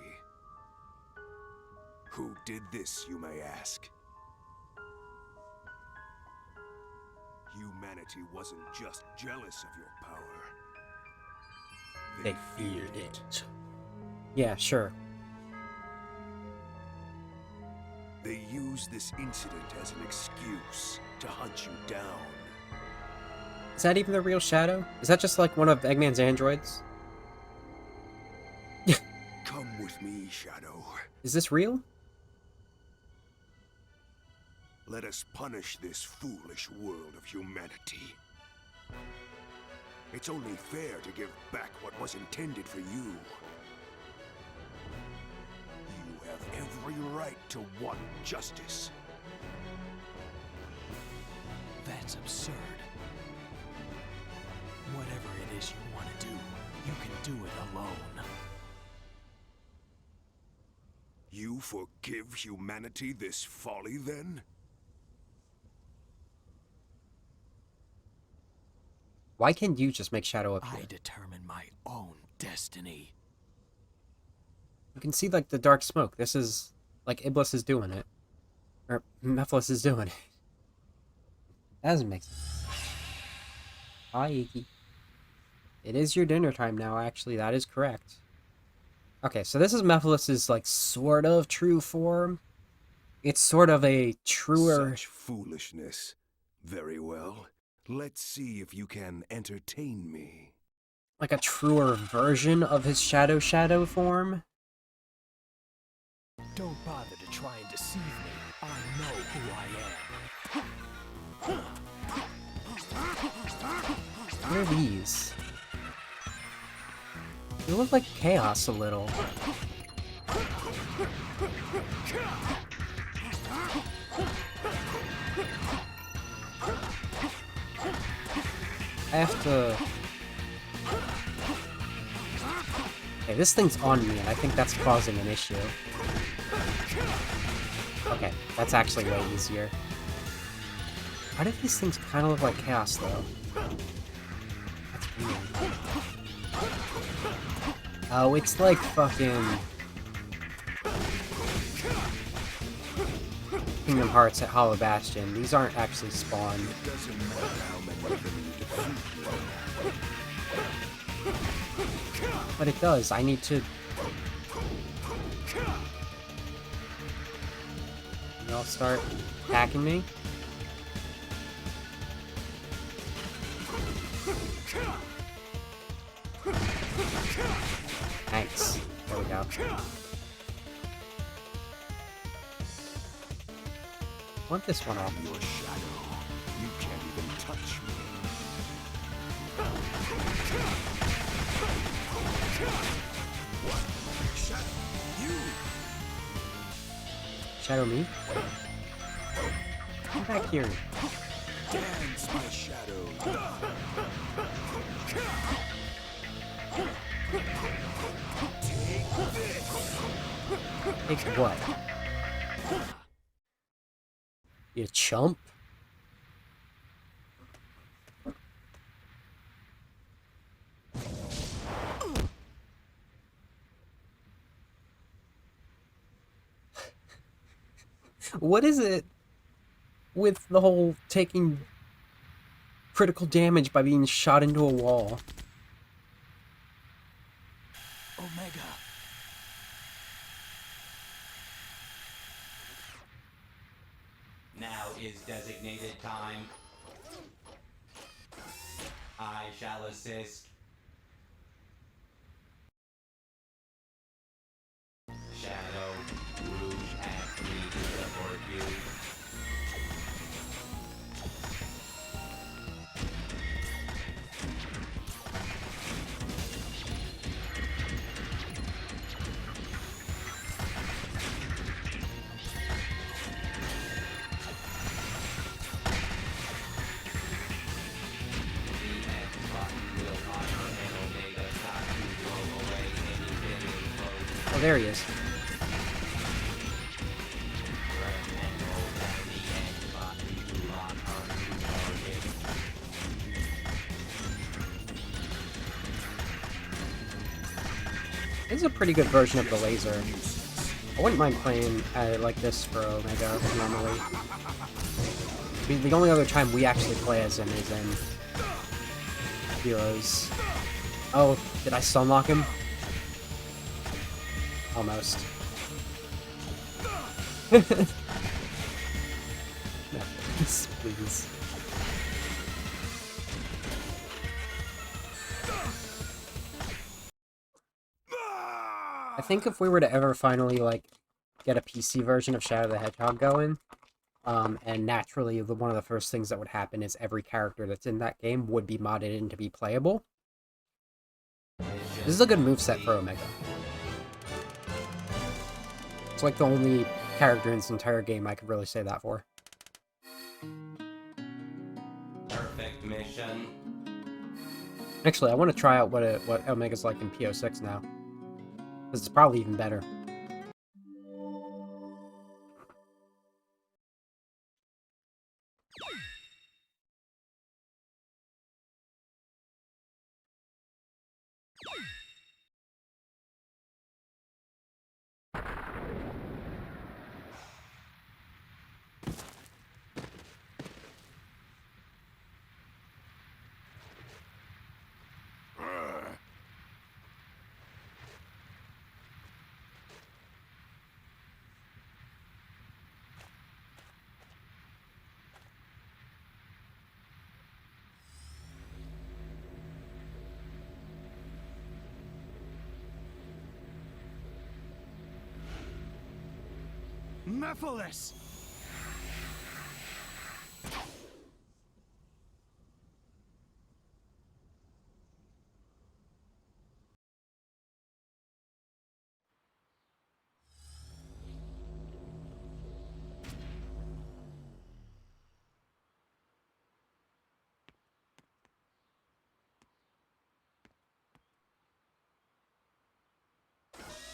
Who did this, you may ask? Humanity wasn't just jealous of your power. They feared it. Yeah, sure. They used this incident as an excuse to hunt you down. Is that even the real Shadow? Is that just like one of Eggman's androids? Come with me, Shadow. Is this real? Let us punish this foolish world of humanity. It's only fair to give back what was intended for you. You have every right to want justice. That's absurd. Whatever it is you want to do, you can do it alone. You forgive humanity this folly, then? Why can't you just make Shadow appear? I determine my own destiny. You can see like the dark smoke. This is like Iblis is doing it. Or Mephiles is doing it. That doesn't make sense. Hi, Iggy. It is your dinner time now, actually. That is correct. Okay, so this is Mephiles' like sort of true form. It's sort of a truer... Such foolishness. Very well. Let's see if you can entertain me. like a truer version of his Shadow form. Don't bother to try and deceive me. I know who I am. What are these? They look like Chaos a little. I have to... Okay, this thing's on me, and I think that's causing an issue. Okay, that's actually way easier. Why do these things kind of look like Chaos, though? That's weird. Oh, it's like fucking... Kingdom Hearts at Hollow Bastion. These aren't actually spawned. It doesn't matter how many of them you defeat. But it does. I need to... Y'all start attacking me? Thanks. There we go. I want this one off. Your shadow. You can't even touch me. Shadow, you! Shadow me? Come back here. Dance, my shadow. Take this! Take what? You chump? What is it with the whole taking critical damage by being shot into a wall? Omega. Now is designated time. I shall assist. Shadow, Rouge asked me to support you. The X button will honor an Omega stop to throw away anything enclosed. Oh, there he is. Remember that the X button to lock onto target. This is a pretty good version of the laser. I wouldn't mind playing like this for Omega normally. I mean, the only other time we actually play as him is in Heroes. Oh, did I sunlock him? Almost. No, please. I think if we were to ever finally, like, get a PC version of Shadow the Hedgehog going, and naturally one of the first things that would happen is every character that's in that game would be modded in to be playable. This is a good moveset for Omega. It's like the only character in this entire game I could really say that for. Perfect mission. Actually, I want to try out what Omega's like in PO6 now. This is probably even better. Mephiles!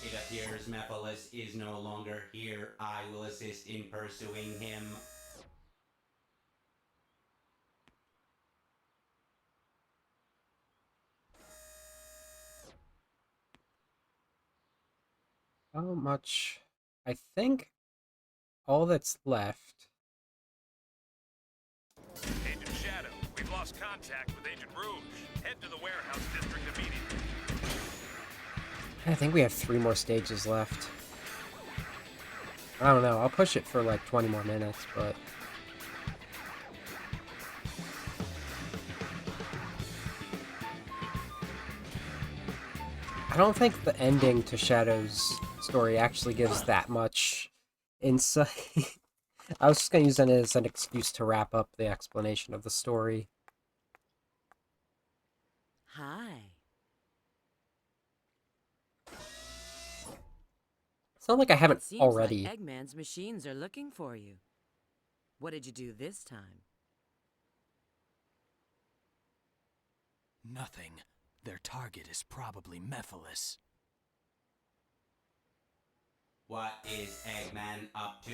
It appears Mephiles is no longer here. I will assist in pursuing him. How much? I think all that's left. Agent Shadow, we've lost contact with Agent Rouge. Head to the warehouse district immediately. I think we have 3 more stages left. I don't know, I'll push it for like 20 more minutes, but... I don't think the ending to Shadow's story actually gives that much insight. I was just gonna use that as an excuse to wrap up the explanation of the story. Hi. It's not like I haven't Seems already. like Eggman's machines are looking for you. What did you do this time? Nothing. Their target is probably Mephiles. What is Eggman up to?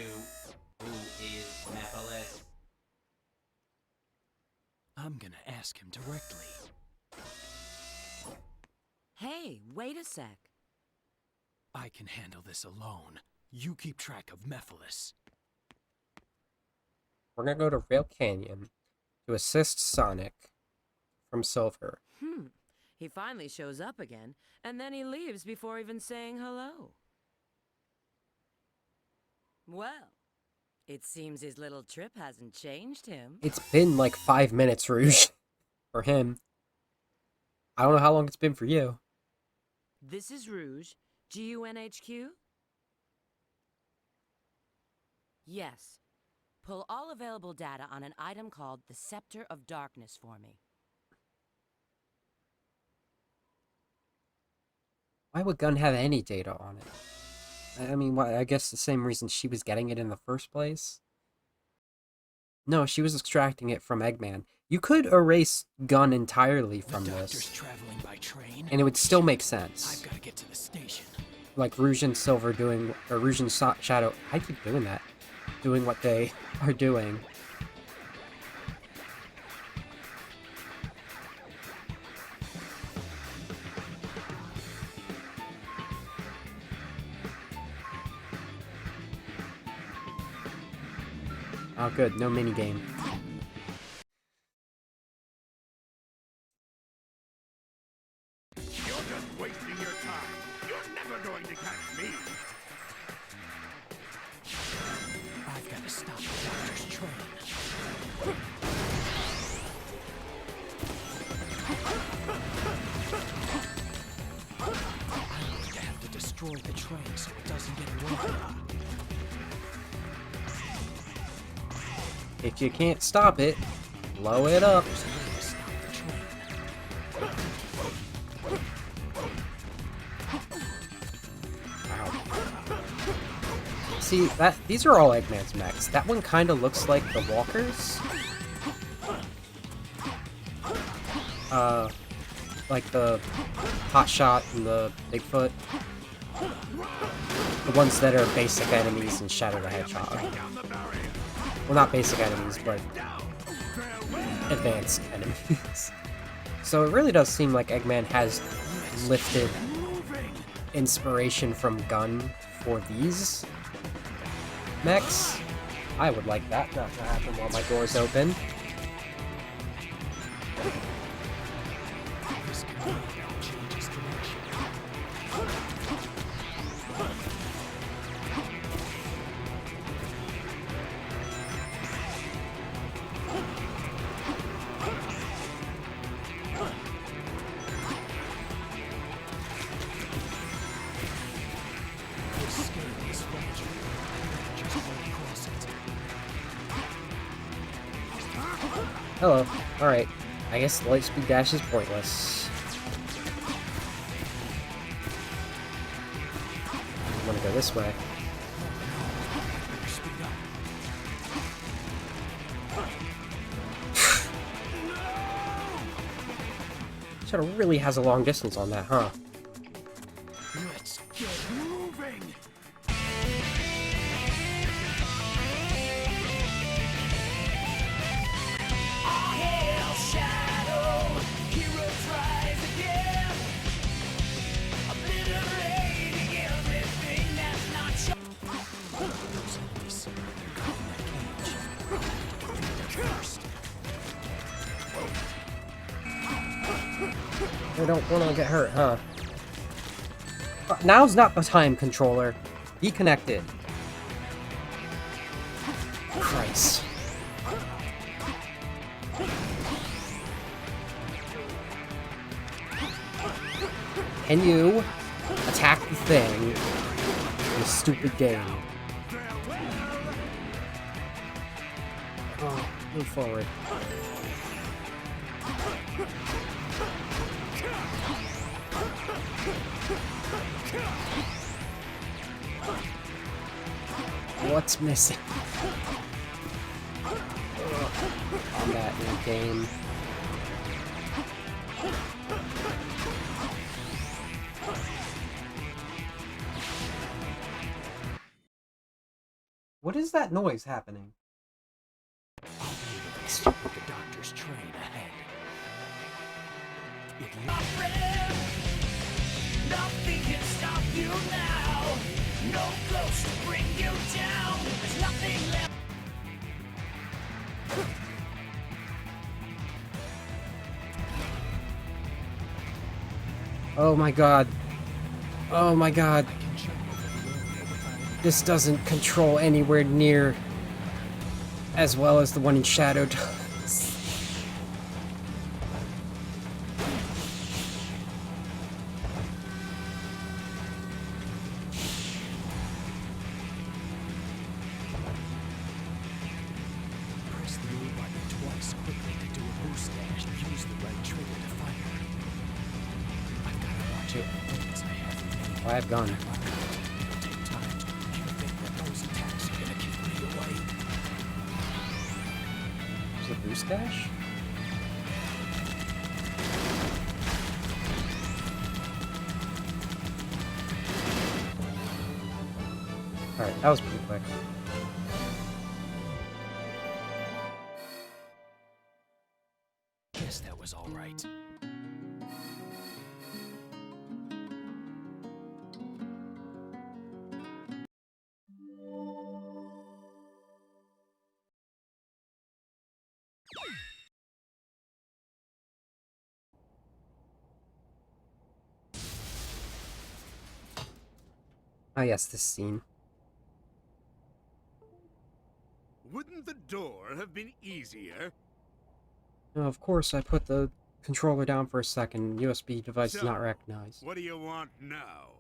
Who is Mephiles? I'm gonna ask him directly. Hey, wait a sec. I can handle this alone. You keep track of Mephiles. We're gonna go to Rail Canyon to assist Sonic from Silver. He finally shows up again, and then he leaves before even saying hello. Well, it seems his little trip hasn't changed him. It's been like 5 minutes, Rouge, for him. I don't know how long it's been for you. This is Rouge, GUNHQ? Yes. Pull all available data on an item called the Scepter of Darkness for me. Why would Gun have any data on it? I mean, I guess the same reason she was getting it in the first place? No, she was extracting it from Eggman. You could erase Gun entirely from this, traveling by train. and it would still make sense. I've got to get to the station. Like Rouge and Silver doing, or Rouge and Shadow, I keep doing that, doing what they are doing. Oh good, no minigame. You're just wasting your time. You're never going to catch me. I've got to stop the doctor's train. I'm going to have to destroy the train so it doesn't get away. If you can't stop it, blow it up. There's a way to stop the train. Wow. See, these are all Eggman's mechs. That one kind of looks like the Walkers. Like the Hotshot and the Bigfoot. The ones that are basic enemies in Shadow the Hedgehog. Well, not basic enemies, but advanced enemies. So it really does seem like Eggman has lifted inspiration from Gun for these mechs. I would like that not to happen while my door's open. This can really change his direction. This scale is fragile. Just won't cross it. Hello. Alright. I guess the lightspeed dash is pointless. I'm gonna go this way. Speed up. Shadow really has a long distance on that, huh? Let's get moving. Hail Shadow, heroes rise again, obliterating everything that's not Those enemies, they're caught in that cage. Defeat them first. They don't want to get hurt, huh? Now's not the time, controller. Be connected. Christ. Can you attack the thing? You stupid game. Oh, move forward. What's missing? On that new game. What is that noise happening? Stop the doctor's train ahead. It Nothing can stop you now. No ghost to bring you down. There's nothing left. Oh my god. Oh my god. I can jump over the area without... This doesn't control anywhere near as well as the one in Shadow does. Press the A button twice quickly to do a boost dash and use the right trigger to fire. I've got to watch it. As I have remaining. Oh, I have gone. It'll take time. You think that those attacks are gonna keep me away? There's a boost dash? Alright, that was pretty quick. Guess that was all right. Ah yes, this scene. Wouldn't the door have been easier? Now, of course, I put the controller down for a second. USB device is So, not recognized. What do you want now?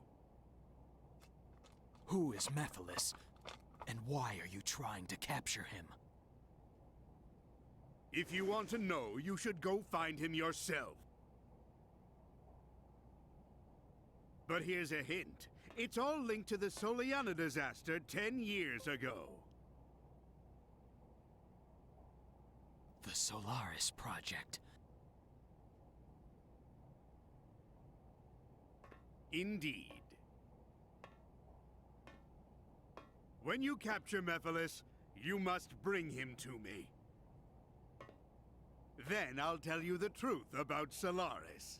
Who is Mephiles? And why are you trying to capture him? If you want to know, you should go find him yourself. But here's a hint. It's all linked to the Soliana disaster 10 years ago. The Solaris project. Indeed. When you capture Mephiles, you must bring him to me. Then I'll tell you the truth about Solaris.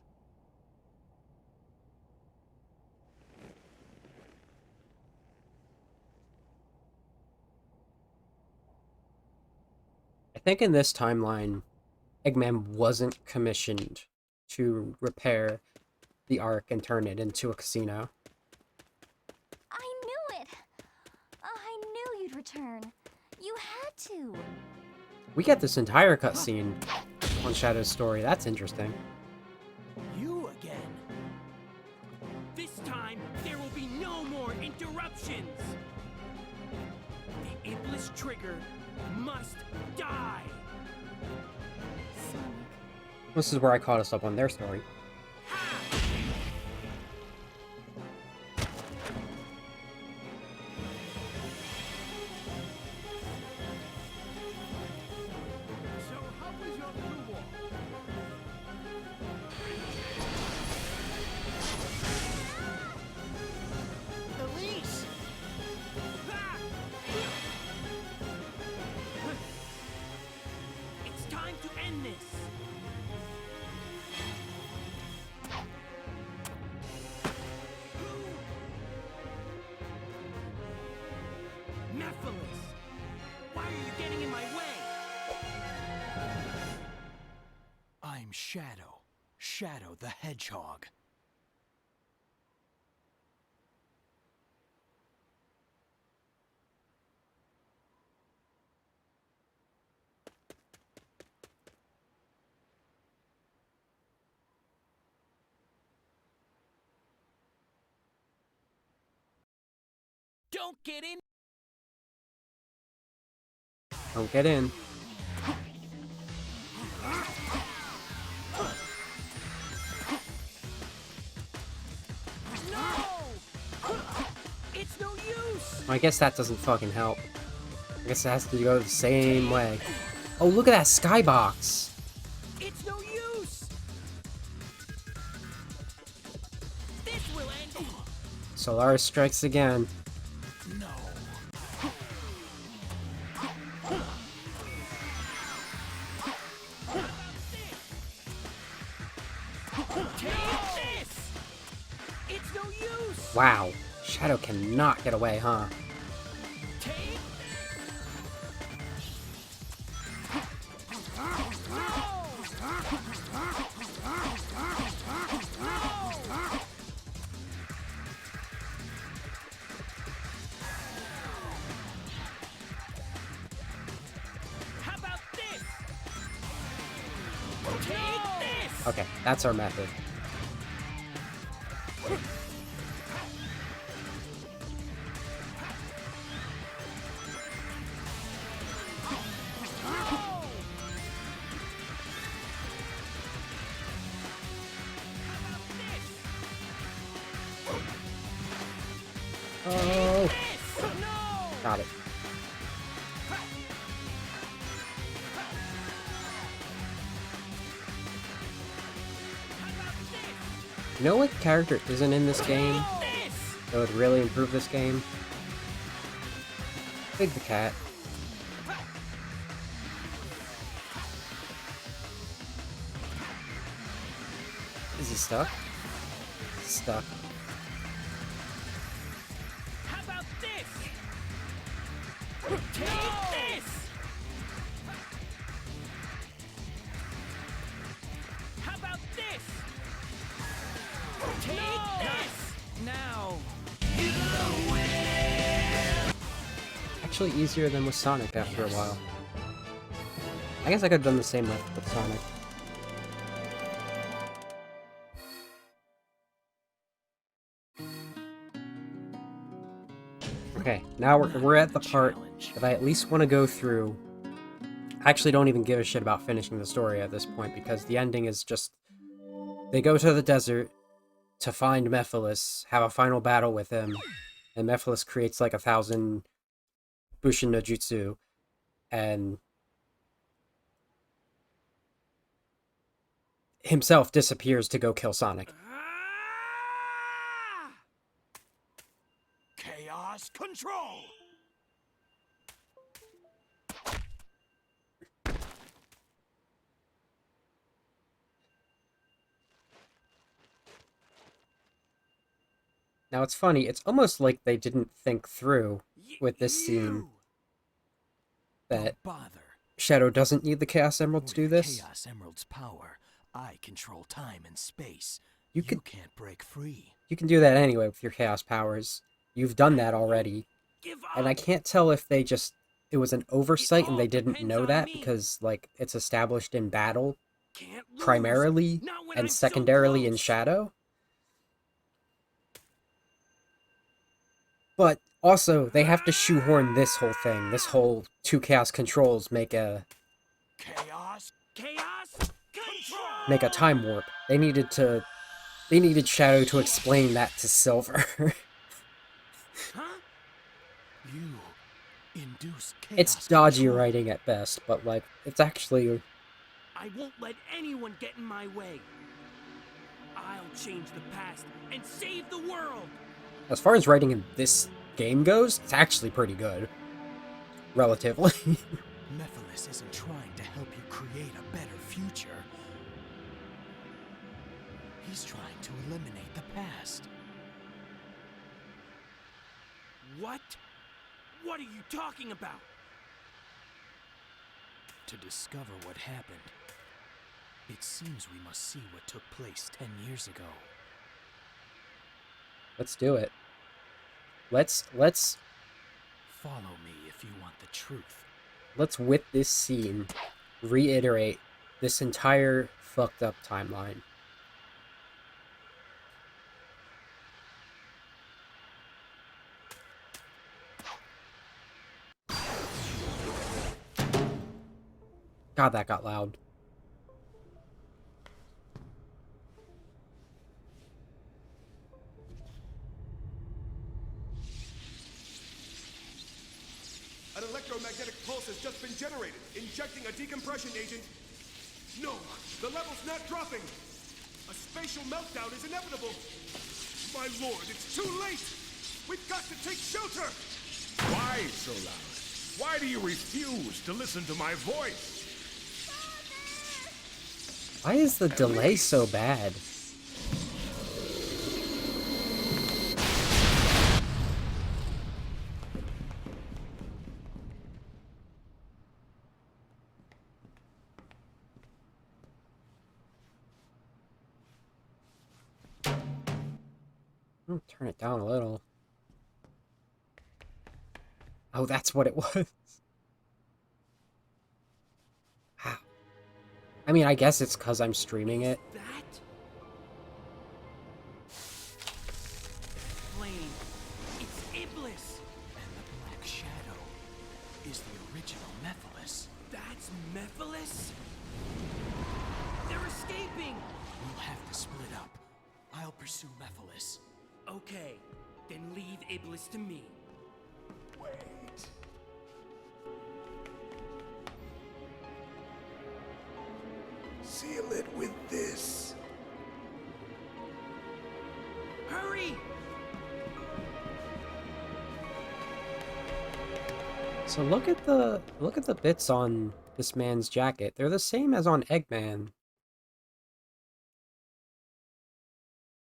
I think in this timeline, Eggman wasn't commissioned to repair the Ark and turn it into a casino. I knew it! I knew you'd return. You had to. We get this entire cutscene on Shadow's story. That's interesting. You again? This time, there will be no more interruptions! The Impless Trigger must die! Sonic. This is where I caught us up on their story. So how was your blue wall? Elise! It's time to end this! Mephiles! Why are you getting in my way? I'm Shadow. Shadow the Hedgehog. Don't get in! Don't get in. No! It's no use! I guess that doesn't fucking help. I guess it has to go the same way. Oh, look at that skybox! It's no use! This will end! Solaris strikes again. No. Take this! It's no use! Wow. Shadow cannot get away, huh? Take... No! Okay, that's our method. Oh! Got it. You know what character isn't in this game that would really improve this game? Big the Cat. Is he stuck? He's stuck. How about this? Take this! How about this? Take this! Now! Actually easier than with Sonic after a while. I guess I could have done the same with Sonic. Okay, now we're at the part that I at least want to go through. I actually don't even give a shit about finishing the story at this point, because the ending is just... They go to the desert to find Mephiles, have a final battle with him, and Mephiles creates like 1,000 Bushin no Jutsu, and himself disappears to go kill Sonic. Chaos control! Now it's funny, it's almost like they didn't think through with this scene that Shadow doesn't need the Chaos Emerald to do this. Chaos Emerald's power, I control time and space. You can't break free. You can do that anyway with your Chaos powers. You've done that already. And I can't tell if they just... It was an oversight and they didn't know that because, like, it's established in battle primarily and secondarily in Shadow. But also, they have to shoehorn this whole thing. This whole 2 Chaos controls make a... Make a time warp. They needed Shadow to explain that to Silver. You induce chaos It's dodgy control. writing at best, but, like, it's actually... I won't let anyone get in my way. I'll change the past and save the world. As far as writing in this game goes, it's actually pretty good. Relatively. Mephiles isn't trying to help you create a better future. He's trying to eliminate the past. What? What are you talking about? To discover what happened, it seems we must see what took place 10 years ago. Let's do it. Let's Follow me if you want the truth. Let's, with this scene, reiterate this entire fucked up timeline. God, that got loud. An electromagnetic pulse has just been generated, injecting a decompression agent. No, the level's not dropping. A spatial meltdown is inevitable. My lord, it's too late. We've got to take shelter. Why, Solaris? Why do you refuse to listen to my voice? Why is the delay so bad? Turn it down a little. Oh, that's what it was. Wow. I mean, I guess it's because I'm streaming it. is the original Mephiles. That's Mephiles? They're escaping! We'll have to split up. I'll pursue Mephiles. Okay, then leave Iblis to me. Wait. Seal it with this. Hurry! So look at the bits on this man's jacket. They're the same as on Eggman.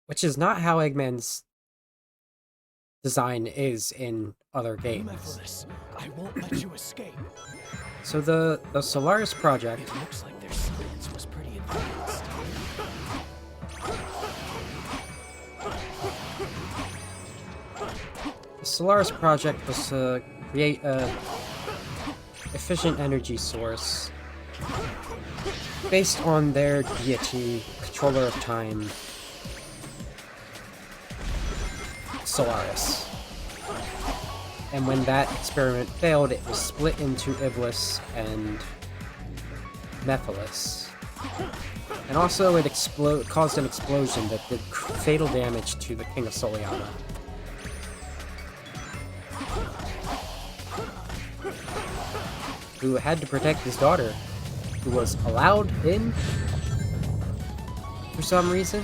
Which is not how Eggman's design is in other games. Mephiles, I won't let you escape. So the Solaris project It looks like their science was pretty advanced. The Solaris project was to create a efficient energy source based on their deity, controller of time, Solaris. And when that experiment failed, it was split into Iblis and Mephiles. And also it caused an explosion that did fatal damage to the King of Soliana. Who had to protect his daughter, who was allowed in for some reason.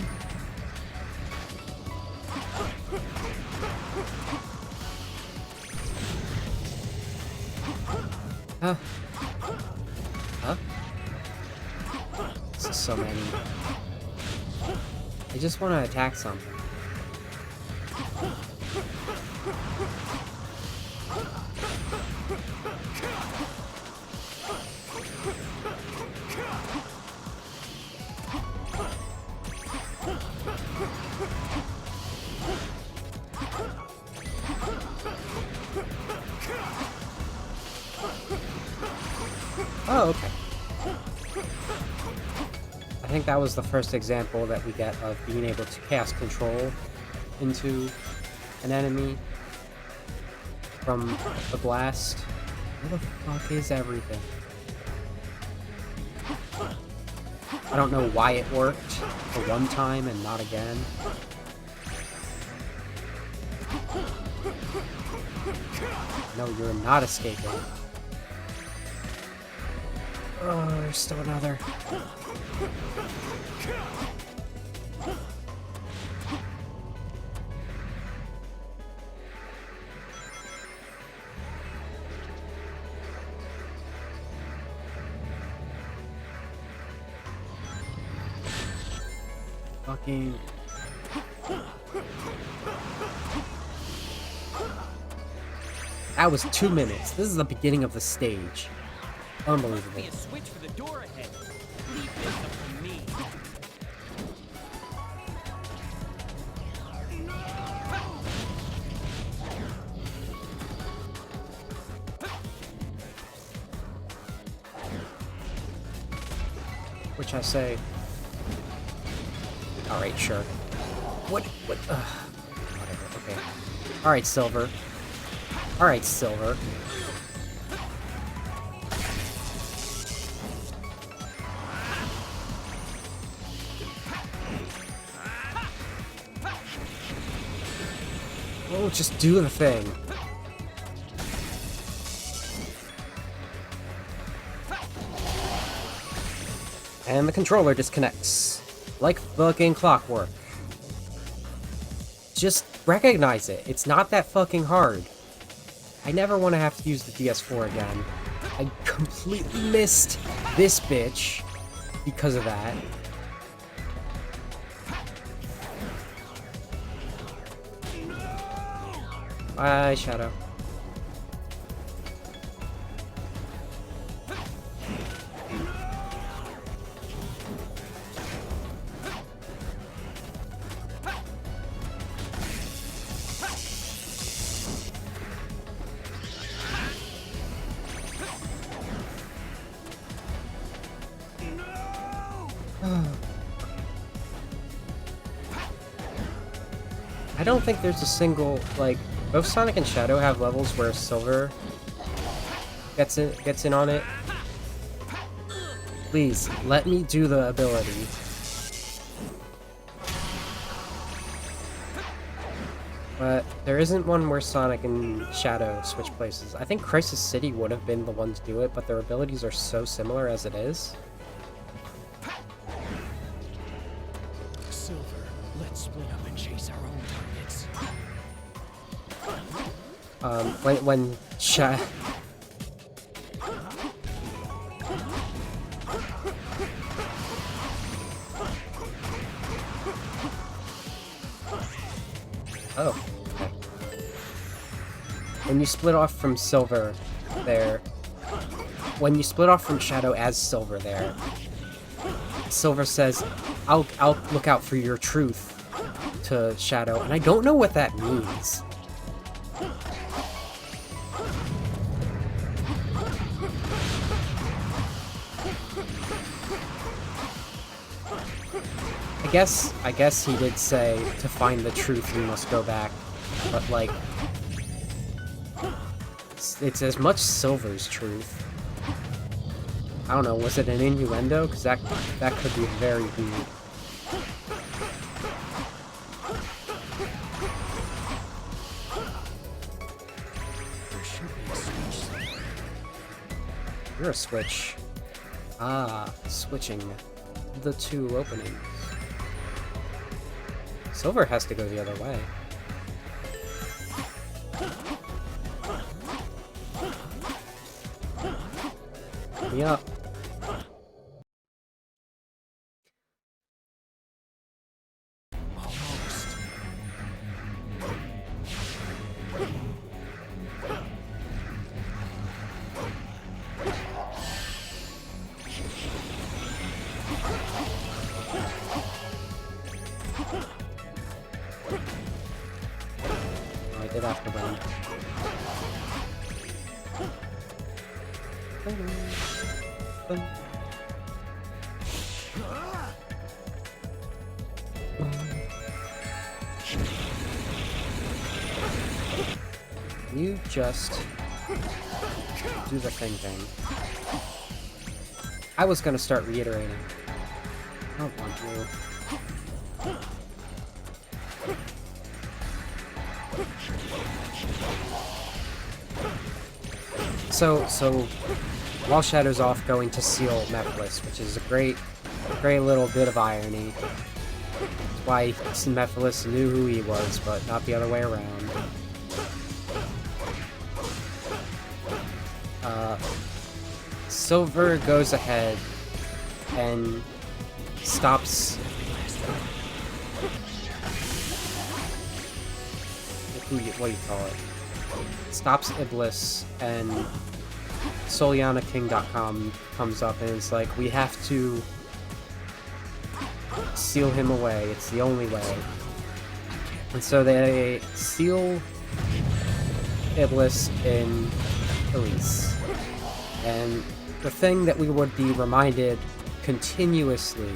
Huh? Huh? This is so many. I just want to attack something. Oh, okay. I think that was the first example that we get of being able to cast control into an enemy from the blast. Where the fuck is everything? I don't know why it worked for one time and not again. No, you're not escaping. Oh, there's still another. Fucking... That was 2 minutes. This is the beginning of the stage. Unbelievable. Be a switch for the door ahead. Leave this up to me. Which I say... Alright, sure. What? Whatever, okay. Alright, Silver. Alright, Silver. Oh, just do the thing. And the controller disconnects. Like fucking clockwork. Just recognize it. It's not that fucking hard. I never want to have to use the DS4 again. I completely missed this bitch because of that. Bye, Shadow. I don't think there's a single, like, both Sonic and Shadow have levels where Silver gets in on it. Please, let me do the ability. But there isn't one where Sonic and Shadow switch places. I think Crisis City would have been the one to do it, but their abilities are so similar as it is. Silver, let's split up and chase our own targets. When Oh, okay. When you split off from Silver there, when you split off from Shadow as Silver there, Silver says, I'll look out for your truth to Shadow, and I don't know what that means. I guess he did say to find the truth we must go back, but like it's as much Silver's truth. I don't know, was it an innuendo? Because that could be very weird. There should be a switch. You're a switch. Ah, switching the two openings. Silver has to go the other way. Me up. Almost. Oh, I did have to run. You just do the thing. I was gonna start reiterating. I don't want you. So while Shadow's off going to seal Mephiles, which is a great little bit of irony. That's why Mephiles knew who he was, but not the other way around. Silver goes ahead and stops. What do you call it? Stops Iblis, and SolianaKing.com comes up and it's like, we have to seal him away. It's the only way. And so they seal Iblis in Elise. And the thing that we would be reminded continuously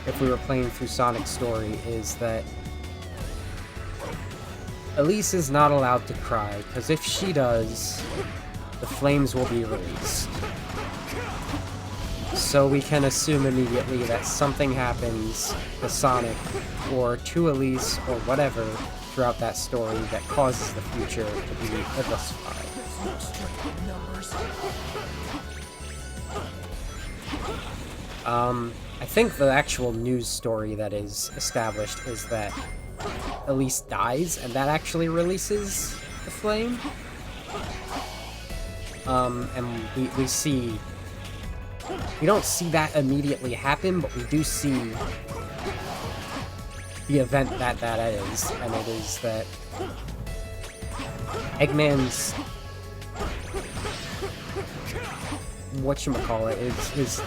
if we were playing through Sonic's story is that Elise is not allowed to cry, because if she does, the flames will be released. So we can assume immediately that something happens to Sonic, or to Elise, or whatever, throughout that story that causes the future to be Iblisified. I think the actual news story that is established is that Elise dies, and that actually releases the flame. And we see... We don't see that immediately happen, but we do see the event that is, and it is that Eggman's... whatchamacallit, his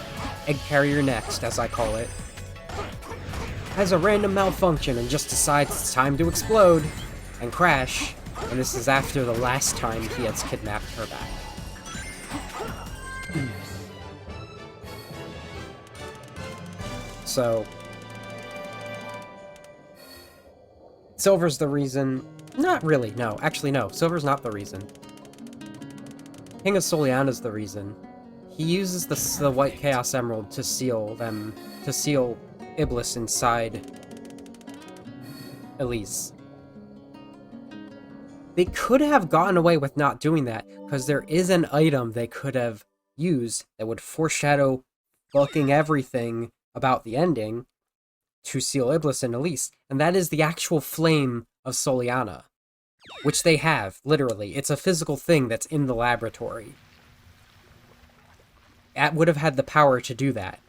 egg carrier next, as I call it, has a random malfunction and just decides it's time to explode and crash, and this is after the last time he has kidnapped her back. So Silver's the reason. Not really, no. Actually, no. Silver's not the reason. King of Soliana's the reason. He uses the White Chaos Emerald to seal Iblis inside Elise. They could have gotten away with not doing that, because there is an item they could have used that would foreshadow fucking everything about the ending to seal Iblis and Elise, and that is the actual flame of Soliana, which they have, literally. It's a physical thing that's in the laboratory. It would have had the power to do that.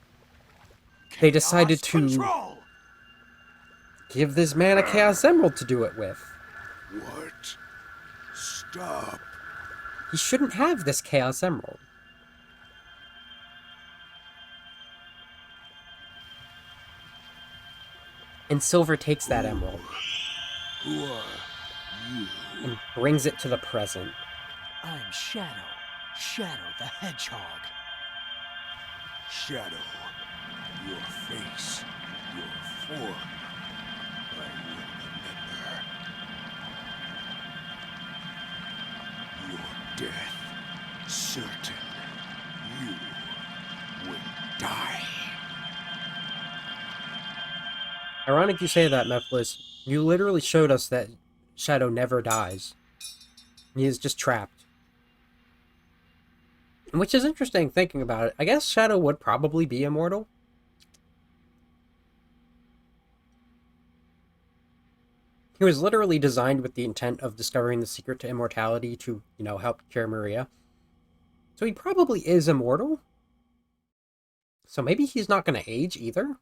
They decided to give this man a Chaos Emerald to do it with. What? Stop. He shouldn't have this Chaos Emerald. And Silver takes that emerald Who are you? and brings it to the present. I'm Shadow. Shadow the Hedgehog. Shadow. Your face. Your form. I will remember. Your death. Certain. You will die. Ironic you say that, Mephiles. You literally showed us that Shadow never dies. He is just trapped. Which is interesting thinking about it. I guess Shadow would probably be immortal. He was literally designed with the intent of discovering the secret to immortality to, help cure Maria. So he probably is immortal. So maybe he's not going to age either.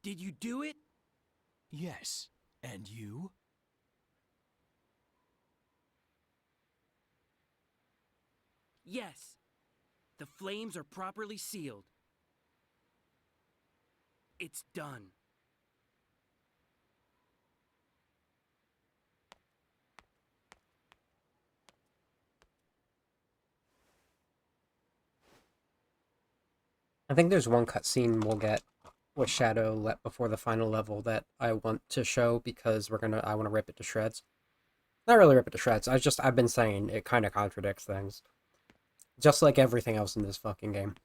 Did you do it? Yes. And you? Yes. The flames are properly sealed. It's done. I think there's one cutscene we'll get with Shadow before the final level that I want to show because I want to rip it to shreds. Not really rip it to shreds. I've been saying it kind of contradicts things. Just like everything else in this fucking game.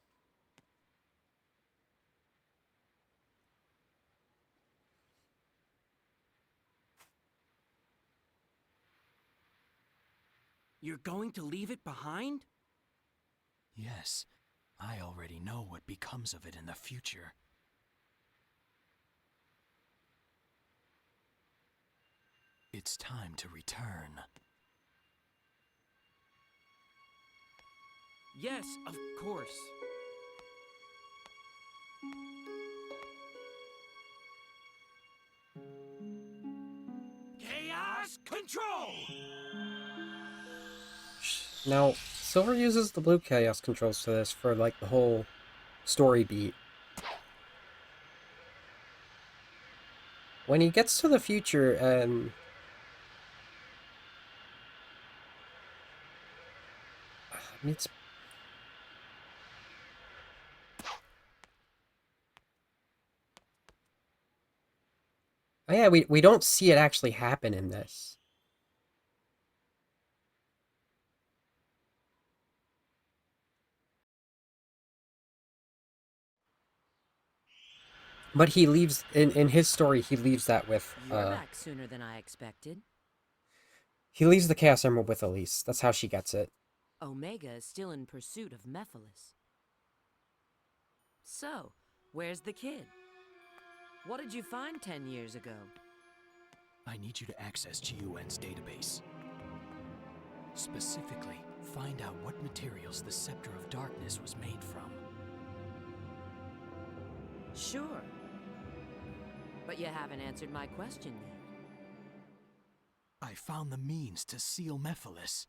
You're going to leave it behind? Yes. I already know what becomes of it in the future. It's time to return. Yes, of course. Chaos control! Now, Silver uses the blue Chaos controls to this for, the whole story beat. When he gets to the future and... it's... Oh yeah, we don't see it actually happen in this. But he leaves, in his story, he leaves that with, You're back sooner than I expected. he leaves the Chaos Emerald with Elise. That's how she gets it. Omega is still in pursuit of Mephiles. So, where's the kid? What did you find 10 years ago? I need you to access GUN's database. Specifically, find out what materials the Scepter of Darkness was made from. Sure. But you haven't answered my question yet. I found the means to seal Mephiles.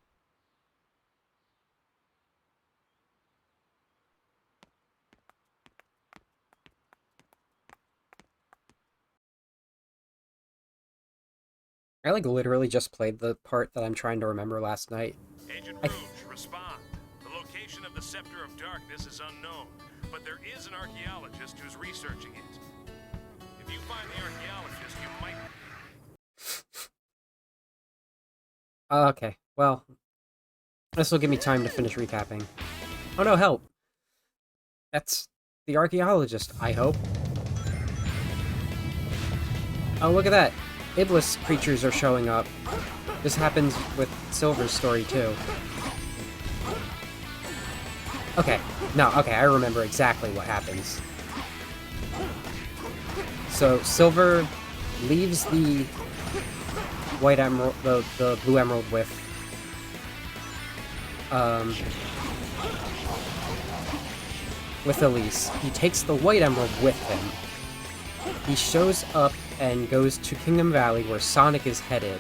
I literally just played the part that I'm trying to remember last night. Agent Rouge, respond. The location of the Scepter of Darkness is unknown, but there is an archaeologist who's researching it. If you find the archaeologist, you might Okay, well, this will give me time to finish recapping. Oh no, help! That's the archaeologist, I hope. Oh, look at that! Iblis creatures are showing up. This happens with Silver's story, too. Okay, I remember exactly what happens. So, Silver leaves the white emerald, the blue emerald with, Elise. He takes the white emerald with him. He shows up and goes to Kingdom Valley, where Sonic is headed.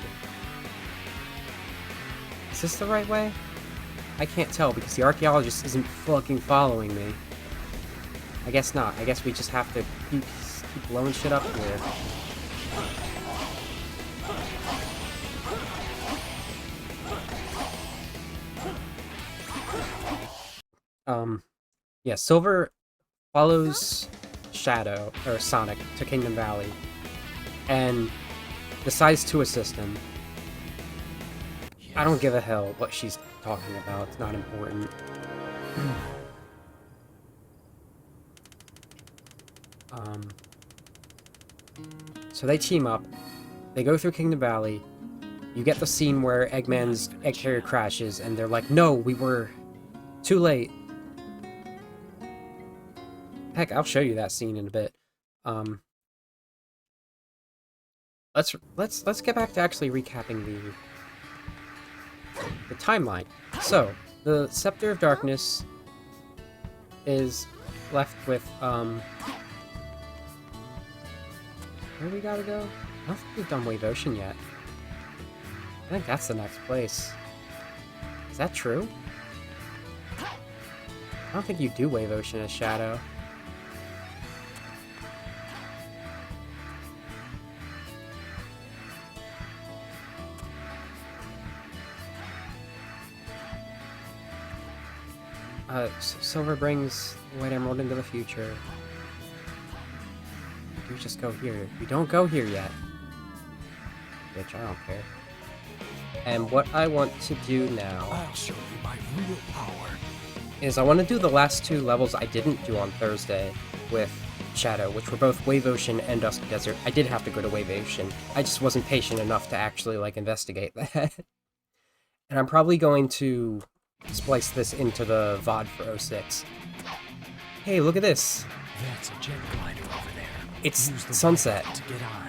Is this the right way? I can't tell, because the archaeologist isn't fucking following me. I guess not. I guess we just have to keep blowing shit up here. Yeah, Silver follows Shadow, or Sonic, to Kingdom Valley, and decides to assist him. I don't give a hell what she's talking about, it's not important. So they team up, they go through Kingdom Valley, you get the scene where Eggman's egg carrier crashes, and they're like, no, we were too late. Heck, I'll show you that scene in a bit. Let's get back to actually recapping the timeline. So, the Scepter of Darkness is left with, where we gotta go? I don't think we've done Wave Ocean yet. I think that's the next place. Is that true? I don't think you do Wave Ocean as Shadow. Silver brings the White Emerald into the future. You just go here. You don't go here yet. Bitch, I don't care. And what I want to do now... I'll show you my real power. ...is I want to do the last two levels I didn't do on Thursday with Shadow, which were both Wave Ocean and Dusty Desert. I did have to go to Wave Ocean. I just wasn't patient enough to actually, like, investigate that. And I'm probably going to splice this into the VOD for 06. Hey, look at this! That's a jet glider over there. It's Use the sunset. to get on.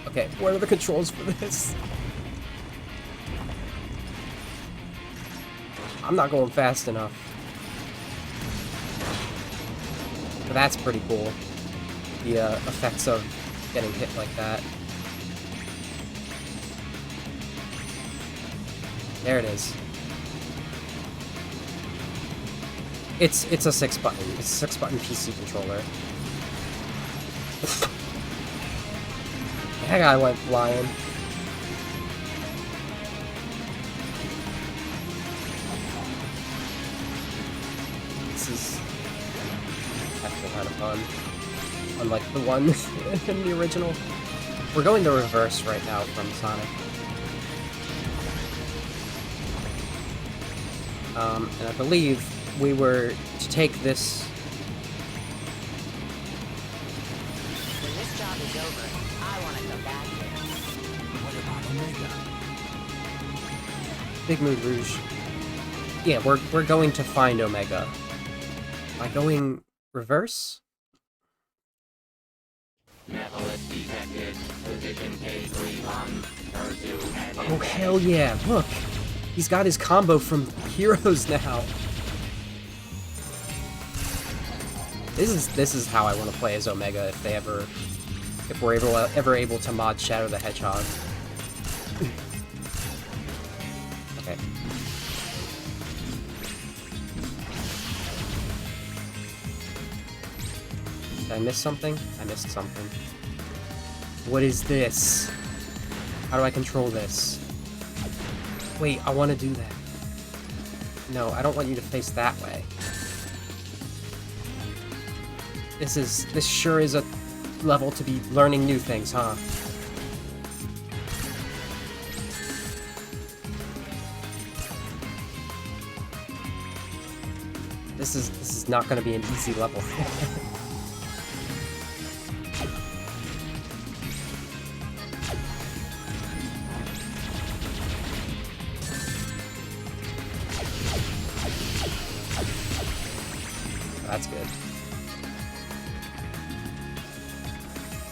Okay, what are the controls for this? I'm not going fast enough. But that's pretty cool. The effects of getting hit like that. There it is. It's a 6-button. It's a 6-button PC controller. That guy went flying. This is actually kind of fun. Unlike the one in the original. We're going the reverse right now from Sonic. And I believe we were to take this... When this job is over, I want to come back here. What about Omega? Big Moon Rouge. Yeah, we're going to find Omega. By going reverse? Oh hell yeah, look! He's got his combo from Heroes now! This is how I want to play as Omega if we're ever able to mod Shadow the Hedgehog. Okay. Did I miss something? I missed something. What is this? How do I control this? Wait, I want to do that. No, I don't want you to face that way. This sure is a level to be learning new things, huh? This is not gonna be an easy level. That's good.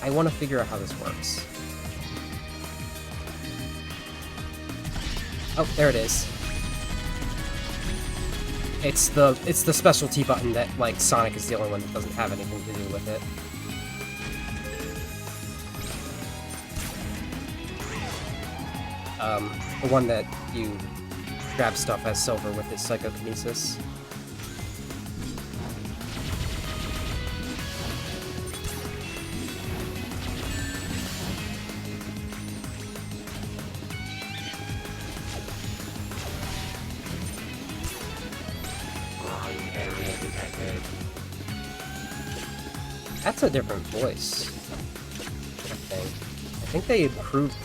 I want to figure out how this works. Oh, there it is. It's the specialty button that, like, Sonic is the only one that doesn't have anything to do with it. The one that you grab stuff as Silver with his psychokinesis. That's a different voice, I think. I think they improved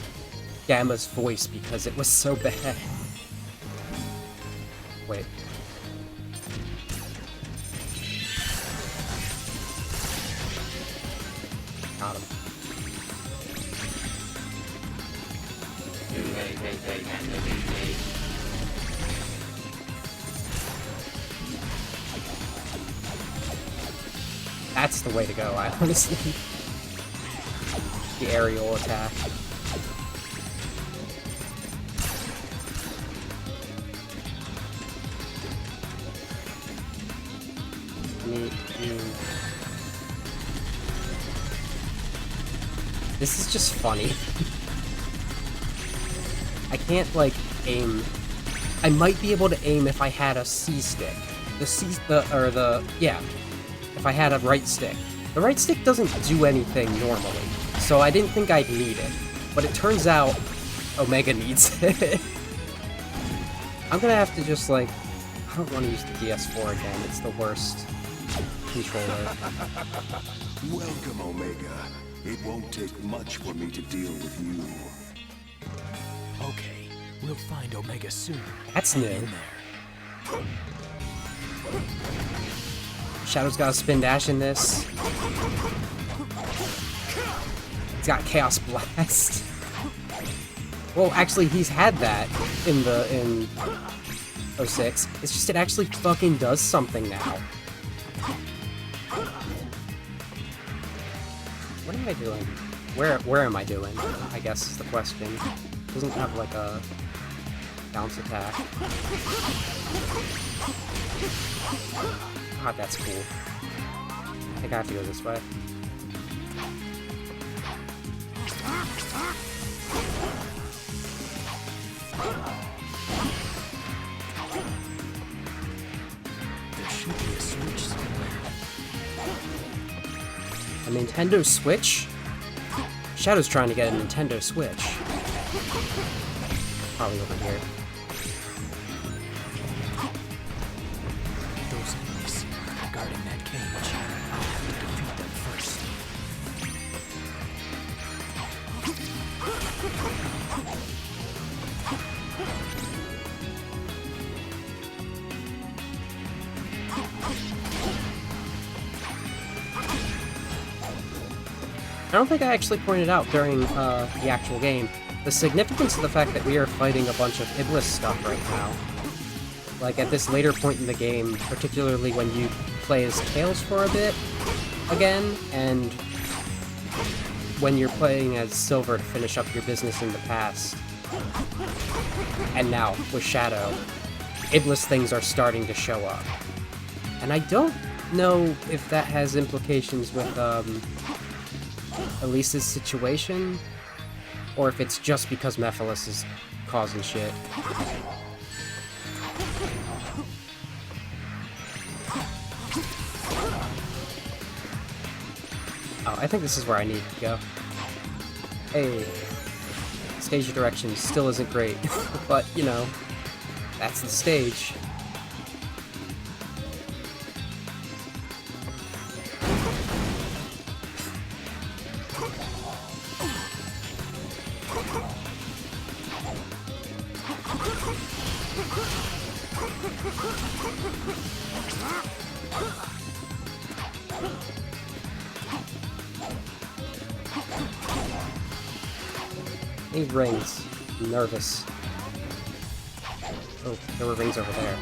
Gamma's voice because it was so bad. Wait. Got him. That's the way to go, I honestly. The aerial attack. This is just funny. I can't, like, aim. I might be able to aim if I had a C stick. Yeah. If I had a right stick. The right stick doesn't do anything normally, so I didn't think I'd need it. But it turns out Omega needs it. I'm gonna have to just, like... I don't want to use the DS4 again. It's the worst controller. Welcome, Omega. It won't take much for me to deal with you. Okay, we'll find Omega soon. That's new. In there. Shadow's got a spin dash in this. He's got Chaos Blast. Well, actually, he's had that in 06. It's just it actually fucking does something now. What am I doing? Where am I doing? I guess is the question. Doesn't have like a bounce attack. God, that's cool. I think I have to go this way. There should be a switch somewhere. A Nintendo Switch? Shadow's trying to get a Nintendo Switch. Probably over here. Those enemies guarding that cage. I'll have to defeat them first. I don't think I actually pointed out during the actual game the significance of the fact that we are fighting a bunch of Iblis stuff right now. Like, at this later point in the game, particularly when you play as Tails for a bit again, and when you're playing as Silver to finish up your business in the past. And now, with Shadow, Iblis things are starting to show up. And I don't know if that has implications with, Elise's situation, or if it's just because Mephiles is causing shit. Oh, I think this is where I need to go. Hey, stage direction still isn't great, but, you know, that's the stage. Need rings. I'm nervous. Oh, there were rings over there.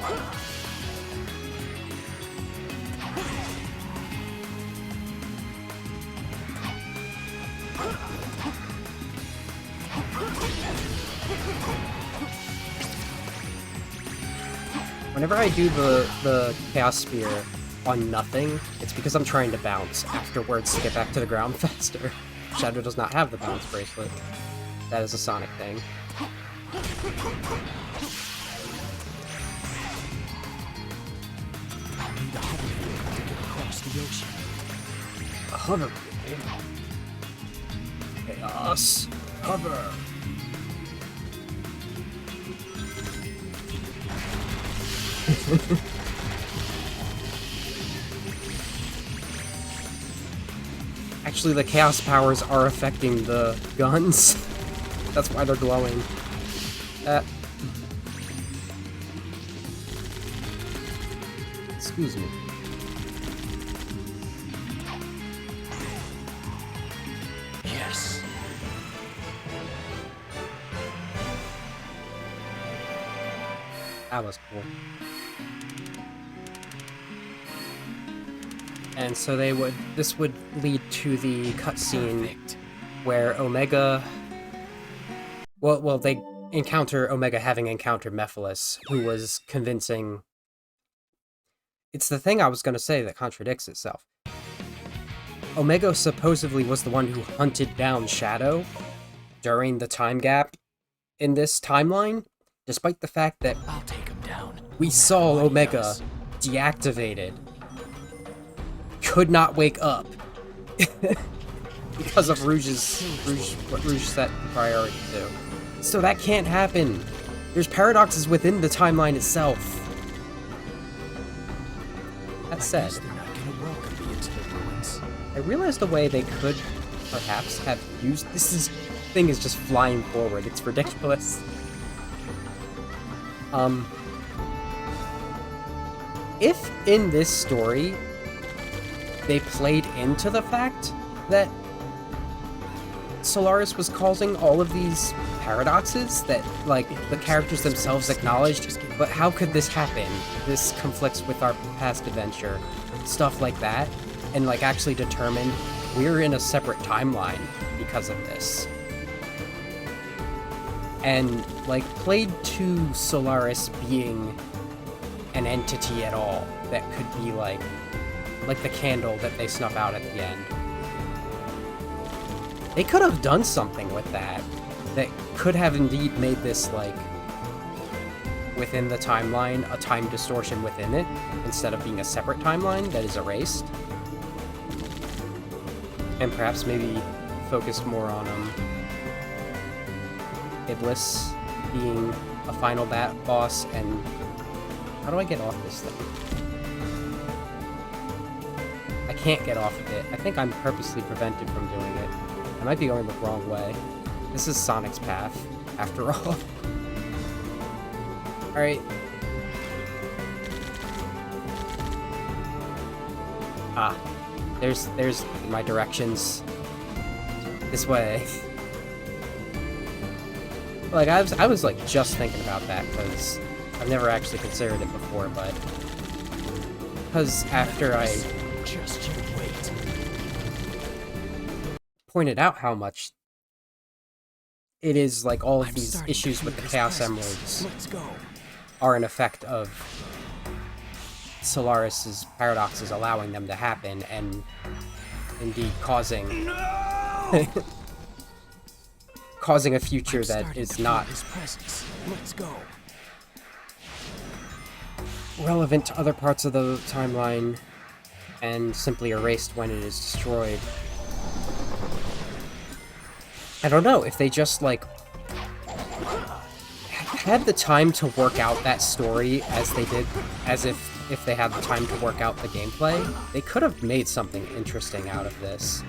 Whenever I do the Chaos Spear on nothing, it's because I'm trying to bounce afterwards to get back to the ground faster. Shadow does not have the bounce bracelet. That is a Sonic thing. I need a hoverboard to get across the ocean. A hover. Chaos. Hover. Actually, the chaos powers are affecting the guns. That's why they're glowing. Excuse me. Yes. That was cool. And so this would lead to the cutscene where Omega, well, they encounter Omega having encountered Mephiles, who was convincing. It's the thing I was going to say that contradicts itself. Omega supposedly was the one who hunted down Shadow during the time gap in this timeline, despite the fact that I'll take him down. we saw Omega deactivated. Could not wake up because of what Rouge set the priority to. So that can't happen. There's paradoxes within the timeline itself. That said, They're not gonna welcome me into the ruins. I realized a way they could perhaps have used this thing is just flying forward. It's ridiculous. If in this story they played into the fact that Solaris was causing all of these paradoxes that, like, the characters themselves acknowledged, but how could this happen? This conflicts with our past adventure. Stuff like that. And, like, actually determine we're in a separate timeline because of this. And, like, played to Solaris being an entity at all that could be, like the candle that they snuff out at the end. They could have done something with that could have indeed made this, like, within the timeline, a time distortion within it, instead of being a separate timeline that is erased. And perhaps maybe focused more on Iblis being a final boss, and how do I get off this thing? I can't get off of it. I think I'm purposely prevented from doing it. I might be going the wrong way. This is Sonic's path, after all. Alright. Ah. There's my directions. This way. Like, I was like just thinking about that, because I've never actually considered it before, but because after I Just you wait. pointed out how much it is like all of I'm these starting to issues feel with the his Chaos presence. Emeralds Let's go. are an effect of Solaris's paradoxes allowing them to happen, and indeed causing causing a future I'm that starting is to feel not his presence. Let's go. relevant to other parts of the timeline and simply erased when it is destroyed. I don't know, if they just, like, had the time to work out that story as they did, as if they had the time to work out the gameplay, they could have made something interesting out of this.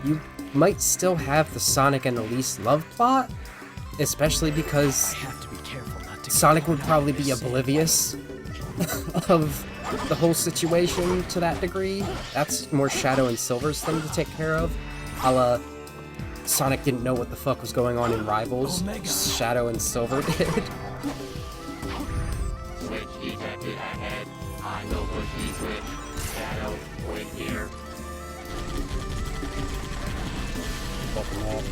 You might still have the Sonic and Elise love plot, especially because I have to be careful not to Sonic would probably be oblivious of the whole situation to that degree. That's more Shadow and Silver's thing to take care of. A la Sonic didn't know what the fuck was going on in Rivals. Omega. Shadow and Silver did. Switch detected ahead. I will push the switch. Shadow, wait here. Fucking that.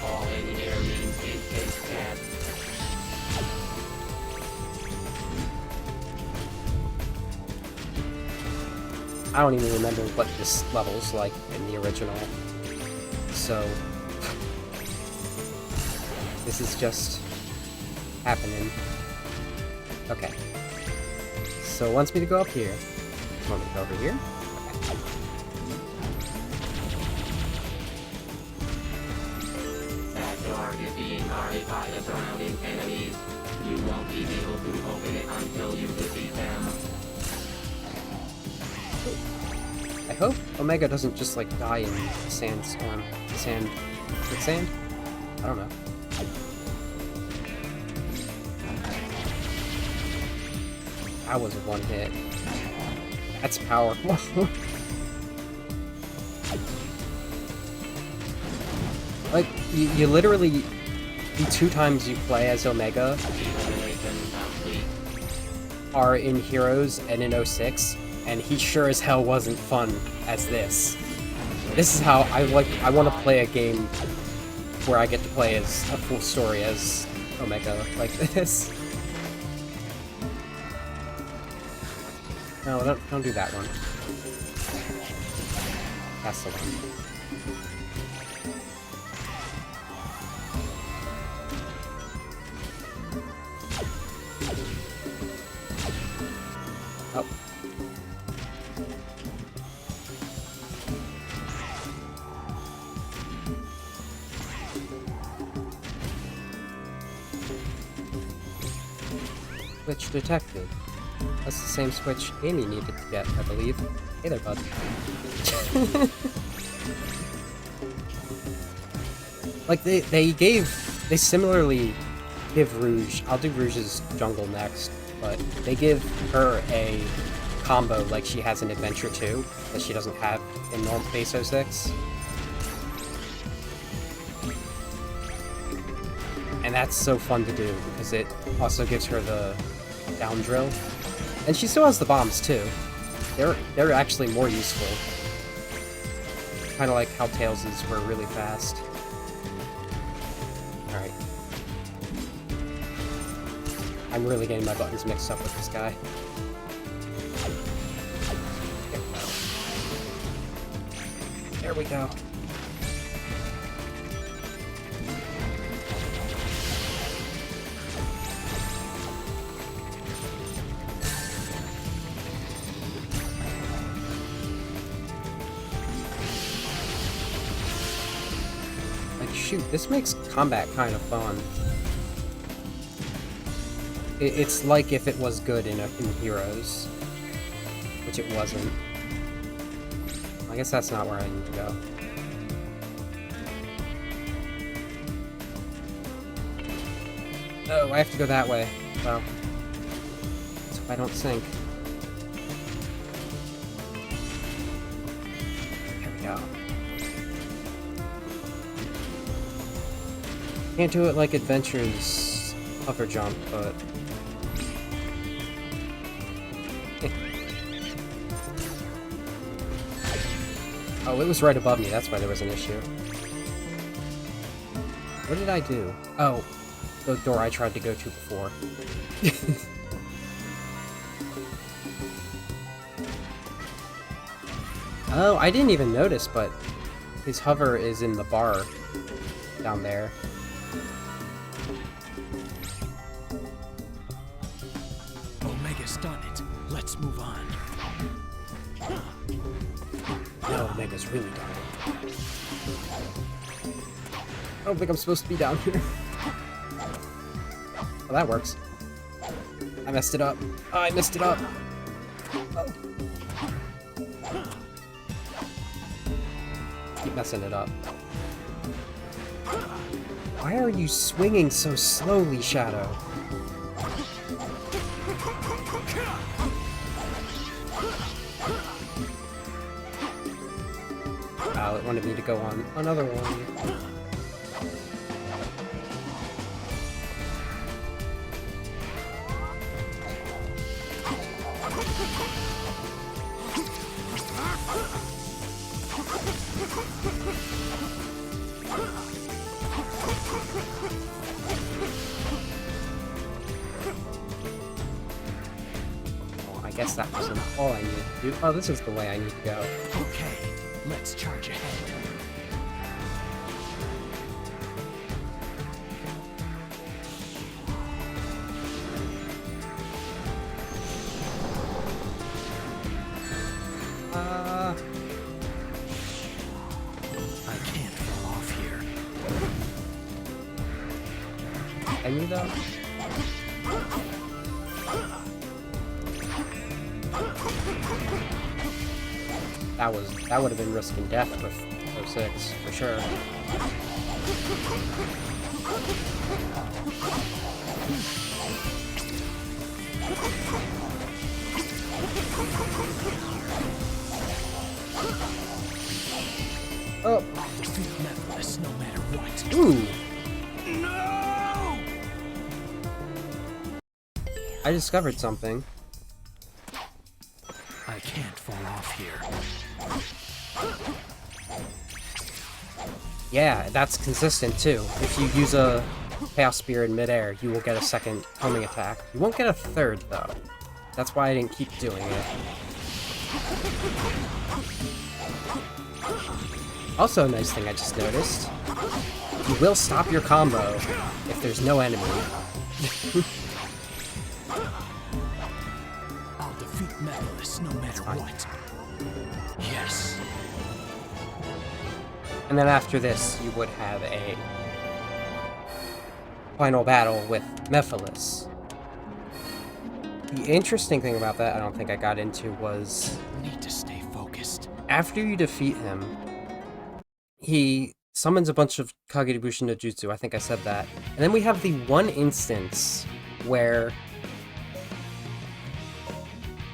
All in here means it takes death. I don't even remember what this level's like in the original. So this is just happening. Okay. So it wants me to go up here. You want me to go over here? Okay. That door is being guarded by the surrounding enemies. You won't be able to open it until you defeat them. I hope Omega doesn't just like die in the sandstorm. Quicksand? I don't know. That was a one hit. That's powerful. Like, you literally, the 2 times you play as Omega are in Heroes and in 06, and he sure as hell wasn't fun as this. This is how I want to play a game where I get to play as a full story as Omega like this. No, don't do that one. That's the one. Oh. Switch detected. That's the same switch Amy needed to get, I believe. Hey there, bud. Like, they similarly give Rouge, I'll do Rouge's jungle next, but they give her a combo like she has in Adventure 2, that she doesn't have in normal base 06. And that's so fun to do, because it also gives her the down drill. And she still has the bombs too. They're actually more useful. Kinda like how Tails's were really fast. Alright. I'm really getting my buttons mixed up with this guy. There we go. Shoot, this makes combat kind of fun. It's like if it was good in Heroes, which it wasn't. I guess that's not where I need to go. Oh, I have to go that way. Well, let's hope I don't sink. There we go. Can't do it like Adventure's hover jump, but... Oh, it was right above me, that's why there was an issue. What did I do? Oh, the door I tried to go to before. Oh, I didn't even notice, but his hover is in the bar down there. Omega's done it. Let's move on. No, Omega's really done it. I don't think I'm supposed to be down here. Well, that works. I messed it up. Oh, I messed it up. Oh. Keep messing it up. Why are you swinging so slowly, Shadow? it wanted me to go on another one. I guess that wasn't all I needed to do. Oh, this is the way I need to go. Okay, let's charge ahead. I can't fall off here. Can you though? That would have been risking death with 06 for sure. Oh. I'll defeat Mephiles no matter what. Ooh. No! I discovered something. I can't fall off here. Yeah, that's consistent too. If you use a Chaos Spear in midair, you will get a second homing attack. You won't get a third though. That's why I didn't keep doing it. Also, a nice thing I just noticed. You will stop your combo if there's no enemy. I'll defeat Mephiles no matter what. Yes. And then after this, you would have a final battle with Mephiles. The interesting thing about that, I don't think I got into, was Need to stay focused. after you defeat him, he summons a bunch of Kagebushi no Jutsu, I think I said that. And then we have the one instance where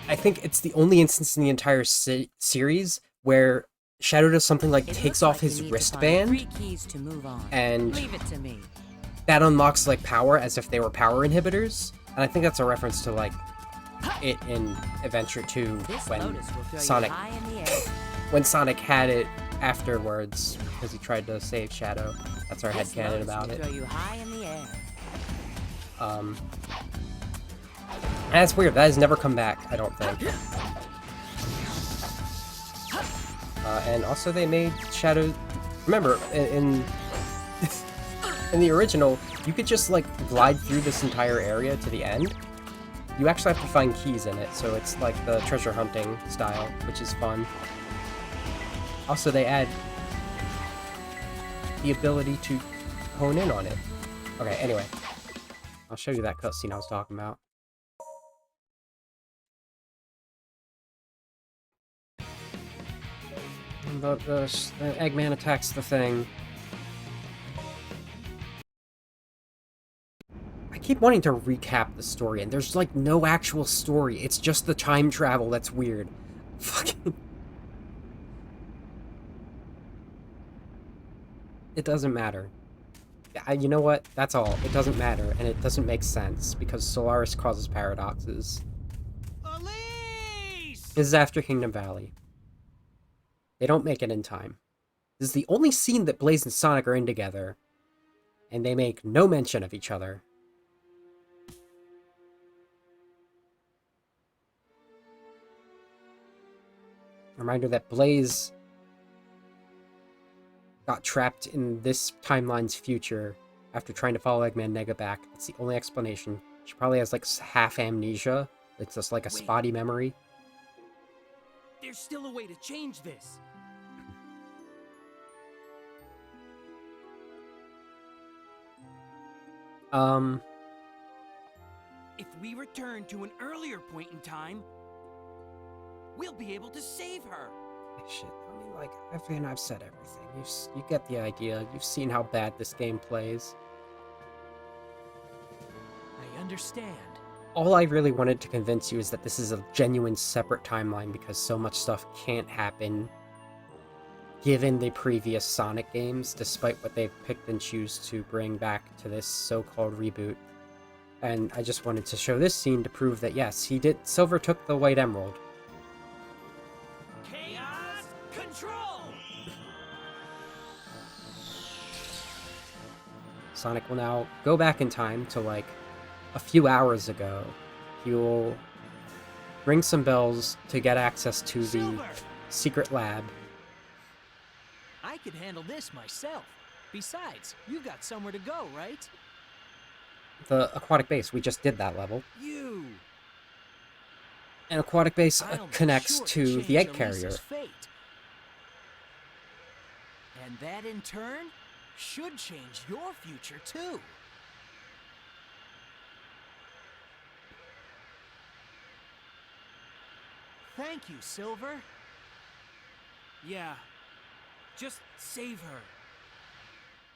I think it's the only instance in the entire series where Shadow does something like takes off his wristband, and Leave it to me. that unlocks like power as if they were power inhibitors. And I think that's a reference to like it in Adventure 2 when Sonic had it afterwards because he tried to save Shadow. That's our headcanon about it. Throw you high in the air. And that's weird. That has never come back, I don't think. And also they made Shadow... Remember, in the original, you could just, like, glide through this entire area to the end. You actually have to find keys in it, so it's like the treasure hunting style, which is fun. Also, they add the ability to hone in on it. Okay, anyway. I'll show you that cutscene I was talking about. The Eggman attacks the thing. I keep wanting to recap the story, and there's like no actual story. It's just the time travel that's weird. Fucking... It doesn't matter. You know what? That's all. It doesn't matter, and it doesn't make sense, because Solaris causes paradoxes. Elise! This is after Kingdom Valley. They don't make it in time. This is the only scene that Blaze and Sonic are in together, and they make no mention of each other. Reminder that Blaze got trapped in this timeline's future after trying to follow Eggman Nega back. That's the only explanation. She probably has like half amnesia. It's just like a spotty memory. There's still a way to change this. If we return to an earlier point in time, we'll be able to save her. Shit, I mean, like, I've said everything. You get the idea. You've seen how bad this game plays. I understand. All I really wanted to convince you is that this is a genuine separate timeline because so much stuff can't happen given the previous Sonic games, despite what they've picked and choose to bring back to this so-called reboot. And I just wanted to show this scene to prove that yes, Silver took the White Emerald. Chaos control! Sonic will now go back in time to like a few hours ago. He will ring some bells to get access to the Silver! secret lab. I could handle this myself. Besides, you got somewhere to go, right? The aquatic base, we just did that level. You! And aquatic base I'll be connects sure to change the egg Elisa's carrier. fate. And that in turn should change your future too. Thank you, Silver. Yeah. Just save her.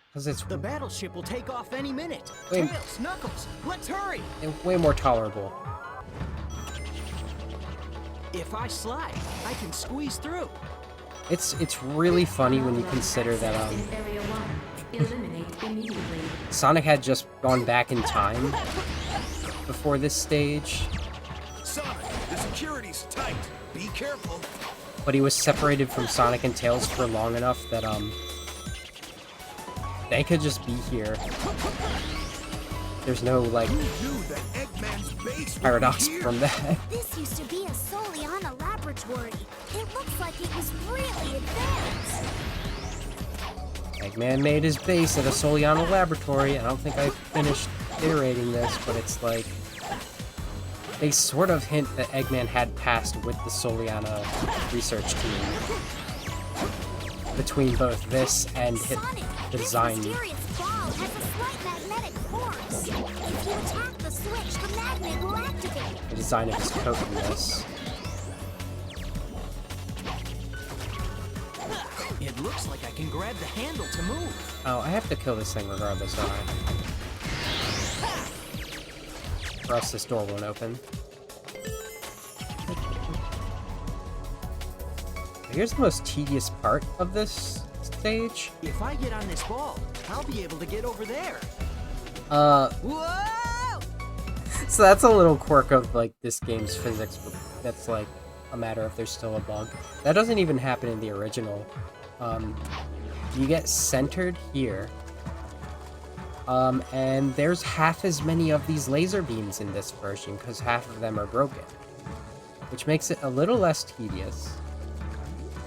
Because it's The battleship will take off any minute. Wait. Tails, Knuckles, let's hurry! way more tolerable. If I slide, I can squeeze through. It's really funny when you consider that In Area 1. Eliminate immediately. Sonic had just gone back in time before this stage, Sonic, the security's tight. Be careful. but he was separated from Sonic and Tails for long enough that they could just be here. There's no like Who knew that Eggman's base would paradox be here? from that. This used to be a Soliana laboratory. It looks like it was really advanced. Eggman made his base at a Soliana laboratory. I don't think I finished iterating this, but it's like they sort of hint that Eggman had passed with the Soliana research team between both this and Sonic, the this design. mysterious ball has a slight magnetic force. If you attack the switch, the magnet will activate. The design of his coat in this. It looks like I can grab the handle to move. Oh, I have to kill this thing regardless, don't I? Or else this door won't open. Here's the most tedious part of this stage. If I get on this ball, I'll be able to get over there. Whoa! So that's a little quirk of like this game's physics, but that's like a matter if there's still a bug. That doesn't even happen in the original. You get centered here, and there's half as many of these laser beams in this version because half of them are broken, which makes it a little less tedious.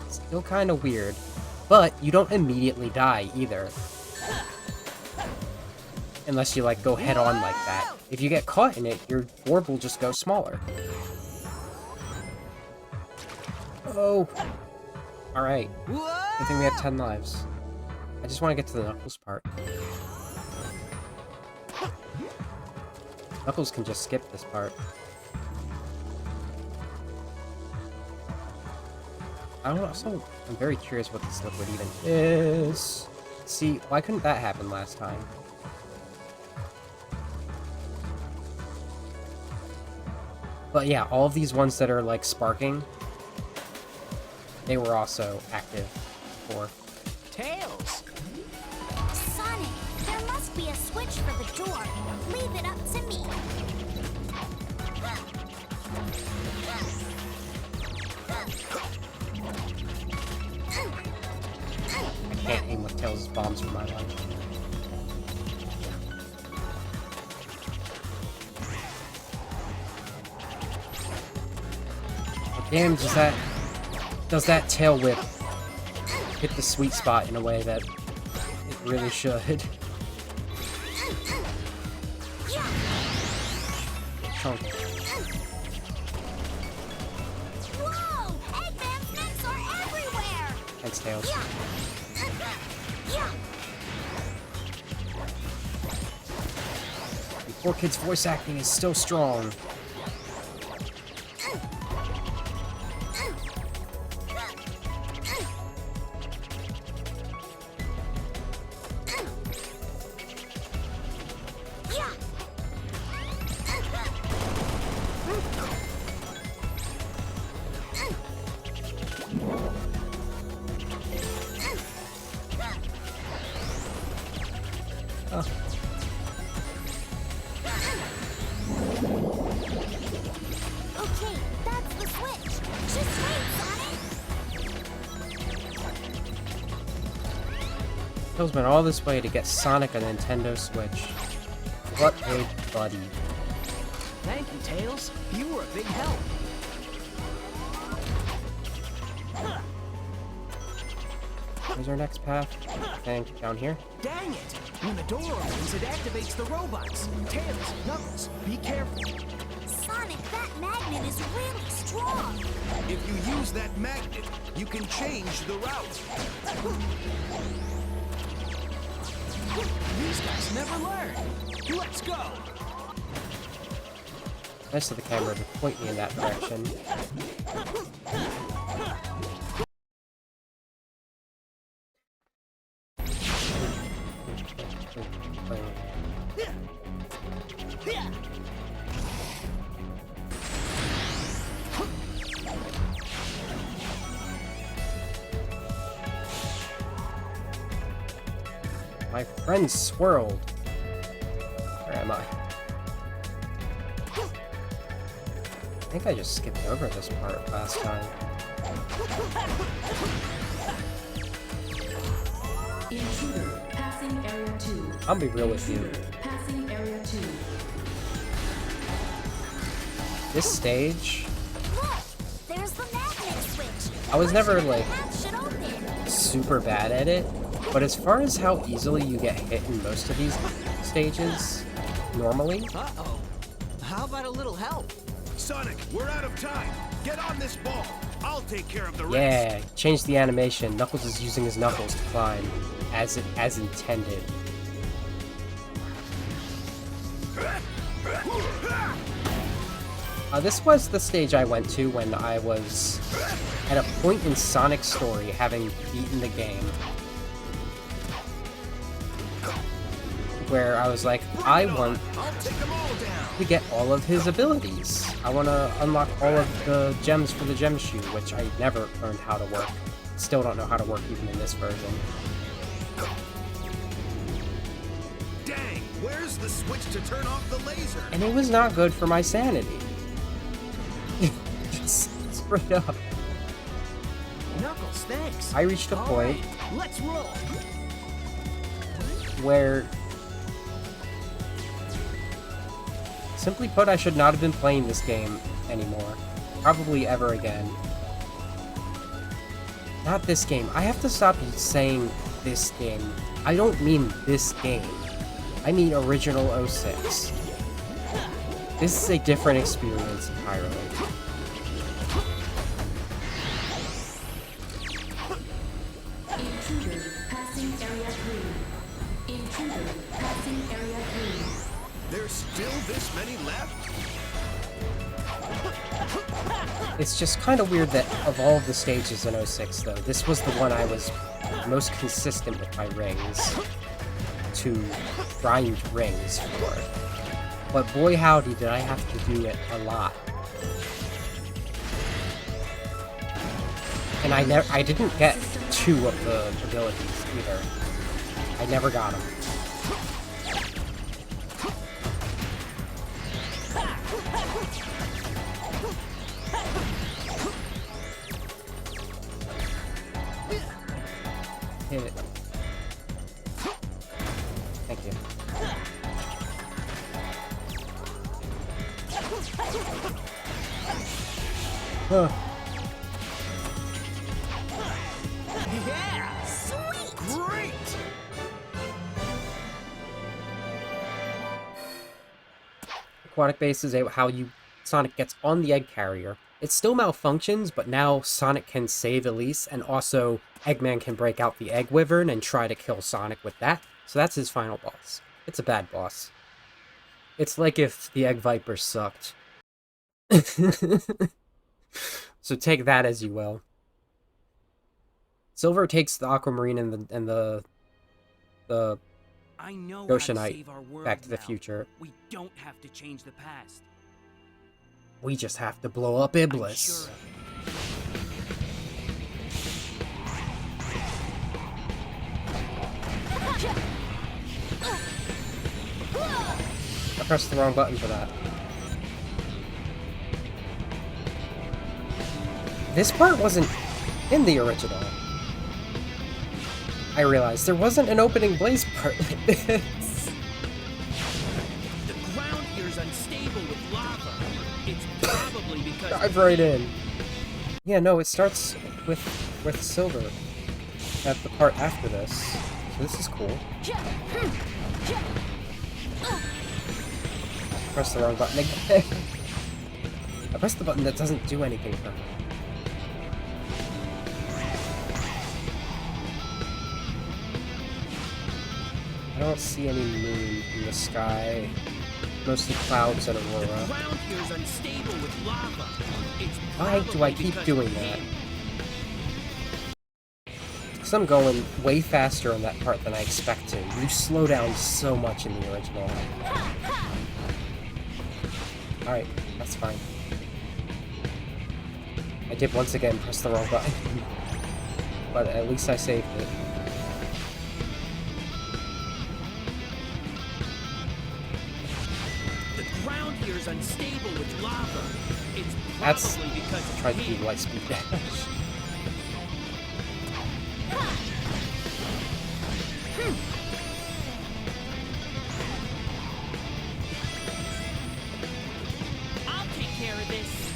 Still kind of weird, but you don't immediately die either. Unless you like go head on like that. If you get caught in it, your orb will just go smaller. Oh. Alright. I think we have 10 lives. I just want to get to the Knuckles part. Knuckles can just skip this part. I'm very curious what this liquid even is. See, why couldn't that happen last time? But yeah, all of these ones that are like sparking, they were also active before. Tails! Sonic, there must be a switch for the door. Leave it up to me. I can't aim with Tails' bombs for my life. Damn, does that tail whip hit the sweet spot in a way that it really should. Chunk. Whoa! Eggman's nets are everywhere! Thanks, Tails. The poor kid's voice acting is still strong. Oh. Okay, that's the switch. Just wait, Sonic. Phil's been all this way to get Sonic a Nintendo Switch. What a buddy. Thank you, Tails. You were a big help. Where's our next path? I think down here. Dang it! When the door opens, it activates the robots. Tails, Knuckles, be careful. Sonic, that magnet is really strong. If you use that magnet, you can change the route. These guys never learn. Let's go. Nice of the camera to point me in that direction. My friend swirled. Where am I? I think I just skipped over this part last time. Intruder, passing area 2. I'll be real with you. Passing area 2. This stage, Look, there's the magnet switch. I was never like That should open. super bad at it, but as far as how easily you get hit in most of these stages, normally, Uh-oh. How about a little help? Sonic, we're out of time. Get on this ball. I'll take care of the rest. yeah, change the animation. Knuckles is using his knuckles to climb, as intended. This was the stage I went to when I was at a point in Sonic's story, having beaten the game, where I was like, I want I'll take them all down. to get all of his abilities. I want to unlock all of the gems for the gem shoe, which I never learned how to work. Still don't know how to work even in this version. Dang, where's the switch to turn off the laser? And it was not good for my sanity. Just straight up. Knuckles, thanks. I reached a All point right, let's roll. where, simply put, I should not have been playing this game anymore. Probably ever again. Not this game. I have to stop saying this game. I don't mean this game. I mean original 06. This is a different experience entirely. Intruder, passing area 3. Intruder, passing area 3. There's still this many left? It's just kind of weird that of all of the stages in 06, though, this was the one I was most consistent with my rings to grind rings for. But boy howdy did I have to do it a lot. And I didn't get 2 of the abilities either. I never got them. Hit it. Thank you. Huh. Yeah! Sweet! Great! Aquatic base is how Sonic gets on the egg carrier. It still malfunctions, but now Sonic can save Elise, and also Eggman can break out the egg wyvern and try to kill Sonic with that. So that's his final boss. It's a bad boss. It's like if the Egg Viper sucked. So take that as you will. Silver takes the Aquamarine and the I know how to Goshenite save our world Back to the now. Future. We don't have to change the past. We just have to blow up I'm Iblis. sure of it. pressed the wrong button for that. This part wasn't in the original. I realized there wasn't an opening blaze part like this. The ground here is unstable with lava. It's probably because... Dive right in. Yeah, no, it starts with silver at the part after this. So this is cool. Press the wrong button again. I pressed the button that doesn't do anything for me. I don't see any moon in the sky. Mostly clouds and aurora. The ground here is unstable with lava. It's Why do I keep doing that? Because I'm going way faster on that part than I expect to. You slow down so much in the original. Alright, that's fine. I did once again press the wrong button. But at least I saved it. The ground here is unstable with lava. It's That's probably because try to do light speed dash. I'll take care of this.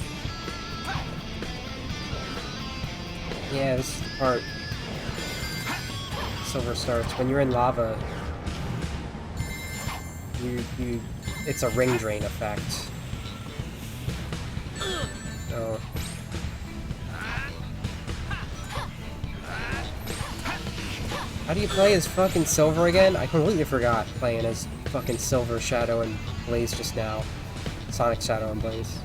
Yeah, this is the part silver starts. When you're in lava, it's a ring drain effect. So how do you play as fucking Silver again? I completely forgot playing as fucking Silver, Shadow, and Blaze just now. Sonic, Shadow, and Blaze.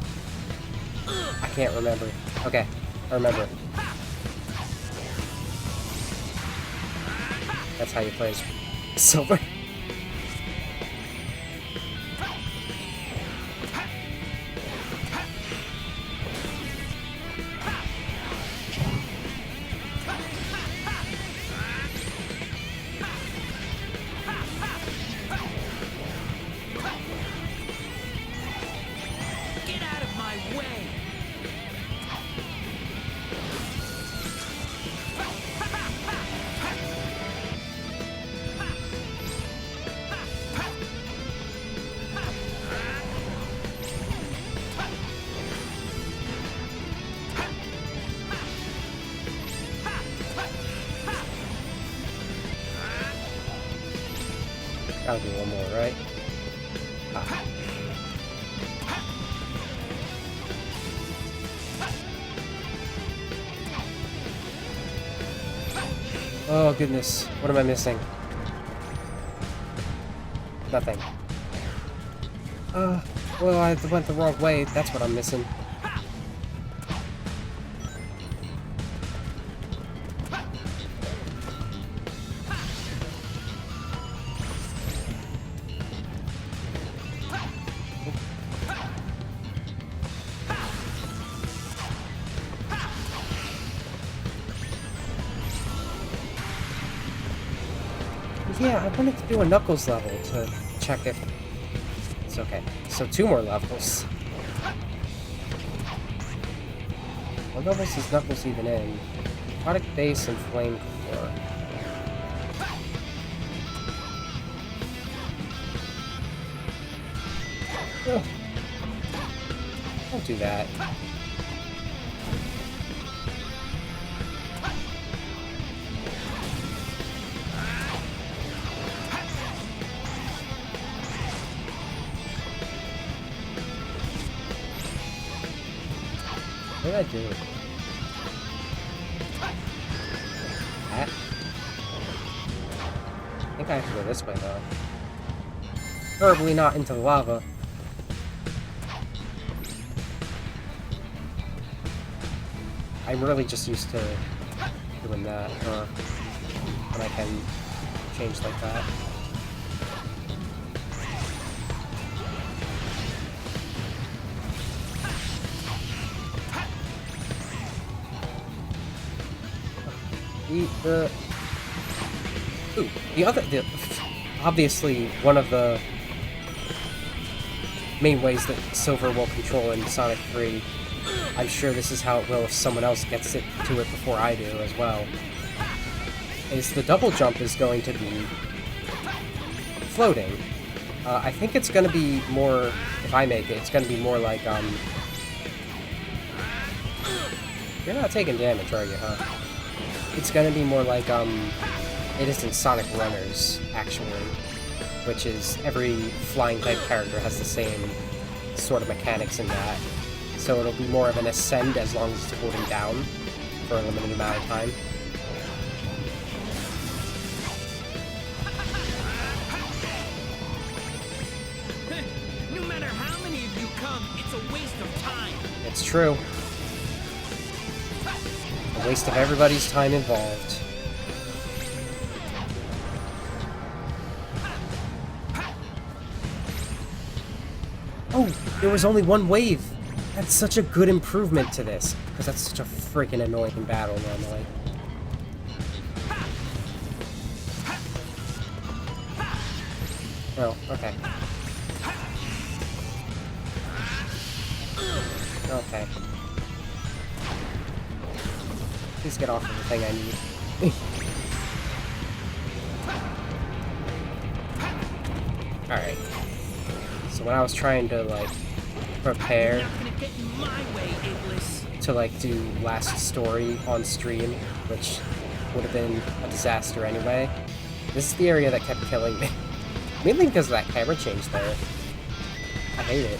I can't remember. Okay, I remember. That's how you play as Silver. Get out of my way. Gotta be one more, right? Ah. Oh goodness, what am I missing? Nothing. Well, I went the wrong way. That's what I'm missing. Yeah, I wanted to do a Knuckles level to check if it's okay. So 2 more levels. What levels is Knuckles even in? Product Base and Flame Core. Ugh. Don't do that. What did I do? That? I think I have to go this way, though. Preferably not into the lava. I'm really just used to doing that, when I can change like that. Obviously one of the main ways that Silver will control in Sonic 3. I'm sure this is how it will if someone else gets to it before I do as well. Is the double jump is going to be floating. I think it's going to be more, if I make it, it's going to be more like, You're not taking damage, are you, huh? It's going to be more like, it is in Sonic Runners, actually. Which is, every flying type character has the same sort of mechanics in that. So it'll be more of an ascend as long as it's holding down for a limited amount of time. No matter how many of you come, it's a waste of time. It's true. A waste of everybody's time involved. Oh, there was only one wave. That's such a good improvement to this, because that's such a freaking annoying battle normally. Oh, okay. Okay. Please get off of the thing I need. Alright. So when I was trying to, like, prepare to, like, do last story on stream, which would have been a disaster anyway, this is the area that kept killing me. Mainly because of that camera change there. I hate it.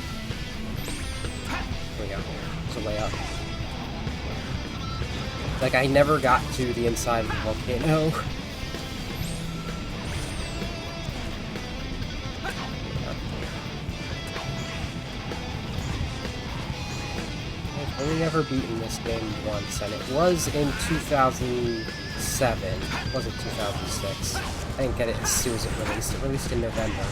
Here we go. There's a way up. Like, I never got to the inside of the volcano. I've only ever beaten this game once, and it was in 2007. It wasn't 2006. I didn't get it as soon as it released. It released in November.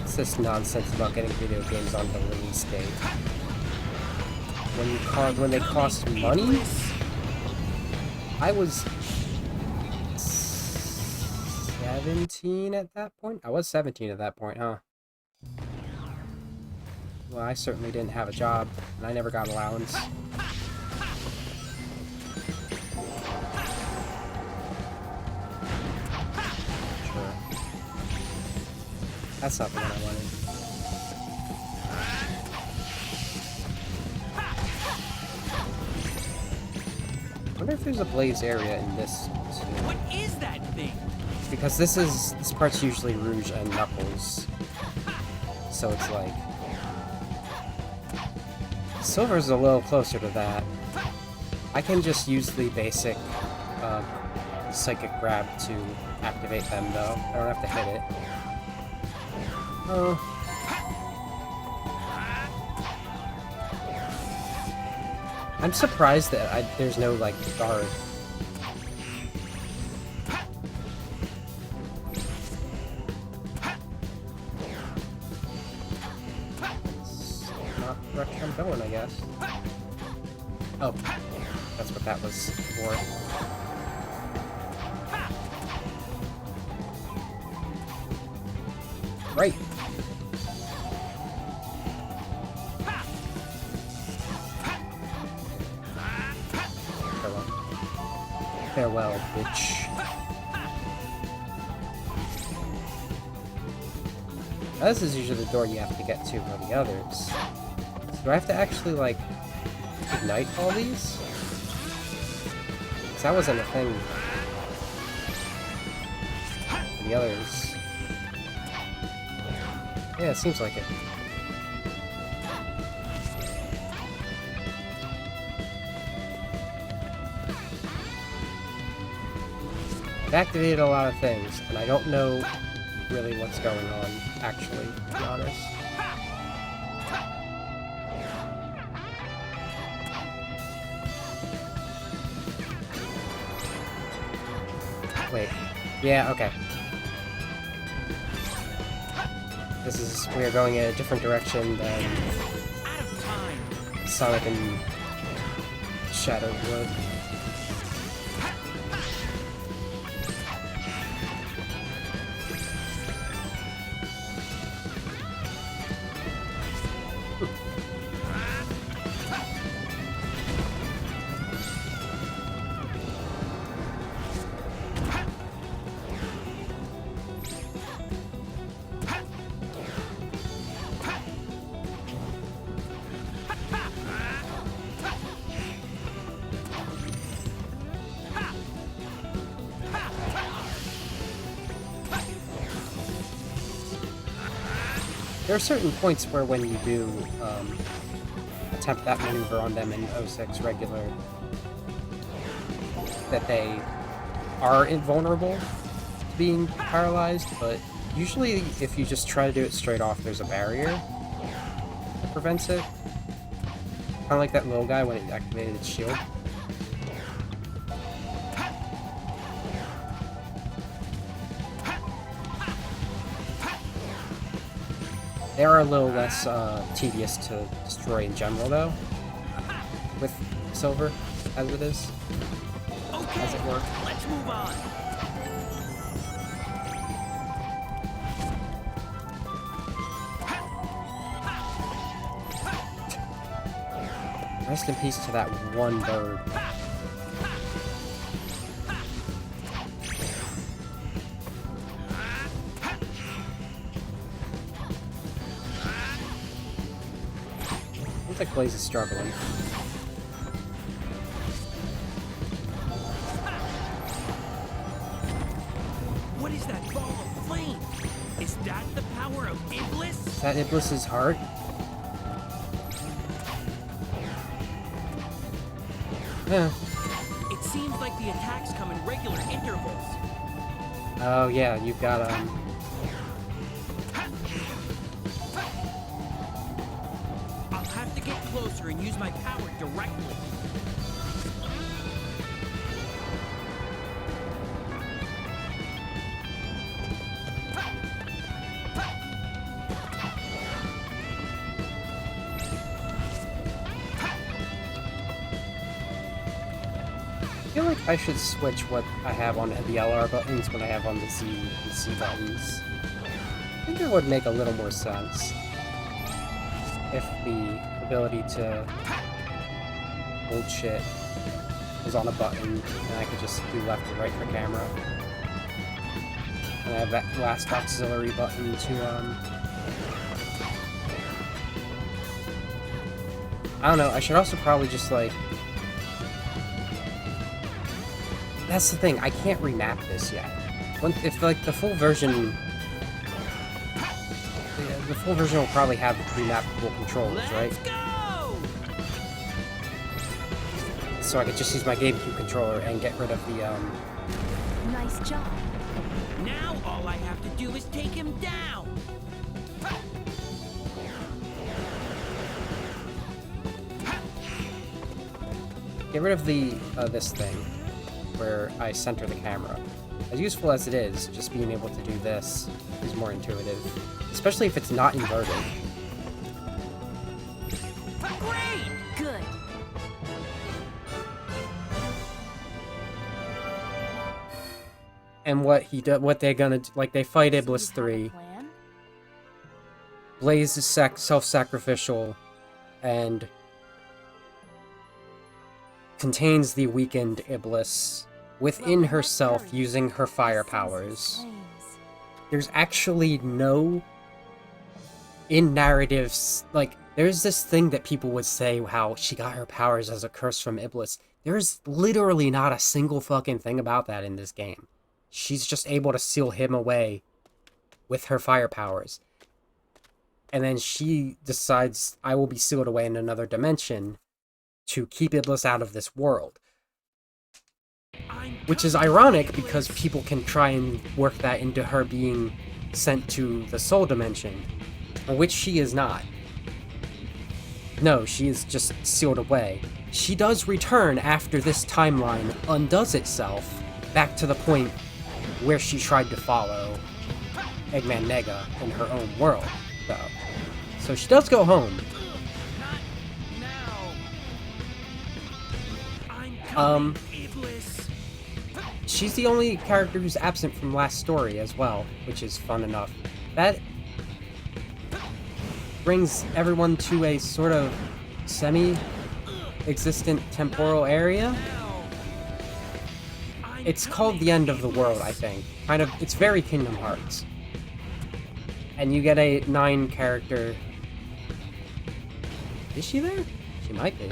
It's this nonsense about getting video games on the release date. When they cost money? I was 17 at that point? I was 17 at that point, huh? Well, I certainly didn't have a job, and I never got allowance. Sure. That's not the one I wanted. I wonder if there's a blaze area in this too. What is that thing? Because this part's usually Rouge and Knuckles. So it's like... Silver's a little closer to that. I can just use the basic psychic grab to activate them, though. I don't have to hit it. Oh. I'm surprised that there's no, like, guard. Not the direction I'm going, I guess. Oh, that's what that was for. Right. Farewell, bitch. Now, this is usually the door you have to get to for the others. So do I have to actually, like, ignite all these? Because that wasn't a thing for the others. Yeah, it seems like it. I've activated a lot of things, and I don't know really what's going on, actually, to be honest. Wait. Yeah, okay. This is... we are going in a different direction than Sonic and Shadowwood. there are certain points where when you do attempt that maneuver on them in 06 regular, that they are invulnerable to being paralyzed, but usually if you just try to do it straight off, there's a barrier that prevents it. Kind of like that little guy when it activated its shield. They are a little less tedious to destroy in general, though, with silver, as it is. Okay, As it were. let's move on. Rest in peace to that one bird. Looks like Blaze is struggling. What is that ball of flame? Is that the power of Iblis? Is that Iblis's heart? Yeah. It seems like the attacks come in regular intervals. Oh yeah, you've got I'll have to get closer and use my power directly. I feel like I should switch what I have on the LR buttons when I have on the Z and C buttons. I think it would make a little more sense if the ability to hold shit was on a button and I could just do left and right for camera. And I have that last auxiliary button to, I don't know, I should also probably just, like... That's the thing, I can't remap this yet. If, like, the full version... The full version will probably have remappable controls, right? Go! So I could just use my GameCube controller and get rid of the, Nice job. Now all I have to do is take him down. Get rid of the, this thing, where I center the camera. As useful as it is, just being able to do this is more intuitive. Especially if it's not inverted. Great! Good. And what they're gonna do, like, they fight Iblis 3. Plan? Blaze is self-sacrificial, and contains the weakened Iblis within herself using her fire powers. There's actually no... In narratives, like, there's this thing that people would say how she got her powers as a curse from Iblis. There's literally not a single fucking thing about that in this game. She's just able to seal him away with her fire powers. And then she decides, I will be sealed away in another dimension to keep Iblis out of this world. Which is ironic because people can try and work that into her being sent to the soul dimension, which she is not. No, she is just sealed away. She does return after this timeline undoes itself back to the point where she tried to follow Eggman Nega in her own world, though. So she does go home. She's the only character who's absent from last story as well, which is fun enough. That brings everyone to a sort of semi-existent temporal area. It's called the end of the world, I think. Kind of, it's very Kingdom Hearts. And you get a 9-character... Is she there? She might be.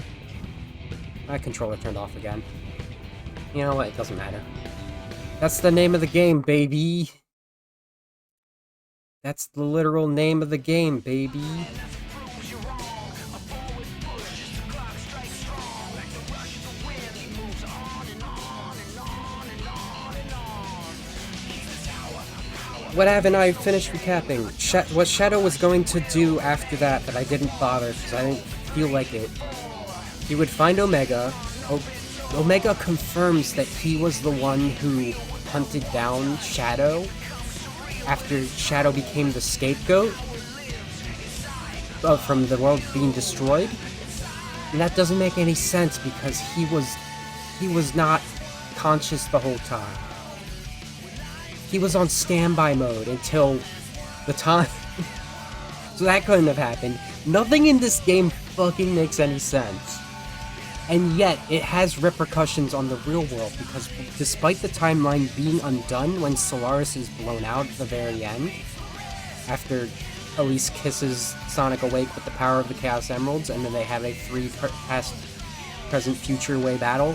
My controller turned off again. You know what? It doesn't matter. That's the name of the game, baby! That's the literal name of the game, baby. What haven't I finished recapping? What Shadow was going to do after that I didn't bother because I didn't feel like it. He would find Omega. Omega confirms that he was the one who hunted down Shadow after Shadow became the scapegoat from the world being destroyed. And that doesn't make any sense because he was not conscious the whole time. He was on standby mode until the time. So that couldn't have happened. Nothing in this game fucking makes any sense. And yet, it has repercussions on the real world, because despite the timeline being undone when Solaris is blown out at the very end, after Elise kisses Sonic awake with the power of the Chaos Emeralds, and then they have a past, present, future way battle,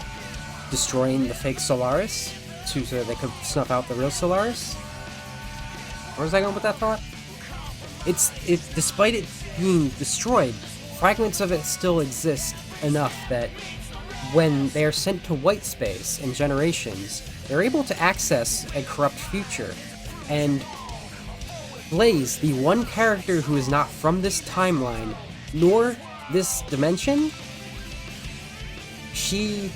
destroying the fake Solaris, so they could snuff out the real Solaris? Where was I going with that thought? Despite it being destroyed, fragments of it still exist enough that when they are sent to white space in Generations, they're able to access a corrupt future. And Blaze, the one character who is not from this timeline, nor this dimension, she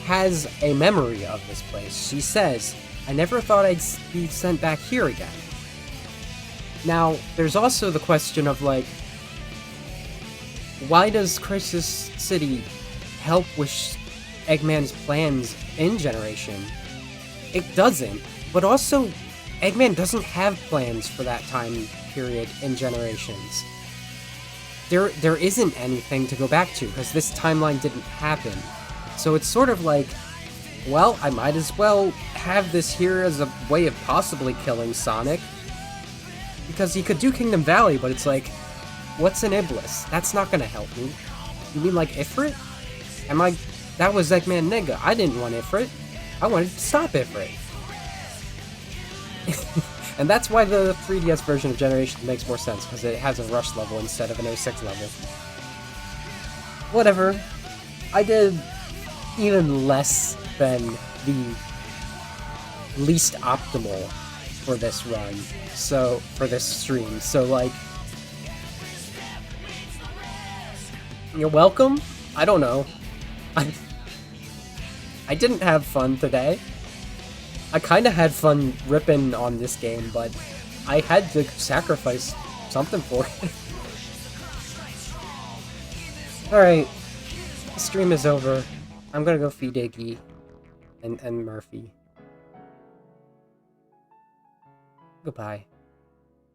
has a memory of this place. She says, "I never thought I'd be sent back here again." Now, there's also the question of, like, why does Crisis City help with Eggman's plans in Generation? It doesn't, but also, Eggman doesn't have plans for that time period in Generations. There isn't anything to go back to, because this timeline didn't happen. So it's sort of like, well, I might as well have this here as a way of possibly killing Sonic. Because he could do Kingdom Valley, but it's like, what's an Iblis? That's not gonna help me. You mean like Ifrit? That was Eggman Nigga. I didn't want Ifrit. I wanted to stop Ifrit. And that's why the 3DS version of Generation makes more sense, because it has a rush level instead of an 06 level. Whatever. I did even less than the least optimal for this run, so for this stream. So, like, you're welcome? I don't know. I didn't have fun today. I kinda had fun ripping on this game, but I had to sacrifice something for it. Alright. The stream is over. I'm gonna go feed Iggy and Murphy. Goodbye.